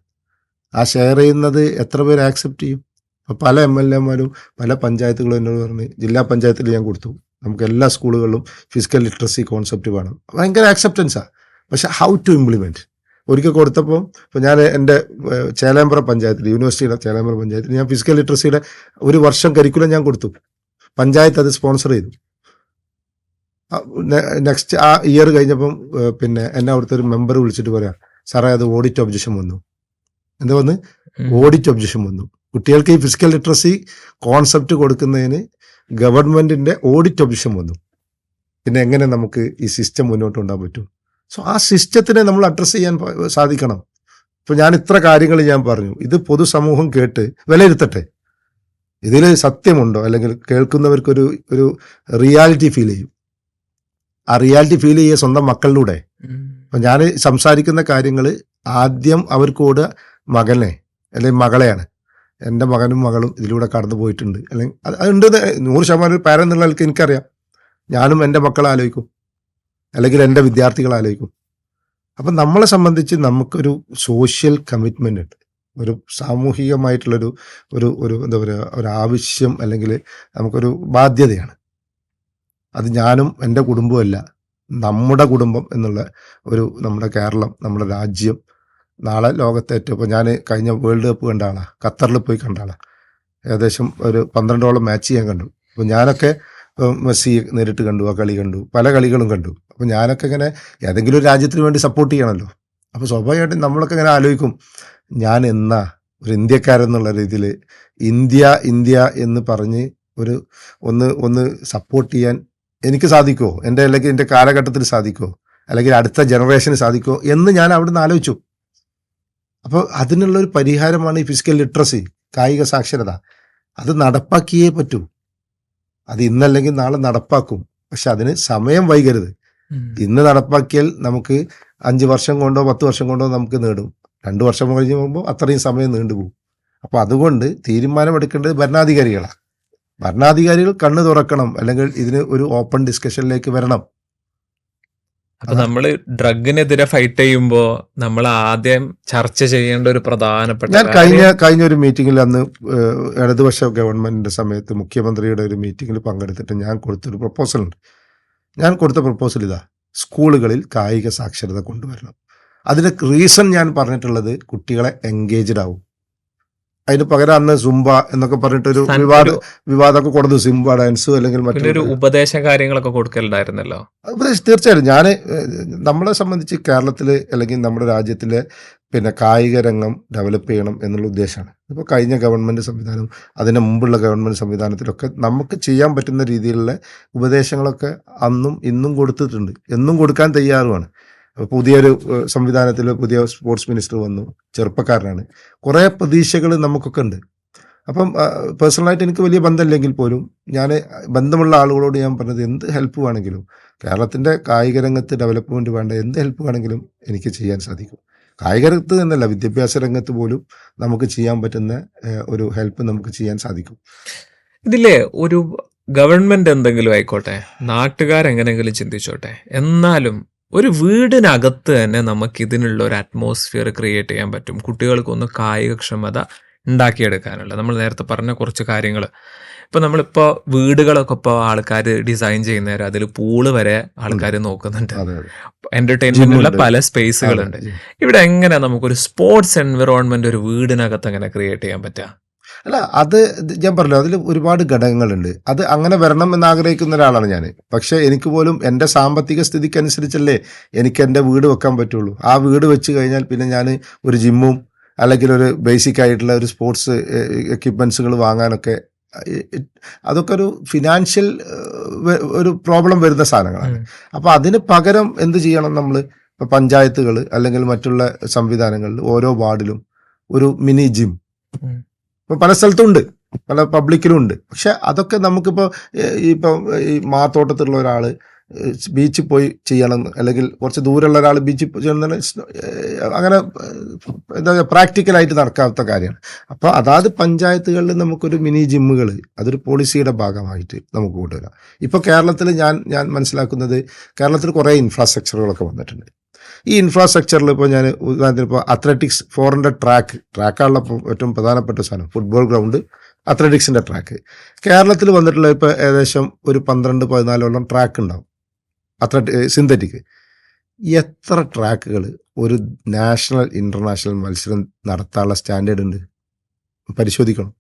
ആ ഷെയർ ചെയ്യുന്നത് എത്ര പേര് ആക്സെപ്റ്റ് ചെയ്യും? അപ്പോൾ പല MLA-മാരും പല പഞ്ചായത്തുകളും എന്നോട് പറഞ്ഞ്, ജില്ലാ പഞ്ചായത്തിൽ ഞാൻ കൊടുത്തു, നമുക്ക് എല്ലാ സ്കൂളുകളിലും ഫിസിക്കൽ ലിറ്ററസി കോൺസെപ്റ്റ് വേണം. ഭയങ്കര ആക്സെപ്റ്റൻസാണ്. പക്ഷെ ഹൗ ടു ഇംപ്ലിമെൻറ്റ്? ഒരിക്കൽ കൊടുത്തപ്പോൾ ഇപ്പോൾ ഞാൻ എൻ്റെ ചേലേമ്പ്ര പഞ്ചായത്തിൽ, യൂണിവേഴ്സിറ്റിയുടെ ചേലേമ്പ്ര പഞ്ചായത്തിൽ ഞാൻ ഫിസിക്കൽ ലിറ്ററസിയുടെ 1 വർഷം കരിക്കുലം ഞാൻ കൊടുത്തു. പഞ്ചായത്ത് അത് സ്പോൺസർ ചെയ്തു. നെക്സ്റ്റ് ആ ഇയർ കഴിഞ്ഞപ്പം പിന്നെ എന്നെ അവിടുത്തെ ഒരു മെമ്പർ വിളിച്ചിട്ട് പറയാം, സാറേ അത് ഓഡിറ്റ് ഒബ്ജക്ഷൻ വന്നു. എന്താ വന്ന്? ഓഡിറ്റ് ഒബ്ജക്ഷൻ വന്നു. കുട്ടികൾക്ക് ഈ ഫിസിക്കൽ ലിറ്ററസി കോൺസെപ്റ്റ് കൊടുക്കുന്നതിന് ഗവൺമെൻറ്റിൻ്റെ ഓഡിറ്റ് ഒബ്ജക്ഷൻ വന്നു. പിന്നെ എങ്ങനെ നമുക്ക് ഈ സിസ്റ്റം മുന്നോട്ട് കൊണ്ടുപോകാൻ പറ്റും? സോ ആ സിസ്റ്റത്തിനെ നമ്മൾ അഡ്രസ്സ് ചെയ്യാൻ സാധിക്കണം. ഇപ്പോൾ ഞാൻ ഇത്ര കാര്യങ്ങൾ ഞാൻ പറഞ്ഞു, ഇത് പൊതുസമൂഹം കേട്ട് വിലയിരുത്തട്ടെ. ഇതിൽ സത്യമുണ്ടോ, അല്ലെങ്കിൽ കേൾക്കുന്നവർക്കൊരു റിയാലിറ്റി ഫീൽ ചെയ്യും. ആ റിയാലിറ്റി ഫീൽ ചെയ്യുക സ്വന്തം മക്കളിലൂടെ. അപ്പം ഞാൻ സംസാരിക്കുന്ന കാര്യങ്ങൾ ആദ്യം അവർക്കൂടെ മകനെ അല്ലെങ്കിൽ മകളെയാണ്. എൻ്റെ മകനും മകളും ഇതിലൂടെ കടന്നു പോയിട്ടുണ്ട്, അല്ലെങ്കിൽ അതുണ്ട് 100% പാരന്റ് എന്നുള്ള ആൾക്ക് എനിക്കറിയാം. ഞാനും എൻ്റെ മക്കളെ ആലോചിക്കും, അല്ലെങ്കിൽ എൻ്റെ വിദ്യാർത്ഥികളെ ആലോചിക്കും. അപ്പം നമ്മളെ സംബന്ധിച്ച് നമുക്കൊരു സോഷ്യൽ കമ്മിറ്റ്മെൻ്റ് ഉണ്ട്, ഒരു സാമൂഹികമായിട്ടുള്ളൊരു എന്താ പറയുക, ഒരു ആവശ്യം, അല്ലെങ്കിൽ നമുക്കൊരു ബാധ്യതയാണ്. അത് ഞാനും എൻ്റെ കുടുംബവുമല്ല, നമ്മുടെ കുടുംബം എന്നുള്ള നമ്മുടെ കേരളം, നമ്മുടെ രാജ്യം നാളെ ലോകത്തെ ഏറ്റവും, ഇപ്പോൾ ഞാൻ കഴിഞ്ഞ വേൾഡ് കപ്പ് കണ്ട ആളാണ്, ഖത്തറിൽ പോയി കണ്ട ആളാണ്. ഏകദേശം ഒരു 12ഓളം മാച്ച് ഞാൻ കണ്ടു. അപ്പോൾ ഞാനൊക്കെ മെസ്സി നേരിട്ട് കണ്ടു, ആ കളി കണ്ടു, പല കളികളും കണ്ടു. അപ്പോൾ ഞാനൊക്കെ ഇങ്ങനെ ഏതെങ്കിലും ഒരു രാജ്യത്തിന് വേണ്ടി സപ്പോർട്ട് ചെയ്യണമല്ലോ. അപ്പോൾ സ്വാഭാവികമായിട്ടും നമ്മളൊക്കെ ഇങ്ങനെ ആലോചിക്കും, ഞാൻ എന്നാ ഒരു ഇന്ത്യക്കാരെന്നുള്ള രീതിയിൽ ഇന്ത്യ എന്ന് പറഞ്ഞ് ഒന്ന് സപ്പോർട്ട് ചെയ്യാൻ എനിക്ക് സാധിക്കുമോ, അല്ലെങ്കിൽ എൻ്റെ കാലഘട്ടത്തിൽ സാധിക്കുമോ, അല്ലെങ്കിൽ അടുത്ത ജനറേഷന് സാധിക്കുമോ എന്ന് ഞാൻ അവിടുന്ന് ആലോചിച്ചു. അപ്പോൾ അതിനുള്ളൊരു പരിഹാരമാണ് ഈ ഫിസിക്കൽ ലിറ്ററസി, കായിക സാക്ഷരത. അത് നടപ്പാക്കിയേ പറ്റൂ. അത് ഇന്നല്ലെങ്കിൽ നാളെ നടപ്പാക്കും. പക്ഷെ അതിന് സമയം വൈകരുത്. ഇന്ന് നടപ്പാക്കിയാൽ നമുക്ക് 5 വർഷം കൊണ്ടോ 10 വർഷം കൊണ്ടോ നമുക്ക് നേടും. 2 വർഷം കഴിഞ്ഞ് പോകുമ്പോൾ അത്രയും സമയം നീണ്ടുപോകും. അപ്പോൾ അതുകൊണ്ട് തീരുമാനമെടുക്കേണ്ടത് ഭരണാധികാരികളാണ്. ഭരണാധികാരികൾ കണ്ണ് തുറക്കണം, അല്ലെങ്കിൽ ഇതിന് ഒരു ഓപ്പൺ ഡിസ്കഷനിലേക്ക് വരണം. അപ്പൊ നമ്മൾ ഡ്രഗിനെതിരെ ഫൈറ്റ് ചെയ്യുമ്പോൾ നമ്മൾ ആദ്യം ചർച്ച ചെയ്യേണ്ട ഒരു പ്രധാനപ്പെട്ട ഞാൻ കഴിഞ്ഞ ഒരു മീറ്റിംഗിൽ അന്ന് ഇടതുപക്ഷ ഗവൺമെന്റിന്റെ സമയത്ത് മുഖ്യമന്ത്രിയുടെ ഒരു മീറ്റിംഗിൽ പങ്കെടുത്തിട്ട് ഞാൻ കൊടുത്തൊരു പ്രപ്പോസൽ ഉണ്ട്. ഞാൻ കൊടുത്ത പ്രപ്പോസൽ ഇതാ: സ്കൂളുകളിൽ കായിക സാക്ഷരത കൊണ്ടുവരണം. അതിന് റീസൺ ഞാൻ പറഞ്ഞിട്ടുള്ളത് കുട്ടികളെ എൻഗേജ്ഡ് ആവും. അതിന് പകരം അന്ന് സുംബ എന്നൊക്കെ പറഞ്ഞിട്ടൊരു വിവാദമൊക്കെ കൊടുത്തു. സിംബ ഡാൻസ് അല്ലെങ്കിൽ മറ്റൊരു ഉപദേശ കാര്യങ്ങളൊക്കെ കൊടുക്കലുണ്ടായിരുന്നല്ലോ. തീർച്ചയായും നമ്മളെ സംബന്ധിച്ച് കേരളത്തിൽ അല്ലെങ്കിൽ നമ്മുടെ രാജ്യത്തിലെ കായിക രംഗം ഡെവലപ്പ് ചെയ്യണം എന്നുള്ള ഉദ്ദേശമാണ്. ഇപ്പോൾ കഴിഞ്ഞ ഗവൺമെൻറ് സംവിധാനം, അതിന് മുമ്പുള്ള ഗവൺമെൻറ് സംവിധാനത്തിലൊക്കെ നമുക്ക് ചെയ്യാൻ പറ്റുന്ന രീതിയിലുള്ള ഉപദേശങ്ങളൊക്കെ അന്നും ഇന്നും കൊടുത്തിട്ടുണ്ട്, എന്നും കൊടുക്കാൻ തയ്യാറുമാണ്. പുതിയൊരു സംവിധാനത്തിൽ പുതിയ സ്പോർട്സ് മിനിസ്റ്റർ വന്നു, ചെറുപ്പക്കാരനാണ്. കുറേ പ്രതീക്ഷകൾ നമുക്കൊക്കെ ഉണ്ട്. അപ്പം പേഴ്സണലായിട്ട് എനിക്ക് വലിയ ബന്ധമില്ലെങ്കിൽ പോലും ഞാൻ ബന്ധമുള്ള ആളുകളോട് ഞാൻ പറഞ്ഞത്, എന്ത് ഹെൽപ്പ് വേണമെങ്കിലും, കേരളത്തിൻ്റെ കായിക രംഗത്ത് ഡെവലപ്മെൻറ്റ് വേണ്ട എന്ത് ഹെൽപ്പ് വേണമെങ്കിലും എനിക്ക് ചെയ്യാൻ സാധിക്കും. കായിക രംഗത്ത് എന്നല്ല, വിദ്യാഭ്യാസ രംഗത്ത് പോലും നമുക്ക് ചെയ്യാൻ പറ്റുന്ന ഒരു ഹെൽപ്പ് നമുക്ക് ചെയ്യാൻ സാധിക്കും. ഇതിലെ ഒരു ഗവൺമെന്റ് എന്തെങ്കിലും ആയിക്കോട്ടെ, നാട്ടുകാരെങ്ങനെങ്കിലും ചിന്തിച്ചോട്ടെ, എന്നാലും ഒരു വീടിനകത്ത് തന്നെ നമുക്ക് ഇതിനുള്ള ഒരു അറ്റ്മോസ്ഫിയർ ക്രിയേറ്റ് ചെയ്യാൻ പറ്റും. കുട്ടികൾക്കൊന്ന് കായികക്ഷമത ഉണ്ടാക്കിയെടുക്കാനുള്ള നമ്മൾ നേരത്തെ പറഞ്ഞ കുറച്ച് കാര്യങ്ങൾ. ഇപ്പം നമ്മളിപ്പോൾ വീടുകളൊക്കെ ഇപ്പോൾ ആൾക്കാർ ഡിസൈൻ ചെയ്യുന്നവരെ അതിൽ പൂള് വരെ ആൾക്കാർ നോക്കുന്നുണ്ട്. എന്റർടൈൻമെന്റിനുള്ള പല സ്പേസുകളുണ്ട്. ഇവിടെ എങ്ങനെ നമുക്കൊരു സ്പോർട്സ് എൻവിറോൺമെന്റ് ഒരു വീടിനകത്ത് എങ്ങനെ ക്രിയേറ്റ് ചെയ്യാൻ പറ്റുക? അല്ല, അത് ഞാൻ പറഞ്ഞു, അതിൽ ഒരുപാട് ഘടകങ്ങളുണ്ട്. അത് അങ്ങനെ വരണം എന്നാഗ്രഹിക്കുന്ന ഒരാളാണ് ഞാൻ. പക്ഷേ എനിക്ക് പോലും എൻ്റെ സാമ്പത്തിക സ്ഥിതിക്കനുസരിച്ചല്ലേ എനിക്ക് എൻ്റെ വീട് വെക്കാൻ പറ്റുള്ളൂ. ആ വീട് വെച്ച് കഴിഞ്ഞാൽ പിന്നെ ഞാൻ ഒരു ജിമ്മും അല്ലെങ്കിൽ ഒരു ബേസിക് ആയിട്ടുള്ള ഒരു സ്പോർട്സ് എക്യുപ്മെൻസുകൾ വാങ്ങാനൊക്കെ, അതൊക്കെ ഒരു ഫിനാൻഷ്യൽ ഒരു പ്രോബ്ലം വരുന്ന സാധനങ്ങളാണ്. അപ്പോൾ അതിന് പകരം എന്ത് ചെയ്യണം നമ്മൾ? ഇപ്പോൾ പഞ്ചായത്തുകൾ അല്ലെങ്കിൽ മറ്റുള്ള സംവിധാനങ്ങളിൽ ഓരോ വാർഡിലും ഒരു മിനി ജിം ഇപ്പോൾ പല സ്ഥലത്തും ഉണ്ട്, പല പബ്ലിക്കിലും ഉണ്ട്. പക്ഷെ അതൊക്കെ നമുക്കിപ്പോൾ ഈ മാത്തോട്ടത്തിലുള്ള ഒരാൾ ബീച്ചിൽ പോയി ചെയ്യണം, അല്ലെങ്കിൽ കുറച്ച് ദൂരമുള്ള ഒരാൾ ബീച്ചിൽ ചെയ്യണം, അങ്ങനെ എന്താ പറയുക, പ്രാക്ടിക്കലായിട്ട് നടക്കാത്ത കാര്യമാണ്. അപ്പോൾ അതാത് പഞ്ചായത്തുകളിൽ നമുക്കൊരു മിനി ജിമ്മുകൾ, അതൊരു പോളിസിയുടെ ഭാഗമായിട്ട് നമുക്ക് കൊണ്ടുവരാം. ഇപ്പോൾ കേരളത്തിൽ ഞാൻ മനസ്സിലാക്കുന്നത്, കേരളത്തിൽ കുറേ ഇൻഫ്രാസ്ട്രക്ചറുകളൊക്കെ വന്നിട്ടുണ്ട്. ഈ ഇൻഫ്രാസ്ട്രക്ചറിൽ ഇപ്പോൾ ഞാൻ ഉദാഹരണത്തിന് ഇപ്പോൾ അത്ലറ്റിക്സ് 400 ട്രാക്കാണുള്ള ഏറ്റവും പ്രധാനപ്പെട്ട സാധനം. ഫുട്ബോൾ ഗ്രൗണ്ട്, അത്ലറ്റിക്സിൻ്റെ ട്രാക്ക്. കേരളത്തിൽ വന്നിട്ടുള്ള ഇപ്പോൾ ഏകദേശം ഒരു 12-14 ട്രാക്ക് ഉണ്ടാവും സിന്തറ്റിക്. എത്ര ട്രാക്കുകൾ ഒരു നാഷണൽ ഇൻ്റർനാഷണൽ മത്സരം നടത്താനുള്ള സ്റ്റാൻഡേർഡ് ഉണ്ട്? പരിശോധിക്കണം.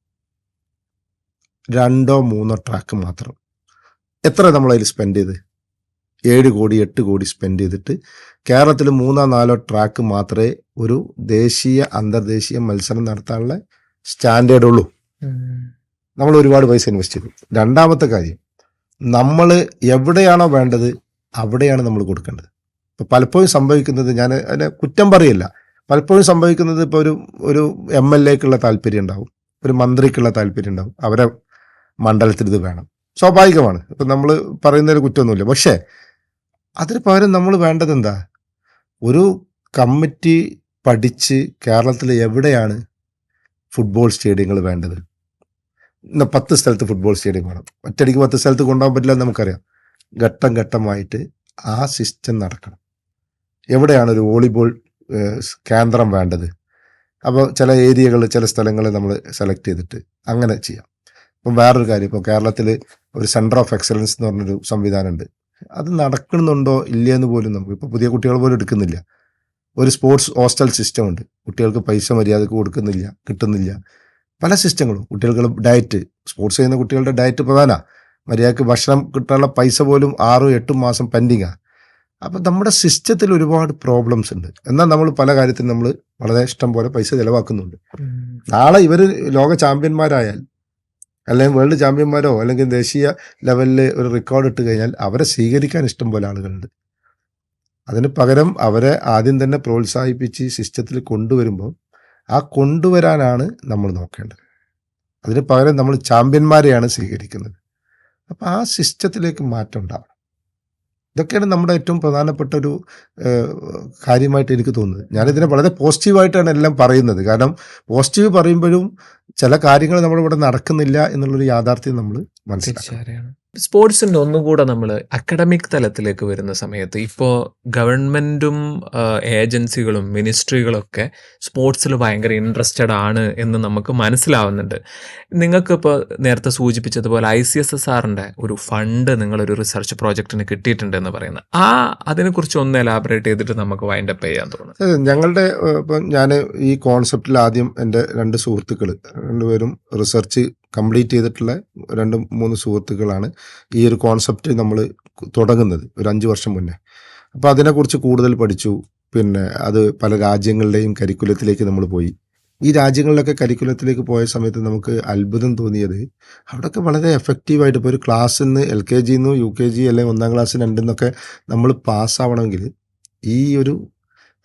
2-3 ട്രാക്ക് മാത്രം. എത്ര നമ്മളതിൽ സ്പെൻഡ് ചെയ്ത്? 7 കോടി 8 കോടി സ്പെൻഡ് ചെയ്തിട്ട് കേരളത്തിൽ 3-4 ട്രാക്ക് മാത്രമേ ഒരു ദേശീയ അന്തർദേശീയ മത്സരം നടത്താനുള്ള സ്റ്റാൻഡേർഡ് ഉള്ളൂ. നമ്മൾ ഒരുപാട് പൈസ ഇൻവെസ്റ്റ് ചെയ്തു. രണ്ടാമത്തെ കാര്യം, നമ്മൾ എവിടെയാണോ വേണ്ടത് അവിടെയാണ് നമ്മൾ കൊടുക്കേണ്ടത്. ഇപ്പോൾ പലപ്പോഴും സംഭവിക്കുന്നത്, ഞാൻ അതിനെ കുറ്റം പറയില്ല, പലപ്പോഴും സംഭവിക്കുന്നത് ഇപ്പോൾ ഒരു MLAക്കുള്ള താല്പര്യം ഉണ്ടാവും, ഒരു മന്ത്രിക്കുള്ള താല്പര്യം ഉണ്ടാവും, അവരെ മണ്ഡലത്തിൽ ഇത് വേണം, സ്വാഭാവികമാണ്. ഇപ്പം നമ്മൾ പറയുന്നതിൽ കുറ്റമൊന്നുമില്ല. പക്ഷേ അതിന് പകരം നമ്മൾ വേണ്ടത് എന്താ? ഒരു കമ്മിറ്റി പഠിച്ച് കേരളത്തിൽ എവിടെയാണ് ഫുട്ബോൾ സ്റ്റേഡിയങ്ങൾ വേണ്ടത്? 10 സ്ഥലത്ത് ഫുട്ബോൾ സ്റ്റേഡിയം വേണം. ഒറ്റയടിക്ക് 10 സ്ഥലത്ത് കൊണ്ടുപോകാൻ പറ്റില്ല എന്ന് നമുക്കറിയാം. ഘട്ടം ഘട്ടമായിട്ട് ആ സിസ്റ്റം നടക്കണം. എവിടെയാണ് ഒരു വോളിബോൾ കേന്ദ്രം വേണ്ടത്? അപ്പോൾ ചില ഏരിയകൾ, ചില സ്ഥലങ്ങൾ നമ്മൾ സെലക്ട് ചെയ്തിട്ട് അങ്ങനെ ചെയ്യാം. ഇപ്പം വേറൊരു കാര്യം, ഇപ്പോൾ കേരളത്തിൽ ഒരു സെൻറ്റർ ഓഫ് എക്സലൻസ് എന്ന് പറഞ്ഞൊരു സംവിധാനമുണ്ട്. അത് നടക്കുന്നുണ്ടോ ഇല്ലയെന്ന് പോലും നമുക്ക് ഇപ്പോൾ പുതിയ കുട്ടികൾ പോലും എടുക്കുന്നില്ല. ഒരു സ്പോർട്സ് ഹോസ്റ്റൽ സിസ്റ്റം ഉണ്ട്. കുട്ടികൾക്ക് പൈസ മര്യാദക്ക് കൊടുക്കുന്നില്ല, കിട്ടുന്നില്ല. പല സിസ്റ്റങ്ങളും. കുട്ടികൾക്ക് ഡയറ്റ്, സ്പോർട്സ് ചെയ്യുന്ന കുട്ടികളുടെ ഡയറ്റ് പ്രധാനമാണ്. മര്യാദക്ക് ഭക്ഷണം കിട്ടാനുള്ള പൈസ പോലും 6-8 മാസം പെൻഡിങ്ങാണ്. അപ്പം നമ്മുടെ സിസ്റ്റത്തിൽ ഒരുപാട് പ്രോബ്ലംസ് ഉണ്ട്. എന്നാൽ നമ്മൾ പല കാര്യത്തിലും നമ്മൾ വളരെ ഇഷ്ടം പോലെ പൈസ ചിലവാക്കുന്നുണ്ട്. നാളെ ഇവർ ലോക ചാമ്പ്യന്മാരായാൽ, അല്ലെങ്കിൽ വേൾഡ് ചാമ്പ്യന്മാരോ അല്ലെങ്കിൽ ദേശീയ ലെവലിൽ ഒരു റെക്കോർഡ് ഇട്ട് കഴിഞ്ഞാൽ അവരെ സ്വീകരിക്കാൻ ഇഷ്ടം പോലെ ആളുകളുണ്ട്. അതിന് പകരം അവരെ ആദ്യം തന്നെ പ്രോത്സാഹിപ്പിച്ച് സിസ്റ്റത്തിൽ കൊണ്ടുവരുമ്പോൾ ആ കൊണ്ടുവരാനാണ് നമ്മൾ നോക്കേണ്ടത്. അതിന് പകരം നമ്മൾ ചാമ്പ്യന്മാരെയാണ് സ്വീകരിക്കുന്നത്. അപ്പോൾ ആ സിസ്റ്റത്തിലേക്ക് മാറ്റം ഉണ്ടാവണം. ഇതൊക്കെയാണ് നമ്മുടെ ഏറ്റവും പ്രധാനപ്പെട്ട ഒരു കാര്യമായിട്ട് എനിക്ക് തോന്നുന്നത്. ഞാനിതിനെ വളരെ പോസിറ്റീവായിട്ടാണ് എല്ലാം പറയുന്നത്. കാരണം പോസിറ്റീവ് പറയുമ്പോഴും ചില കാര്യങ്ങൾ നമ്മളിവിടെ നടക്കുന്നില്ല എന്നുള്ളൊരു യാഥാർത്ഥ്യം നമ്മൾ മനസ്സിലാക്കണം. തീർച്ചയായും സ്പോർട്സിൻ്റെ ഒന്നുകൂടെ നമ്മൾ അക്കാഡമിക് തലത്തിലേക്ക് വരുന്ന സമയത്ത് ഇപ്പോൾ ഗവൺമെൻറ്റും ഏജൻസികളും മിനിസ്ട്രികളൊക്കെ സ്പോർട്സിൽ ഭയങ്കര ഇൻട്രസ്റ്റഡ് ആണ് എന്ന് നമുക്ക് മനസ്സിലാവുന്നുണ്ട്. നിങ്ങൾക്കിപ്പോൾ നേരത്തെ സൂചിപ്പിച്ചതുപോലെ ICSSRൻ്റെ ഒരു ഫണ്ട് നിങ്ങളൊരു റിസർച്ച് പ്രോജക്റ്റിന് കിട്ടിയിട്ടുണ്ട് എന്ന് പറയുന്നത്, അതിനെക്കുറിച്ച് ഒന്ന് എലാബറേറ്റ് ചെയ്തിട്ട് നമുക്ക് വൈൻഡപ്പ് ചെയ്യാൻ തോന്നുന്നു. ഞങ്ങളുടെ ഇപ്പം ഞാൻ ഈ കോൺസെപ്റ്റിൽ ആദ്യം എൻ്റെ 2 സുഹൃത്തുക്കൾ, 2 പേരും റിസർച്ച് കംപ്ലീറ്റ് ചെയ്തിട്ടുള്ള 2-3 സുഹൃത്തുക്കളാണ് ഈ ഒരു കോൺസെപ്റ്റ് നമ്മൾ തുടങ്ങുന്നത് ഒരു 5 വർഷം മുന്നേ. അപ്പോൾ അതിനെക്കുറിച്ച് കൂടുതൽ പഠിച്ചു. പിന്നെ അത് പല രാജ്യങ്ങളുടെയും കരിക്കുലത്തിലേക്ക് നമ്മൾ പോയി. ഈ രാജ്യങ്ങളിലൊക്കെ കരിക്കുലത്തിലേക്ക് പോയ സമയത്ത് നമുക്ക് അത്ഭുതം തോന്നിയത് അവിടെയൊക്കെ വളരെ എഫക്റ്റീവായിട്ട് ഇപ്പോൾ ഒരു ക്ലാസ്സിൽ നിന്ന് LKG UKG അല്ലെങ്കിൽ 1ാം ക്ലാസ് 2 നമ്മൾ പാസ്സാവണമെങ്കിൽ ഈ ഒരു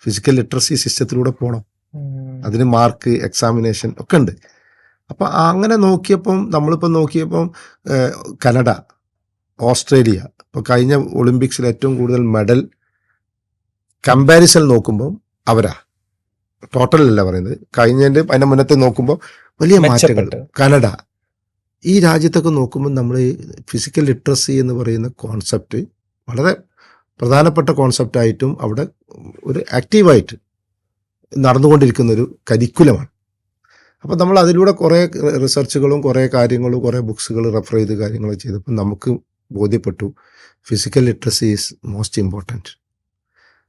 ഫിസിക്കൽ ലിറ്ററസി സിസ്റ്റത്തിലൂടെ പോകണം. അതിന് മാർക്ക്, എക്സാമിനേഷൻ ഒക്കെ ഉണ്ട്. അപ്പം അങ്ങനെ നോക്കിയപ്പം കനഡ, ഓസ്ട്രേലിയ, ഇപ്പോൾ കഴിഞ്ഞ ഒളിമ്പിക്സിൽ ഏറ്റവും കൂടുതൽ മെഡൽ കമ്പാരിസൺ നോക്കുമ്പോൾ അവരാ, ടോട്ടലല്ല പറയുന്നത്, കഴിഞ്ഞതിൻ്റെ അതിൻ്റെ മുന്നത്തെ നോക്കുമ്പോൾ വലിയ മാറ്റങ്ങൾ. കനഡ, ഈ രാജ്യത്തൊക്കെ നോക്കുമ്പോൾ നമ്മൾ ഫിസിക്കൽ ലിറ്ററസി എന്ന് പറയുന്ന കോൺസെപ്റ്റ് വളരെ പ്രധാനപ്പെട്ട കോൺസെപ്റ്റായിട്ടും അവിടെ ഒരു ആക്റ്റീവായിട്ട് നടന്നുകൊണ്ടിരിക്കുന്ന ഒരു കരിക്കുലമാണ്. അപ്പോൾ നമ്മൾ അതിലൂടെ കുറേ റിസർച്ചുകളും കുറേ കാര്യങ്ങളും കുറേ ബുക്സുകൾ റെഫർ ചെയ്ത് കാര്യങ്ങൾ ചെയ്തപ്പോൾ നമുക്ക് ബോധ്യപ്പെട്ടു physical literacy is most important.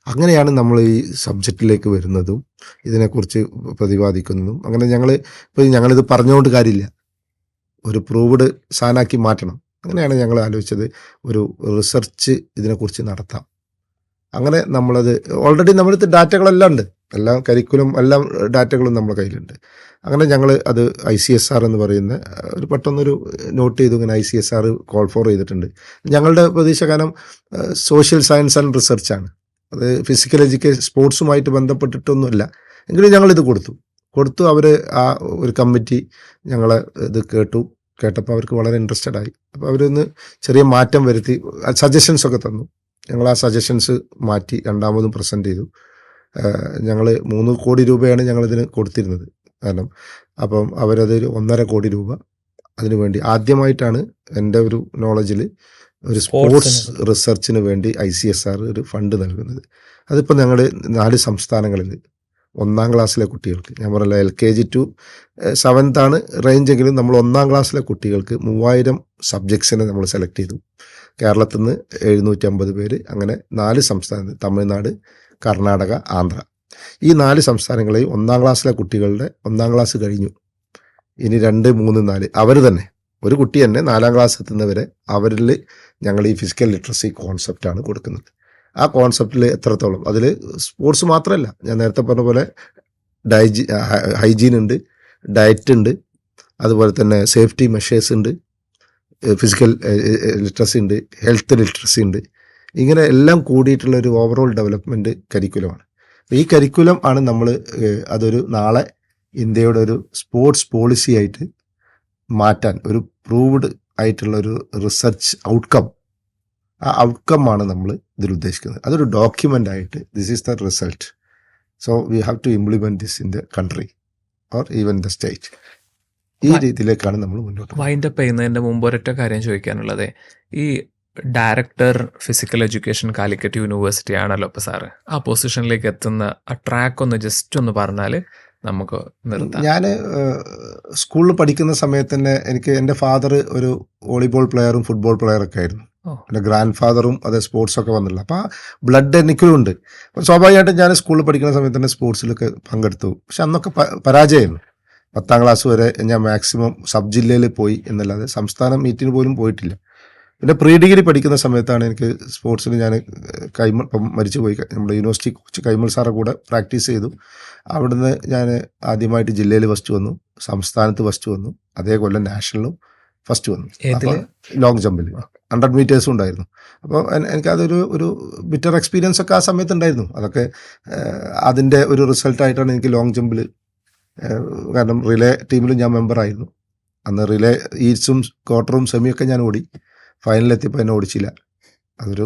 അങ്ങനെയാണ് നമ്മൾ ഈ സബ്ജക്റ്റിലേക്ക് വരുന്നതും ഇതിനെക്കുറിച്ച് പ്രതിപാദിക്കുന്നതും. അങ്ങനെ ഞങ്ങളിത് പറഞ്ഞുകൊണ്ട് കാര്യമില്ല, ഒരു പ്രൂവ്ഡ് സാധനമാക്കി മാറ്റണം. അങ്ങനെയാണ് ഞങ്ങൾ ആലോചിച്ചത് ഒരു റിസർച്ച് ഇതിനെക്കുറിച്ച് നടത്താം. അങ്ങനെ നമ്മളത് ഓൾറെഡി നമ്മളടുത്ത് ഡാറ്റകളെല്ലാം ഉണ്ട്, എല്ലാം കരിക്കുലം എല്ലാം ഡാറ്റകളും നമ്മുടെ കയ്യിലുണ്ട്. അങ്ങനെ ഞങ്ങൾ അത് ICSR എന്ന് പറയുന്ന ഒരു പെട്ടെന്നൊരു നോട്ട് ചെയ്തു. ഇങ്ങനെ ICSR കോൾ ഫോർ ചെയ്തിട്ടുണ്ട്. ഞങ്ങളുടെ പ്രതീക്ഷ കാരണം സോഷ്യൽ സയൻസ് ആൻഡ് റിസർച്ചാണ്, അത് ഫിസിക്കൽ എഡ്യൂക്കേഷൻ സ്പോർട്സുമായിട്ട് ബന്ധപ്പെട്ടിട്ടൊന്നുമില്ല. എങ്കിലും ഞങ്ങളിത് കൊടുത്തു. അവർ ആ ഒരു കമ്മിറ്റി ഞങ്ങളെ ഇത് കേട്ടപ്പോൾ അവർക്ക് വളരെ ഇൻട്രസ്റ്റഡ് ആയി. അപ്പോൾ അവരൊന്ന് ചെറിയ മാറ്റം വരുത്തി സജഷൻസൊക്കെ തന്നു. ഞങ്ങൾ ആ സജഷൻസ് മാറ്റി രണ്ടാമതും പ്രസൻറ്റ് ചെയ്തു. ഞങ്ങൾ 3 കോടി രൂപയാണ് ഞങ്ങളിതിന് കൊടുത്തിരുന്നത്. കാരണം അപ്പം അവരതൊരു 1.5 കോടി രൂപ അതിനു വേണ്ടി ആദ്യമായിട്ടാണ് എൻ്റെ ഒരു നോളജിൽ ഒരു സ്പോർട്സ് റിസർച്ചിന് വേണ്ടി ICSR ഒരു ഫണ്ട് നൽകുന്നത്. അതിപ്പോൾ ഞങ്ങൾ 4 സംസ്ഥാനങ്ങളിൽ 1ാം ക്ലാസ്സിലെ കുട്ടികൾക്ക്, ഞാൻ പറഞ്ഞ LKG to 7th ആണ് റേഞ്ചെങ്കിലും നമ്മൾ 1ാം ക്ലാസ്സിലെ കുട്ടികൾക്ക് 3000 സബ്ജക്ട്സിനെ നമ്മൾ സെലക്ട് ചെയ്തു. കേരളത്തിൽ നിന്ന് 750 പേര്, അങ്ങനെ 4 സംസ്ഥാനത്ത്, തമിഴ്നാട്, കർണാടക, ആന്ധ്ര, ഈ 4 സംസ്ഥാനങ്ങളിൽ 1ാം ക്ലാസ്സിലെ കുട്ടികളുടെ 1ാം ക്ലാസ് കഴിഞ്ഞു. ഇനി 2, 3, 4 അവർ തന്നെ, ഒരു കുട്ടി തന്നെ 4ാം ക്ലാസ് എത്തുന്നവരെ അവരിൽ ഞങ്ങൾ ഈ ഫിസിക്കൽ ലിറ്ററസി കോൺസെപ്റ്റാണ് കൊടുക്കുന്നത്. ആ കോൺസെപ്റ്റിൽ എത്രത്തോളം, അതിൽ സ്പോർട്സ് മാത്രമല്ല, ഞാൻ നേരത്തെ പറഞ്ഞ പോലെ ഹൈജീൻ ഉണ്ട്, ഡയറ്റ് ഉണ്ട്, അതുപോലെ തന്നെ സേഫ്റ്റി മെഷേഴ്സ് ഉണ്ട്, ഫിസിക്കൽ ലിറ്ററസി ഉണ്ട്, ഹെൽത്ത് ലിറ്ററസി ഉണ്ട്. ഇങ്ങനെ എല്ലാം കൂടിയിട്ടുള്ള ഒരു ഓവറോൾ ഡെവലപ്മെൻറ്റ് കരിക്കുലമാണ്. ഈ കരിക്കുലം ആണ് നമ്മൾ അതൊരു നാളെ ഇന്ത്യയുടെ ഒരു സ്പോർട്സ് പോളിസി ആയിട്ട് മാറ്റാൻ ഒരു പ്രൂവ്ഡ് ആയിട്ടുള്ള ഒരു റിസർച്ച് ഔട്ട്കം, ആ ഔട്ട്കമാണ് നമ്മൾ ഇതിൽ ഉദ്ദേശിക്കുന്നത്. അതൊരു ഡോക്യുമെൻ്റ് ആയിട്ട് this is the result, so we have to implement this in the country or even the state. ഈ രീതിയിലേക്കാണ് നമ്മൾ മുന്നോട്ട്. വൈൻഡപ്പ് ചെയ്യുന്നതിൻ്റെ മുമ്പ് ഒരൊറ്റ കാര്യം ചോദിക്കാനുള്ളത്, ഈ director physical education Calicut university ആണല്ലോ ഇപ്പോൾ സാറ്, ആ പൊസിഷനിലേക്ക് എത്തുന്ന ആ ട്രാക്ക് ഒന്ന് ജസ്റ്റ് ഒന്ന് പറഞ്ഞാൽ നമുക്ക് നിർത്താം. ഞാൻ സ്കൂളിൽ പഠിക്കുന്ന സമയത്ത് തന്നെ എൻ്റെ ഫാദർ ഒരു വോളിബോൾ പ്ലെയറും ഫുട്ബോൾ പ്ലെയറൊക്കെ ആയിരുന്നു. എൻ്റെ ഗ്രാൻഡ് ഫാദറും അതേ സ്പോർട്സൊക്കെ വന്നില്ല. അപ്പോൾ ആ ബ്ലഡ് എനിക്കും ഉണ്ട്. അപ്പോൾ സ്വാഭാവികമായിട്ടും ഞാൻ സ്കൂളിൽ പഠിക്കുന്ന സമയത്ത് തന്നെ സ്പോർട്സിലൊക്കെ പങ്കെടുത്തു. പക്ഷെ അന്നൊക്കെ പരാജയമായിരുന്നു. 10ാം ക്ലാസ് വരെ ഞാൻ മാക്സിമം സബ് ജില്ലയിൽ പോയി എന്നല്ലാതെ സംസ്ഥാന മീറ്റിന് പോലും പോയിട്ടില്ല. പിന്നെ പ്രീ ഡിഗ്രി പഠിക്കുന്ന സമയത്താണ് എനിക്ക് സ്പോർട്സിന് ഞാൻ കൈമൾ ഇപ്പം മരിച്ചുപോയി നമ്മുടെ യൂണിവേഴ്സിറ്റി കോച്ച് കൈമൾ സാറെ കൂടെ പ്രാക്ടീസ് ചെയ്തു. അവിടുന്ന് ഞാൻ ആദ്യമായിട്ട് ജില്ലയിൽ ഫസ്റ്റ് വന്നു, സംസ്ഥാനത്ത് ഫസ്റ്റ് വന്നു, അതേ കൊല്ലം നാഷണലും ഫസ്റ്റ് വന്നു. അപ്പോൾ ലോങ് ജമ്പിൽ 100 മീറ്റേഴ്സും ഉണ്ടായിരുന്നു. അപ്പോൾ എനിക്കതൊരു ബിറ്റർ എക്സ്പീരിയൻസ് ഒക്കെ ആ സമയത്ത് ഉണ്ടായിരുന്നു. അതൊക്കെ അതിൻ്റെ ഒരു റിസൾട്ടായിട്ടാണ് എനിക്ക് ലോങ് ജമ്പിൽ, കാരണം റിലേ ടീമിലും ഞാൻ മെമ്പറായിരുന്നു. അന്ന് റിലേ ഈറ്റ്സും ക്വാർട്ടറും സെമിയൊക്കെ ഞാൻ ഓടി. ഫൈനലെത്തിയപ്പോൾ എന്നെ ഓടിച്ചില്ല. അതൊരു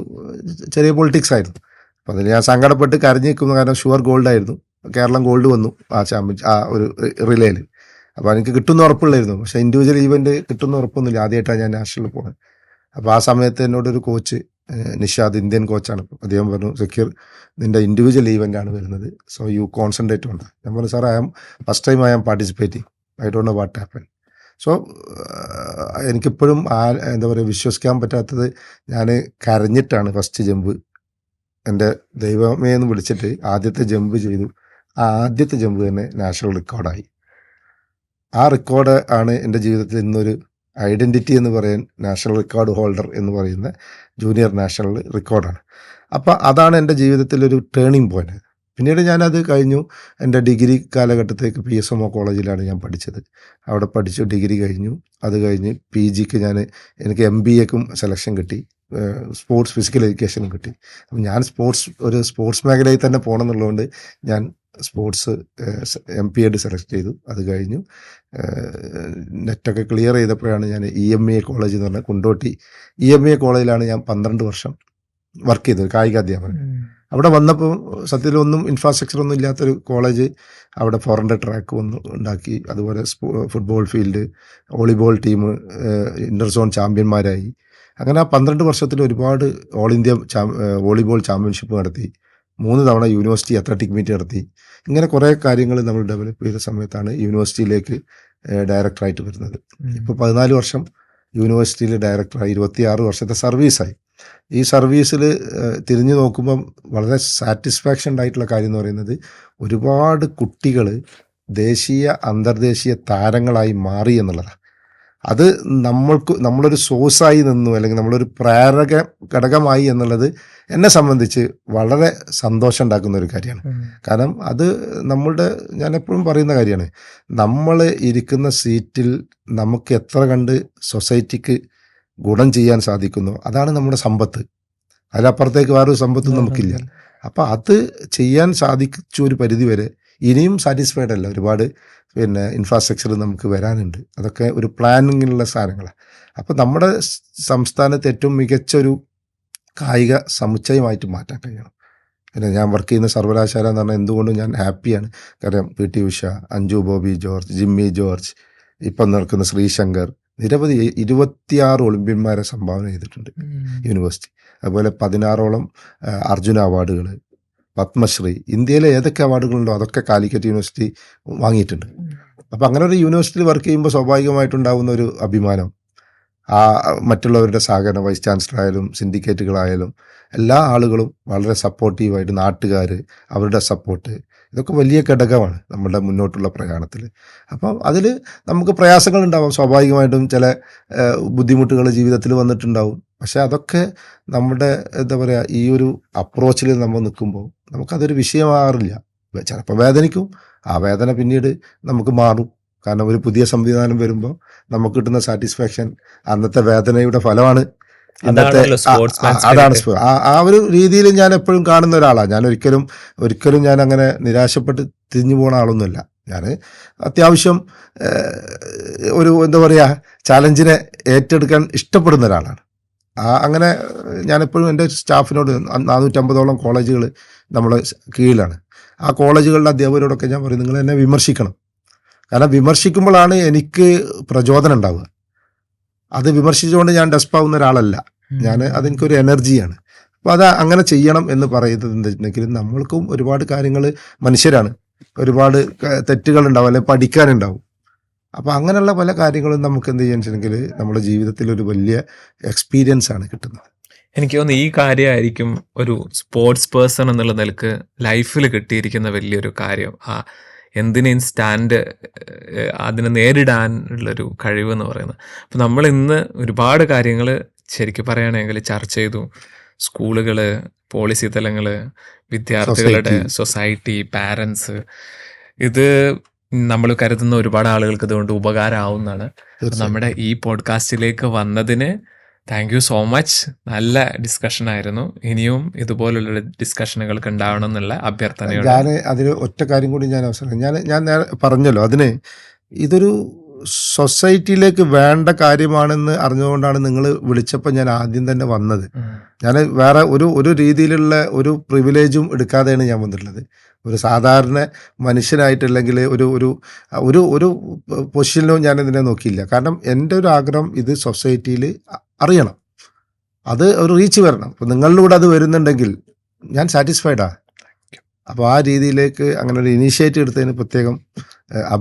ചെറിയ പൊളിറ്റിക്സ് ആയിരുന്നു. അപ്പോൾ അതിൽ ഞാൻ സങ്കടപ്പെട്ട് കരഞ്ഞു നിൽക്കുന്നു. കാരണം ഷുവർ ഗോൾഡായിരുന്നു, കേരളം ഗോൾഡ് വന്നു ആ ഒരു റിലേയിൽ. അപ്പോൾ എനിക്ക് കിട്ടുന്ന ഉറപ്പുള്ളായിരുന്നു. പക്ഷേ ഇൻഡിവിജ്വൽ ഈവൻറ്റ് കിട്ടുന്ന ഉറപ്പൊന്നുമില്ല. ആദ്യമായിട്ടാണ് ഞാൻ നാഷണലിൽ പോകുന്നത്. അപ്പോൾ ആ സമയത്ത് എന്നോടൊരു കോച്ച്, നിഷാദ്, ഇന്ത്യൻ കോച്ചാണ്, അദ്ദേഹം പറഞ്ഞു, സക്കീർ നിൻ്റെ ഇൻഡിവിജ്വൽ ഈവൻ്റാണ് വരുന്നത്, സോ യു കോൺസെൻട്രേറ്റ് ഉണ്ട്. ഞാൻ പറഞ്ഞു, sir first time I am participating, I don't know what happen. So എനിക്കിപ്പോഴും എന്താ പറയുക, വിശ്വസിക്കാൻ പറ്റാത്തത്, ഞാൻ കരഞ്ഞിട്ടാണ് ഫസ്റ്റ് ജമ്പ്, എൻ്റെ ദൈവമേ എന്ന് വിളിച്ചിട്ട് ആദ്യത്തെ ജമ്പ് ചെയ്തു. ആ ആദ്യത്തെ ജമ്പ് തന്നെ നാഷണൽ റെക്കോർഡായി. ആ റെക്കോർഡ് ആണ് എൻ്റെ ജീവിതത്തിൽ ഇന്നൊരു ഐഡൻറ്റിറ്റി എന്ന് പറയാൻ. നാഷണൽ റെക്കോർഡ് ഹോൾഡർ എന്ന് പറയുന്ന ജൂനിയർ നാഷണൽ റെക്കോർഡാണ്. അപ്പോൾ അതാണ് എൻ്റെ ജീവിതത്തിലൊരു ടേണിംഗ് പോയിന്റ്. പിന്നീട് ഞാനത് കഴിഞ്ഞു. എൻ്റെ ഡിഗ്രി കാലഘട്ടത്തേക്ക് PSMO കോളേജിലാണ് ഞാൻ പഠിച്ചത്. അവിടെ പഠിച്ചു, ഡിഗ്രി കഴിഞ്ഞു. അത് കഴിഞ്ഞ് PGക്ക് എനിക്ക് MBAക്കും സെലക്ഷൻ കിട്ടി, സ്പോർട്സ് ഫിസിക്കൽ എഡ്യൂക്കേഷനും കിട്ടി. അപ്പം ഞാൻ ഒരു സ്പോർട്സ് മേഖലയിൽ തന്നെ പോകണം എന്നുള്ളതുകൊണ്ട് ഞാൻ സ്പോർട്സ് MPEd സെലക്ട് ചെയ്തു. അത് കഴിഞ്ഞു നെറ്റൊക്കെ ക്ലിയർ ചെയ്തപ്പോഴാണ് ഞാൻ EMA കോളേജ് എന്ന് പറഞ്ഞാൽ കുണ്ടോട്ടി EMA കോളേജിലാണ് ഞാൻ 12 വർഷം വർക്ക് ചെയ്തത്, കായികാധ്യാപകൻ. അവിടെ വന്നപ്പോൾ സത്യത്തിലൊന്നും ഇൻഫ്രാസ്ട്രക്ചറൊന്നും ഇല്ലാത്തൊരു കോളേജ്. അവിടെ 400 ട്രാക്ക് ഉണ്ടാക്കി. അതുപോലെ ഫുട്ബോൾ ഫീൽഡ്, വോളിബോൾ ടീം ഇൻ്റർ സോൺ ചാമ്പ്യന്മാരായി. അങ്ങനെ ആ 12 വർഷത്തിൽ ഒരുപാട് ഓൾ ഇന്ത്യ വോളിബോൾ ചാമ്പ്യൻഷിപ്പ് നടത്തി. 3 തവണ യൂണിവേഴ്സിറ്റി അത്ലറ്റിക് മീറ്റ് നടത്തി. ഇങ്ങനെ കുറേ കാര്യങ്ങൾ നമ്മൾ ഡെവലപ്പ് ചെയ്ത സമയത്താണ് യൂണിവേഴ്സിറ്റിയിലേക്ക് ഡയറക്ടറായിട്ട് വരുന്നത്. ഇപ്പോൾ 14 വർഷം യൂണിവേഴ്സിറ്റിയിൽ ഡയറക്ടറായി, 26 വർഷത്തെ സർവീസായി. ഈ സർവീസിൽ തിരിഞ്ഞു നോക്കുമ്പം വളരെ സാറ്റിസ്ഫാക്ഷൻ ആയിട്ടുള്ള കാര്യം എന്ന് പറയുന്നത്, ഒരുപാട് കുട്ടികൾ ദേശീയ അന്തർദേശീയ താരങ്ങളായി മാറി എന്നുള്ളതാണ്. അത് നമ്മളൊരു സോഴ്സായി നിന്നു, അല്ലെങ്കിൽ നമ്മളൊരു പ്രേരക ഘടകമായി എന്നുള്ളത് എന്നെ സംബന്ധിച്ച് വളരെ സന്തോഷം ഉണ്ടാക്കുന്ന ഒരു കാര്യമാണ്. കാരണം അത് ഞാൻ എപ്പോഴും പറയുന്ന കാര്യമാണ്, നമ്മൾ ഇരിക്കുന്ന സീറ്റിൽ നമുക്ക് എത്ര കണ്ട് സൊസൈറ്റിക്ക് ഗുണം ചെയ്യാൻ സാധിക്കുന്നു, അതാണ് നമ്മുടെ സമ്പത്ത്. അതിലപ്പുറത്തേക്ക് വേറൊരു സമ്പത്തും നമുക്കില്ല. അപ്പോൾ അത് ചെയ്യാൻ സാധിച്ചു ഒരു പരിധി വരെ. ഇനിയും സാറ്റിസ്ഫൈഡ് അല്ല, ഒരുപാട് ഇൻഫ്രാസ്ട്രക്ചർ നമുക്ക് വരാനുണ്ട്. അതൊക്കെ ഒരു പ്ലാനിങ്ങിനുള്ള സാധനങ്ങളാണ്. അപ്പോൾ നമ്മുടെ സംസ്ഥാനത്ത് ഏറ്റവും മികച്ചൊരു കായിക സമുച്ചയമായിട്ട് മാറ്റാൻ കഴിയണം. പിന്നെ ഞാൻ വർക്ക് ചെയ്യുന്ന സർവകലാശാല എന്ന് പറഞ്ഞാൽ എന്തുകൊണ്ടും ഞാൻ ഹാപ്പിയാണ്. കാരണം PT ഉഷ, അഞ്ജു ബോബി ജോർജ്, ജിമ്മി ജോർജ്, ഇപ്പം നടക്കുന്ന ശ്രീശങ്കർ, നിരവധി 26 ഒളിമ്പ്യന്മാരെ സംഭാവന ചെയ്തിട്ടുണ്ട് യൂണിവേഴ്സിറ്റി. അതുപോലെ 16ഓളം അർജുന അവാർഡുകൾ, പത്മശ്രീ, ഇന്ത്യയിലെ ഏതൊക്കെ അവാർഡുകളുണ്ടോ അതൊക്കെ കാലിക്കറ്റ് യൂണിവേഴ്സിറ്റി വാങ്ങിയിട്ടുണ്ട്. അപ്പോൾ അങ്ങനെ ഒരു യൂണിവേഴ്സിറ്റിയിൽ വർക്ക് ചെയ്യുമ്പോൾ സ്വാഭാവികമായിട്ടുണ്ടാകുന്ന ഒരു അഭിമാനം, മറ്റുള്ളവരുടെ സഹകരണം, വൈസ് ചാൻസലർ ആയാലും സിൻഡിക്കേറ്റുകളായാലും എല്ലാ ആളുകളും വളരെ സപ്പോർട്ടീവായിട്ട്, നാട്ടുകാർ, അവരുടെ സപ്പോർട്ട്, ഇതൊക്കെ വലിയ ഘടകമാണ് നമ്മുടെ മുന്നോട്ടുള്ള പ്രയാണത്തിൽ. അപ്പം അതിൽ നമുക്ക് പ്രയാസങ്ങളുണ്ടാവാം, സ്വാഭാവികമായിട്ടും ചില ബുദ്ധിമുട്ടുകൾ ജീവിതത്തിൽ വന്നിട്ടുണ്ടാവും. പക്ഷെ അതൊക്കെ നമ്മുടെ എന്താ പറയുക, ഈ ഒരു അപ്രോച്ചിൽ നമ്മൾ നിൽക്കുമ്പോൾ നമുക്കതൊരു വിഷയമാറില്ല. ചിലപ്പോൾ വേദനിക്കും, ആ വേദന പിന്നീട് നമുക്ക് മാറും. കാരണം ഒരു പുതിയ സംവിധാനം വരുമ്പോൾ നമുക്ക് കിട്ടുന്ന സാറ്റിസ്ഫാക്ഷൻ അന്നത്തെ വേദനയുടെ ഫലമാണ്. അതാണ് ആ ഒരു രീതിയിൽ ഞാൻ എപ്പോഴും കാണുന്ന ഒരാളാണ്. ഞാൻ ഒരിക്കലും ഞാൻ അങ്ങനെ നിരാശപ്പെട്ട് തിരിഞ്ഞു പോകുന്ന ആളൊന്നുമല്ല. ഞാൻ അത്യാവശ്യം ഒരു എന്താ പറയുക, ചാലഞ്ചിനെ ഏറ്റെടുക്കാൻ ഇഷ്ടപ്പെടുന്ന ഒരാളാണ്. അങ്ങനെ ഞാനെപ്പോഴും എൻ്റെ സ്റ്റാഫിനോട് 450ഓളം കോളേജുകൾ നമ്മളെ കീഴിലാണ്. ആ കോളേജുകളിലെ അധ്യാപകരോടൊക്കെ ഞാൻ പറയും, നിങ്ങൾ എന്നെ വിമർശിക്കണം. കാരണം വിമർശിക്കുമ്പോഴാണ് എനിക്ക് പ്രചോദനം ഉണ്ടാവുക. അത് വിമർശിച്ചുകൊണ്ട് ഞാൻ ഡെസ്പാവുന്ന ഒരാളല്ല. അതെനിക്കൊരു എനർജിയാണ്. അപ്പോൾ അത് അങ്ങനെ ചെയ്യണം എന്ന് പറയുന്നത് എന്താണെന്നുണ്ടെങ്കിൽ, നമ്മൾക്കും ഒരുപാട് കാര്യങ്ങൾ, മനുഷ്യരാണ്, ഒരുപാട് തെറ്റുകളുണ്ടാവും, അല്ലെങ്കിൽ പഠിക്കാനുണ്ടാവും. അപ്പോൾ അങ്ങനെയുള്ള പല കാര്യങ്ങളും നമുക്ക് എന്ത് ചെയ്യാന്ന് വെച്ചിട്ടുണ്ടെങ്കിൽ നമ്മുടെ ജീവിതത്തിൽ ഒരു വലിയ എക്സ്പീരിയൻസ് ആണ് കിട്ടുന്നത്. എനിക്ക് തോന്നുന്നു ഈ കാര്യമായിരിക്കും ഒരു സ്പോർട്സ് പേഴ്സൺ എന്നുള്ള നിലക്ക് ലൈഫിൽ കിട്ടിയിരിക്കുന്ന വലിയൊരു കാര്യം. എന്തിനേയും സ്റ്റാൻഡ് അതിനെ നേരിടാനുള്ളൊരു കഴിവെന്ന് പറയുന്നത്. അപ്പോൾ നമ്മൾ ഇന്ന് ഒരുപാട് കാര്യങ്ങൾ ശരിക്കും പറയുകയാണെങ്കിൽ ചർച്ച ചെയ്തു. സ്കൂളുകൾ, പോളിസി തലങ്ങൾ, വിദ്യാർത്ഥികളുടെ സൊസൈറ്റി, പാരൻസ്, ഇത് നമ്മൾ കരുതുന്ന ഒരുപാട് ആളുകൾക്ക് ഇതുകൊണ്ട് ഉപകാരമാവുന്നതാണ്. നമ്മുടെ ഈ പോഡ്കാസ്റ്റിലേക്ക് വന്നതിന് താങ്ക് യു സോ മച്ച്. നല്ല ഡിസ്കഷൻ ആയിരുന്നു. ഇനിയും ഇതുപോലുള്ള ഡിസ്കഷനുകൾക്ക് ഉണ്ടാവണം എന്നുള്ള അഭ്യർത്ഥനയോടെ ഞാൻ അതിന് ഒറ്റ കാര്യം കൂടി ഞാൻ അവസരം ഞാൻ പറഞ്ഞല്ലോ, അതിന് ഇതൊരു സൊസൈറ്റിയിലേക്ക് വേണ്ട കാര്യമാണെന്ന് അറിഞ്ഞുകൊണ്ടാണ് നിങ്ങൾ വിളിച്ചപ്പോൾ ഞാൻ ആദ്യം തന്നെ വന്നത്. ഞാൻ വേറെ ഒരു രീതിയിലുള്ള ഒരു പ്രിവിലേജും എടുക്കാതെയാണ് ഞാൻ വന്നിട്ടുള്ളത്. ഒരു സാധാരണ മനുഷ്യനായിട്ടല്ലെങ്കിൽ ഒരു പൊസിഷനിലും ഞാൻ ഇതിനെ നോക്കിയില്ല. കാരണം എൻ്റെ ഒരു ആഗ്രഹം ഇത് സൊസൈറ്റിയിൽ അറിയണം, അത് ഒരു റീച്ച് വരണം. അപ്പോൾ നിങ്ങളിലൂടെ അത് വരുന്നുണ്ടെങ്കിൽ ഞാൻ സാറ്റിസ്ഫൈഡാണ്. അപ്പോൾ ആ രീതിയിലേക്ക് അങ്ങനെ ഒരു ഇനീഷ്യേറ്റീവ് എടുത്തതിന് പ്രത്യേകം